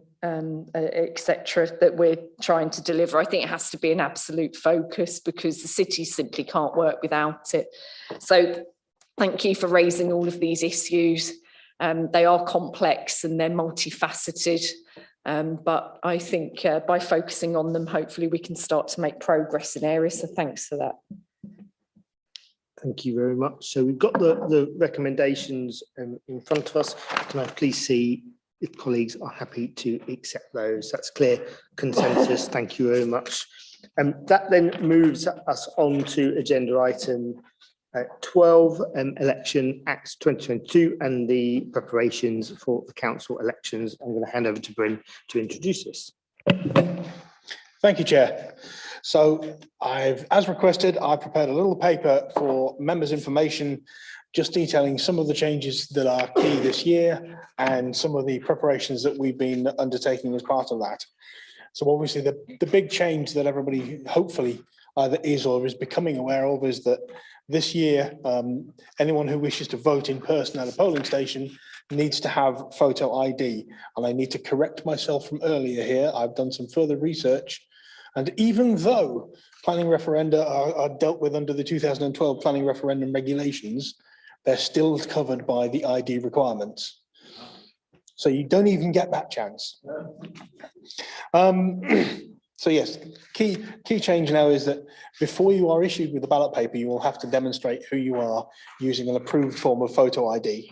etc., that we're trying to deliver. I think it has to be an absolute focus because the city simply can't work without it. So thank you for raising all of these issues. They are complex and they're multifaceted, but I think by focusing on them, hopefully we can start to make progress in areas. So thanks for that. Thank you very much. So we've got the recommendations in front of us. Can I please see if colleagues are happy to accept those? That's clear consensus. Thank you very much. That then moves us on to agenda item 12, Election Act 2022 and the preparations for the council elections. I'm going to hand over to Bryn to introduce this. Thank you, Chair. So as requested, I prepared a little paper for members' information, just detailing some of the changes that are key this year and some of the preparations that we've been undertaking as part of that. So obviously the big change that everybody hopefully either is or is becoming aware of is that this year, anyone who wishes to vote in person at a polling station needs to have photo ID. And I need to correct myself from earlier here. I've done some further research. And even though planning referenda are dealt with under the 2012 planning referendum regulations, they're still covered by the ID requirements. So you don't even get that chance. So yes, key change now is that before you are issued with the ballot paper, you will have to demonstrate who you are using an approved form of photo ID.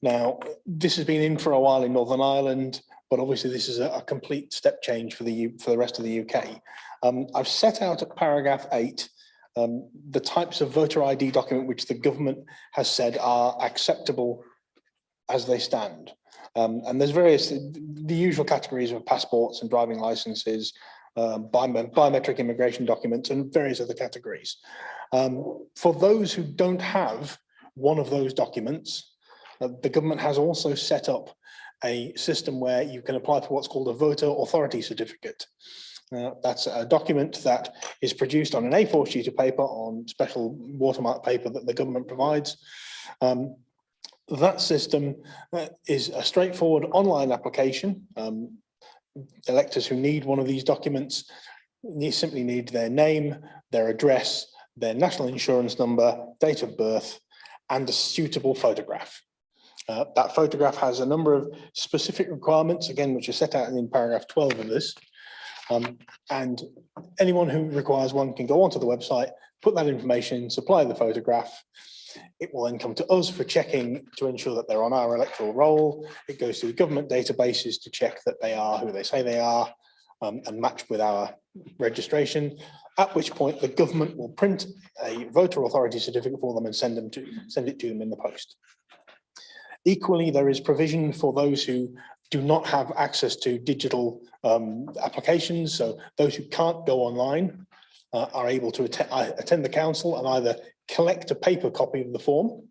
Now, this has been in for a while in Northern Ireland, but obviously this is a complete step change for the rest of the UK. I've set out at paragraph 8 the types of voter ID document which the government has said are acceptable as they stand. And there's the usual categories of passports and driving licenses, biometric immigration documents, and various other categories. For those who don't have one of those documents, the government has also set up a system where you can apply for what's called a voter authority certificate. That's a document that is produced on an A4 sheet of paper on special watermark paper that the government provides. That system is a straightforward online application. Electors who need one of these documents simply need their name, their address, their national insurance number, date of birth, and a suitable photograph. That photograph has a number of specific requirements, again, which are set out in paragraph 12 of this. And anyone who requires one can go onto the website, put that information in, supply the photograph. It will then come to us for checking to ensure that they're on our electoral roll. It goes to the government databases to check that they are who they say they are, and match with our registration, at which point the government will print a voter authority certificate for them and send it to them in the post. Equally, there is provision for those who do not have access to digital applications. So those who can't go online are able to attend the council and either collect a paper copy of the form,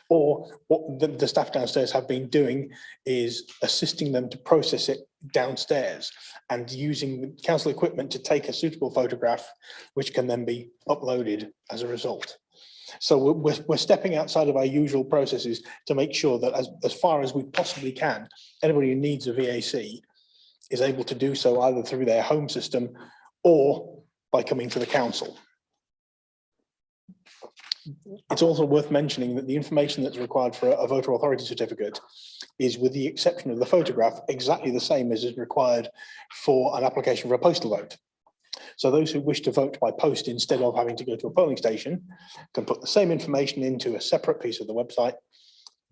or what the staff downstairs have been doing is assisting them to process it downstairs and using council equipment to take a suitable photograph, which can then be uploaded as a result. So we're stepping outside of our usual processes to make sure that as far as we possibly can, anybody who needs a VAC is able to do so either through their home system or by coming to the council. It's also worth mentioning that the information that's required for a voter authority certificate is, with the exception of the photograph, exactly the same as is required for an application for a postal vote. So those who wish to vote by post instead of having to go to a polling station can put the same information into a separate piece of the website.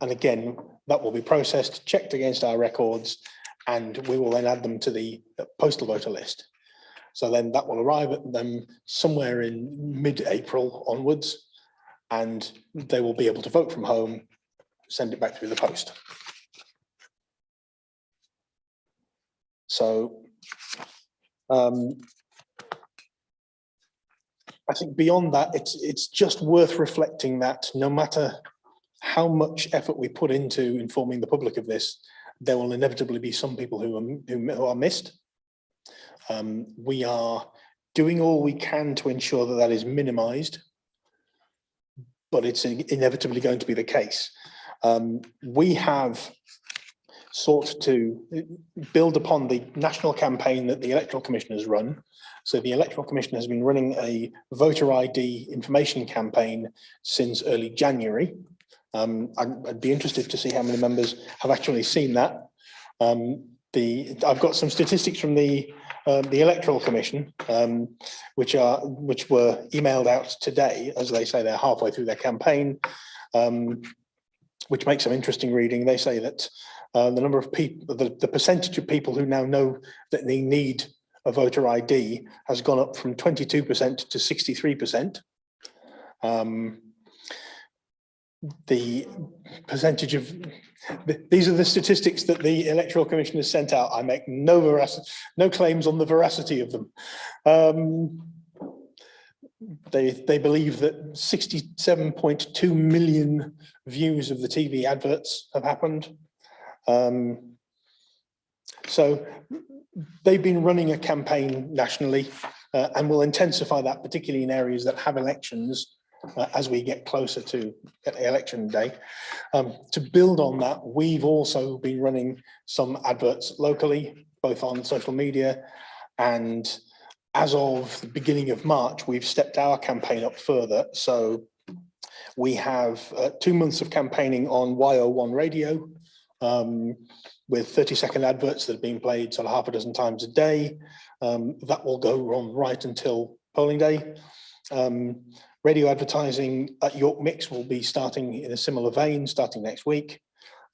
And again, that will be processed, checked against our records, and we will then add them to the postal voter list. So then that will arrive at them somewhere in mid-April onwards, and they will be able to vote from home, send it back through the post. So I think beyond that, it's just worth reflecting that no matter how much effort we put into informing the public of this, there will inevitably be some people who are missed. We are doing all we can to ensure that that is minimized, but it's inevitably going to be the case. We have sought to build upon the national campaign that the Electoral Commission has run. So the Electoral Commission has been running a voter ID information campaign since early January. I'd be interested to see how many members have actually seen that. I've got some statistics from the Electoral Commission, which were emailed out today. As they say, they're halfway through their campaign, which makes some interesting reading. They say that the number of people, the percentage of people who now know that they need a voter ID has gone up from 22% to 63%. The percentage of these are the statistics that the Electoral Commission has sent out. I make no claims on the veracity of them. They believe that 67.2 million views of the TV adverts have happened. So they've been running a campaign nationally and will intensify that, particularly in areas that have elections as we get closer to election day. To build on that, we've also been running some adverts locally, both on social media, and as of the beginning of March, we've stepped our campaign up further. So we have 2 months of campaigning on YO1 radio, with 30-second adverts that have been played sort of half a dozen times a day. That will go on right until polling day. Radio advertising at York Mix will be starting in a similar vein, starting next week.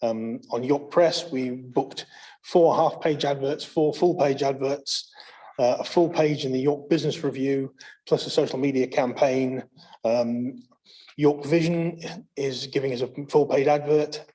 On York Press, we booked 4 half-page adverts, 4 full-page adverts, a full page in the York Business Review, plus a social media campaign. York Vision is giving us a full-page advert.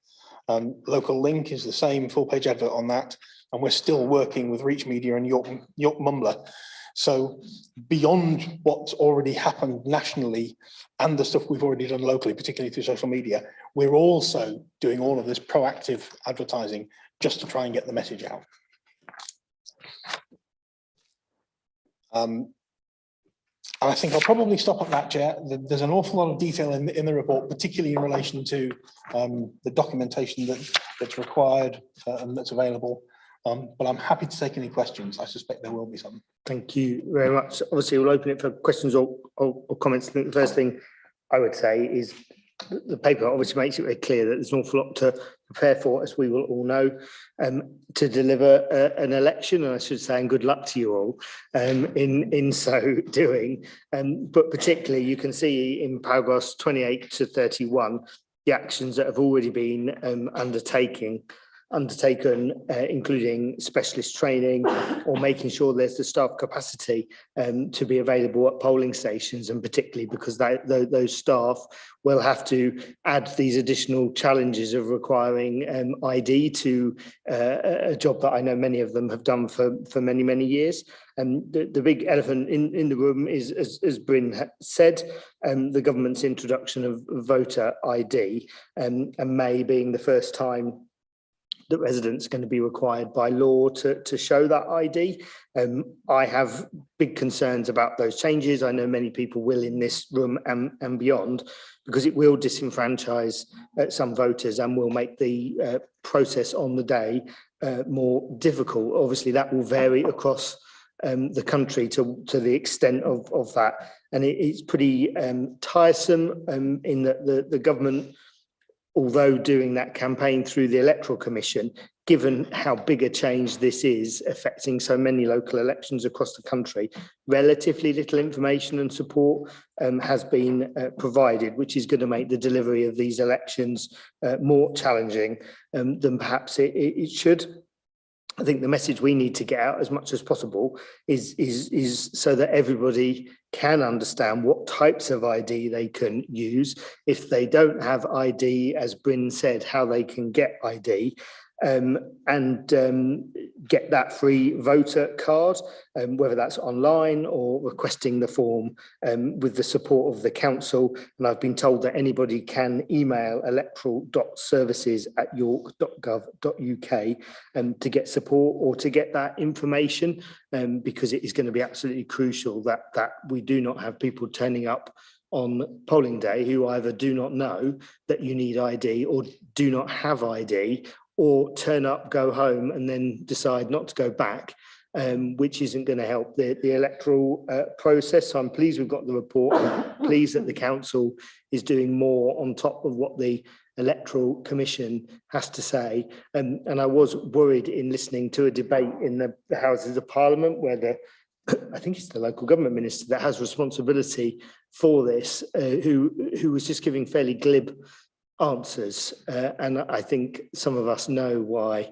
Local Link is the same, full page advert on that. And we're still working with Reach Media and York Mumbler. So beyond what's already happened nationally and the stuff we've already done locally, particularly through social media, we're also doing all of this proactive advertising just to try and get the message out. And I think I'll probably stop at that, Chair. There's an awful lot of detail in the report, particularly in relation to the documentation that's required and that's available. But I'm happy to take any questions. I suspect there will be some. Thank you very much. Obviously, we'll open it for questions or comments. I think the first thing I would say is the paper obviously makes it very clear that there's an awful lot to prepare for, as we will all know, to deliver an election. And I should say, and good luck to you all in so doing. But particularly, you can see in paragraphs 28 to 31, the actions that have already been undertaken, including specialist training or making sure there's the staff capacity to be available at polling stations, and particularly because those staff will have to add these additional challenges of requiring ID to a job that I know many of them have done for many, many years. And the big elephant in the room is, as Bryn said, the government's introduction of voter ID, and May being the first time that residents are going to be required by law to show that ID. I have big concerns about those changes. I know many people will in this room and beyond, because it will disenfranchise some voters and will make the process on the day more difficult. Obviously, that will vary across the country to the extent of that. And it's pretty tiresome in that the government, although doing that campaign through the Electoral Commission, given how big a change this is affecting so many local elections across the country, relatively little information and support has been provided, which is going to make the delivery of these elections more challenging than perhaps it should. I think the message we need to get out as much as possible is so that everybody can understand what types of ID they can use. If they don't have ID, as Bryn said, how they can get ID, and get that free voter card, whether that's online or requesting the form with the support of the council. And I've been told that anybody can email electoral.services@york.gov.uk to get support or to get that information, because it is going to be absolutely crucial that we do not have people turning up on polling day who either do not know that you need ID or do not have ID, or turn up, go home, and then decide not to go back, which isn't going to help the electoral process. So I'm pleased we've got the report. I'm pleased that the council is doing more on top of what the Electoral Commission has to say. And I was worried in listening to a debate in the Houses of Parliament where I think it's the local government minister that has responsibility for this, who was just giving fairly glib answers, and I think some of us know why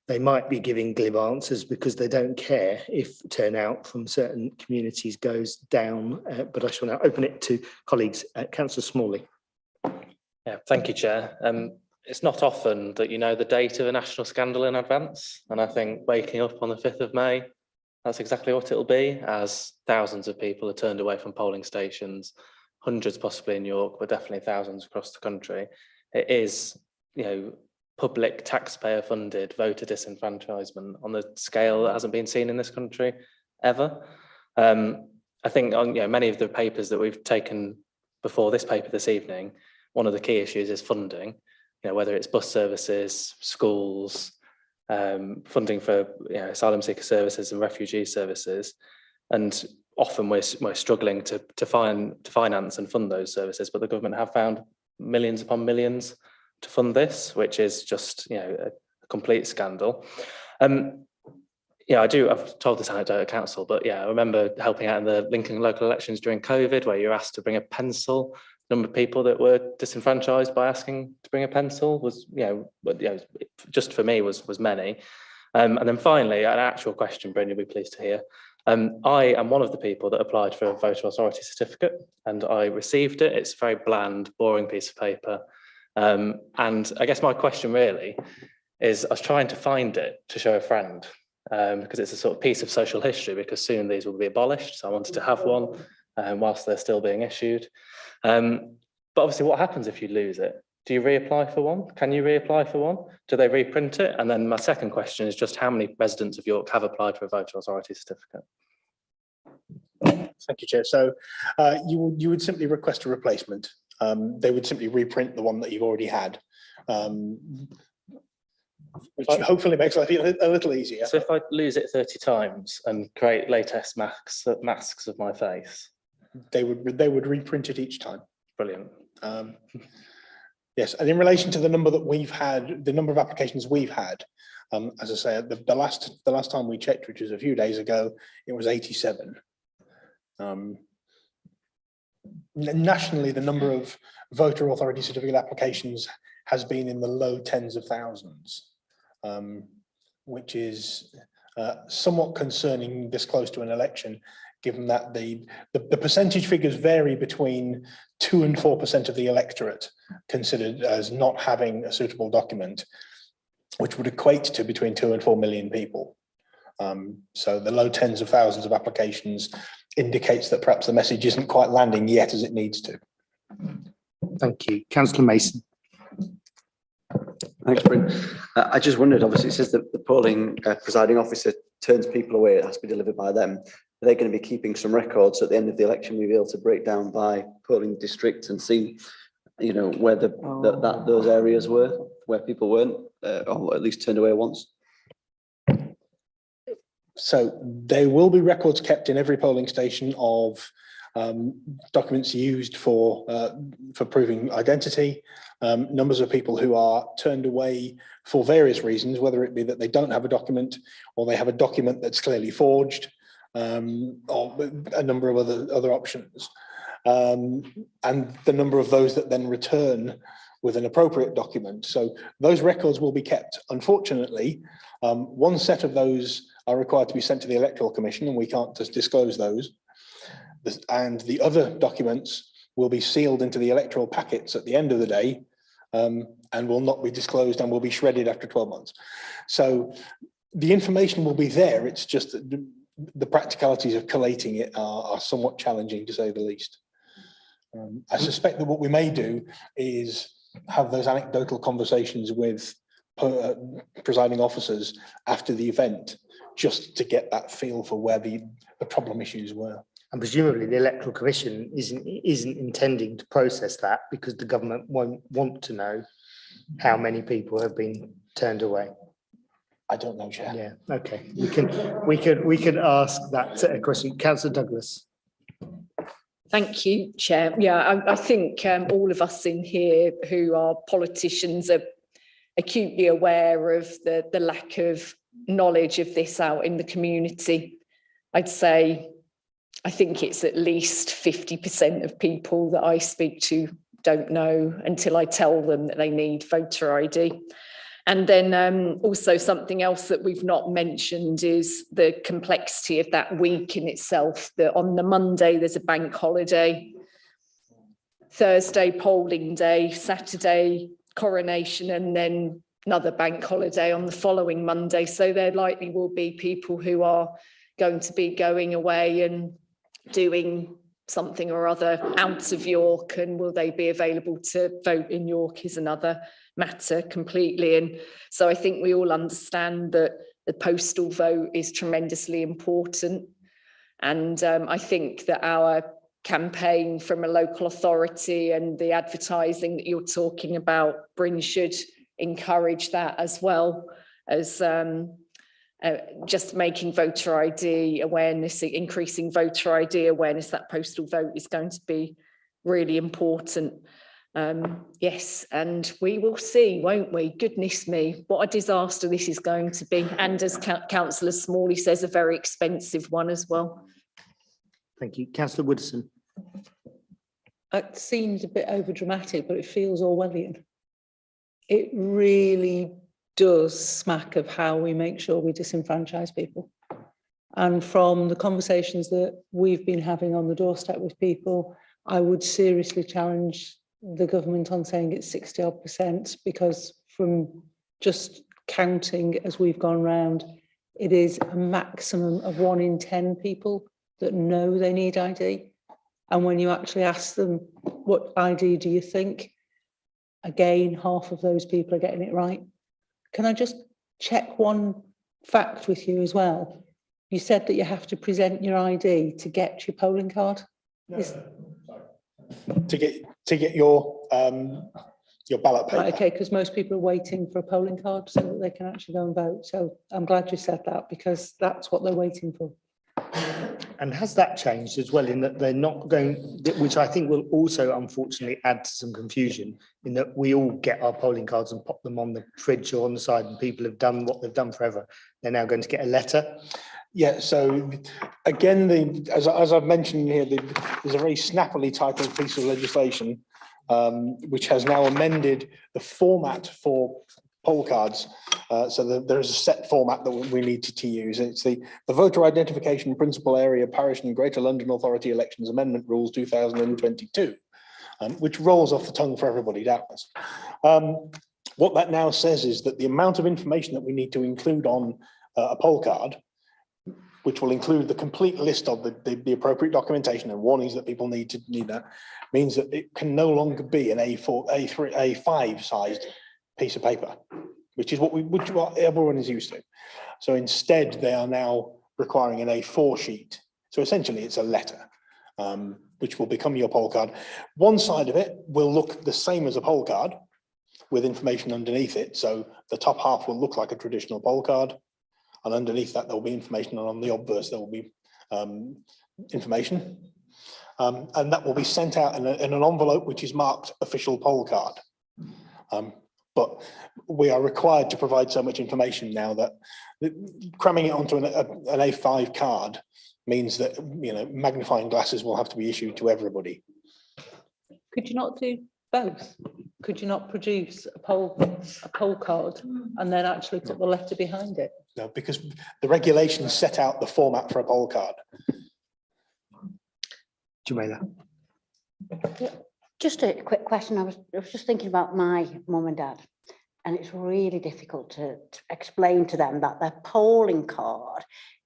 they might be giving glib answers, because they don't care if turnout from certain communities goes down. But I shall now open it to colleagues. Councillor Smalley. Yeah, thank you, Chair. It's not often that you know the date of a national scandal in advance, and I think waking up on the 5th of May, that's exactly what it'll be, as thousands of people are turned away from polling stations, hundreds possibly in York, but definitely thousands across the country. It is, public taxpayer funded voter disenfranchisement on the scale that hasn't been seen in this country ever. I think on many of the papers that we've taken before this paper this evening, one of the key issues is funding, whether it's bus services, schools, funding for asylum seeker services and refugee services. And often we're struggling to finance and fund those services, but the government have found millions upon millions to fund this, which is just a complete scandal. I've told this anecdote at council, but I remember helping out in the Lincoln local elections during COVID, where you're asked to bring a pencil. The number of people that were disenfranchised by asking to bring a pencil was, just for me was many. And then finally, an actual question, Bryn, you'll be pleased to hear. I am one of the people that applied for a voter authority certificate, and I received it. It's a very bland, boring piece of paper. And I guess my question really is, I was trying to find it to show a friend, because it's a sort of piece of social history, because soon these will be abolished. So I wanted to have one whilst they're still being issued. But obviously, what happens if you lose it? Do you reapply for one? Can you reapply for one? Do they reprint it? And then my second question is just how many residents of York have applied for a voter authority certificate? Thank you, Chair. So you would simply request a replacement. They would simply reprint the one that you've already had, which hopefully makes life a little easier. So if I lose it 30 times and create latex masks of my face, they would reprint it each time. Brilliant. Yes, and in relation to the number that we've had, the number of applications we've had, as I say, the last time we checked, which was a few days ago, it was 87. Nationally, the number of voter authority certificate applications has been in the low tens of thousands, which is somewhat concerning this close to an election, given that the percentage figures vary between 2 and 4% of the electorate considered as not having a suitable document, which would equate to between 2 and 4 million people. So the low tens of thousands of applications indicates that perhaps the message isn't quite landing yet as it needs to. Thank you. Councillor Mason. Thanks, Bryn. I just wondered, obviously it says that the polling presiding officer turns people away, it has to be delivered by them. Are they going to be keeping some records so at the end of the election we'll be able to break down by polling district and see, you know, where those areas were, where people weren't, or at least turned away once? So there will be records kept in every polling station of documents used for proving identity, numbers of people who are turned away for various reasons, whether it be that they don't have a document or they have a document that's clearly forged, or a number of other options, and the number of those that then return with an appropriate document. So those records will be kept. Unfortunately, one set of those are required to be sent to the Electoral Commission, and we can't just disclose those. And the other documents will be sealed into the electoral packets at the end of the day, and will not be disclosed and will be shredded after 12 months. So the information will be there. It's just that the practicalities of collating it are somewhat challenging, to say the least. I suspect that what we may do is have those anecdotal conversations with presiding officers after the event, just to get that feel for where the problem issues were. And presumably the Electoral Commission isn't intending to process that, because the government won't want to know how many people have been turned away. I don't know, Chair. Yeah, okay. We could ask that question. Councillor Douglas. Thank you, Chair. Yeah, I think all of us in here who are politicians are acutely aware of the lack of knowledge of this out in the community. I'd say, I think it's at least 50% of people that I speak to don't know until I tell them that they need voter ID. And then also something else that we've not mentioned is the complexity of that week in itself, that on the Monday there's a bank holiday, Thursday polling day, Saturday coronation, and then another bank holiday on the following Monday. So there likely will be people who are going to be going away and doing something or other out of York, and will they be available to vote in York is another matter completely. And so I think we all understand that the postal vote is tremendously important. And I think that our campaign from a local authority and the advertising that you're talking about, Bryn, should encourage that, as well as just making voter ID awareness, increasing voter ID awareness. That postal vote is going to be really important. Yes, and we will see, won't we? Goodness me, what a disaster this is going to be. And as Councillor Smalley says, a very expensive one as well. Thank you. Councillor Woodson. It seems a bit overdramatic, but it feels Orwellian. It really does smack of how we make sure we disenfranchise people. And from the conversations that we've been having on the doorstep with people, I would seriously challenge the government on saying it's 60% because from just counting as we've gone round, it is a maximum of 1 in 10 people that know they need ID. And when you actually ask them, what ID do you think? Again, half of those people are getting it right. Can I just check one fact with you as well? You said that you have to present your ID to get your polling card. To get your ballot paper. Right, okay, because most people are waiting for a polling card so that they can actually go and vote. So I'm glad you said that because that's what they're waiting for. And has that changed as well in that they're not going, which I think will also unfortunately add to some confusion in that we all get our polling cards and pop them on the fridge or on the side and people have done what they've done forever. They're now going to get a letter. Yeah, so again, as I've mentioned here, there's a very snappily titled piece of legislation which has now amended the format for poll cards. So there is a set format that we need to use. It's the Voter Identification Principal Area Parish and Greater London Authority Elections Amendment Rules 2022, which rolls off the tongue for everybody, doubtless. What that now says is that the amount of information that we need to include on a poll card, which will include the complete list of the appropriate documentation and warnings that people need that, means that it can no longer be an A4, A3, A5 sized piece of paper, which is what everyone is used to. So instead, they are now requiring an A4 sheet. So essentially, it's a letter, which will become your poll card. One side of it will look the same as a poll card with information underneath it. So the top half will look like a traditional poll card. And underneath that, there will be information, and on the obverse, there will be information. And that will be sent out in an envelope which is marked official poll card. But we are required to provide so much information now that cramming it onto an A5 card means that, you know, magnifying glasses will have to be issued to everybody. Could you not do both? Could you not produce a poll card and then actually put the letter behind it? No, because the regulations set out the format for a poll card. Jamila. Just a quick question. I was just thinking about my mum and dad, and it's really difficult to explain to them that their polling card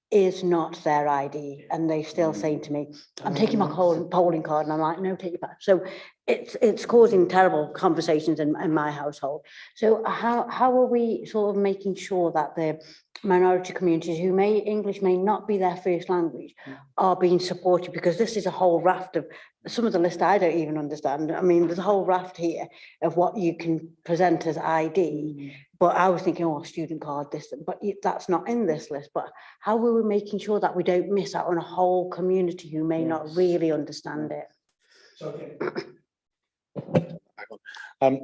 is not their ID, and they still saying to me, I'm taking my polling card, and I'm like, no, take it back. So it's causing terrible conversations in my household. So how are we sort of making sure that the minority communities who English may not be their first language are being supported? Because this is a whole raft of, some of the list I don't even understand. I mean, there's a whole raft here of what you can present as ID, but I was thinking, oh, student card, this, but that's not in this list. But how are we making sure that we don't miss out on a whole community who may not really understand it?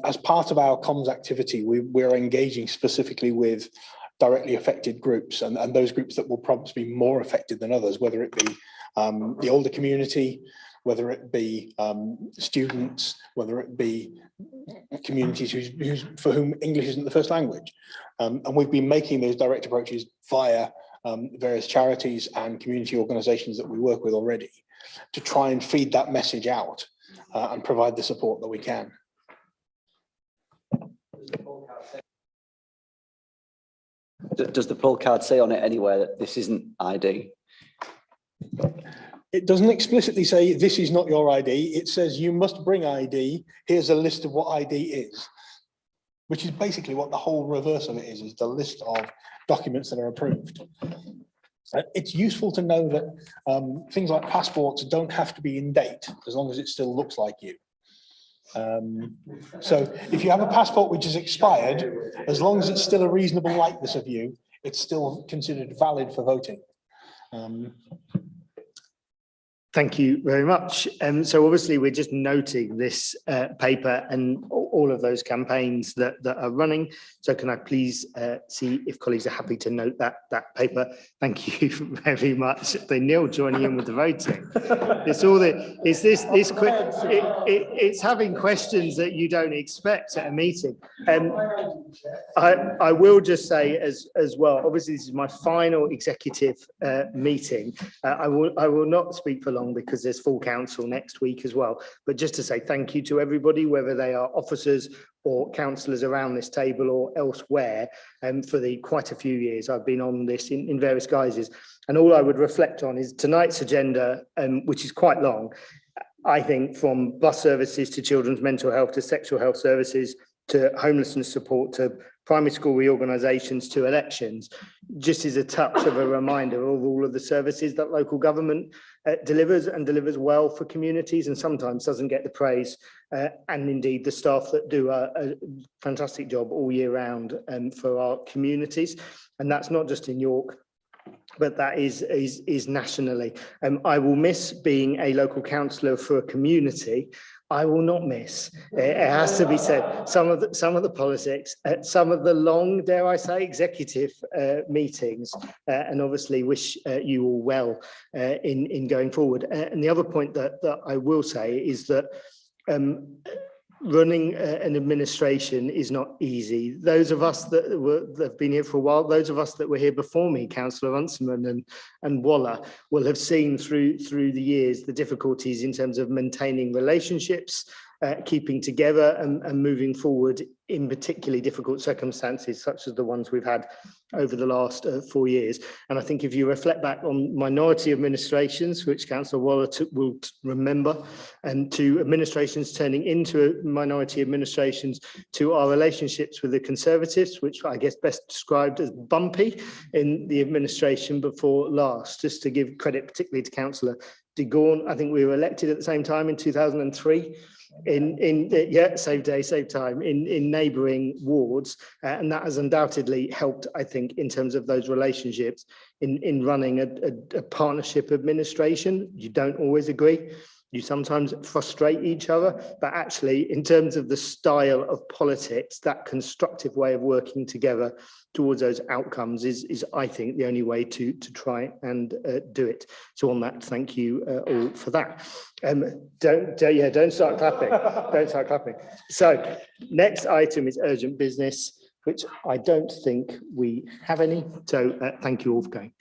As part of our comms activity, we're engaging specifically with directly affected groups, and those groups that will probably be more affected than others, whether it be the older community, whether it be students, whether it be communities for whom English isn't the first language. And we've been making those direct approaches via various charities and community organisations that we work with already to try and feed that message out and provide the support that we can. Does the poll card say on it anywhere that this isn't ID? It doesn't explicitly say this is not your ID. It says you must bring ID. Here's a list of what ID is, which is basically what the whole reverse of it is the list of documents that are approved. It's useful to know that things like passports don't have to be in date as long as it still looks like you. So if you have a passport which is expired, as long as it's still a reasonable likeness of you, it's still considered valid for voting. Thank you very much. So obviously we're just noting this paper, and all of those campaigns that are running. So can I please see if colleagues are happy to note that paper? Thank you very much. They Neil joining in with the voting. It's all the it's having questions that you don't expect at a meeting. I will just say as well, obviously this is my final executive meeting. I will not speak for long because there's full council next week as well, but just to say thank you to everybody, whether they are officers or councillors around this table or elsewhere, for the quite a few years I've been on this in various guises. And all I would reflect on is tonight's agenda, which is quite long. I think from bus services to children's mental health to sexual health services to homelessness support to primary school reorganisations to elections, just is a touch of a reminder of all of the services that local government delivers and delivers well for communities, and sometimes doesn't get the praise and indeed the staff that do a fantastic job all year round for our communities. And that's not just in York, but that is nationally. I will miss being a local councillor for a community. I will not miss, it has to be said, some of the politics, some of the long, dare I say, executive meetings, and obviously wish you all well in going forward. And the other point that I will say is that running an administration is not easy. Those of us that have been here for a while, those of us that were here before me, Councillor Runciman and Waller, will have seen through the years the difficulties in terms of maintaining relationships, keeping together and moving forward in particularly difficult circumstances such as the ones we've had over the last 4 years. And I think if you reflect back on minority administrations, which Councillor Waller will remember, and to administrations turning into minority administrations, to our relationships with the Conservatives, which I guess best described as bumpy in the administration before last, just to give credit particularly to Councillor de Gorn. I think we were elected at the same time in 2003. Save day, save time in neighbouring wards, and that has undoubtedly helped, I think, in terms of those relationships in running a partnership administration. You don't always agree, you sometimes frustrate each other, but actually in terms of the style of politics, that constructive way of working together towards those outcomes is I think the only way to try and do it. So on that, thank you all for that. Don't start clapping. Don't start clapping. So next item is urgent business, which I don't think we have any. So thank you all for going.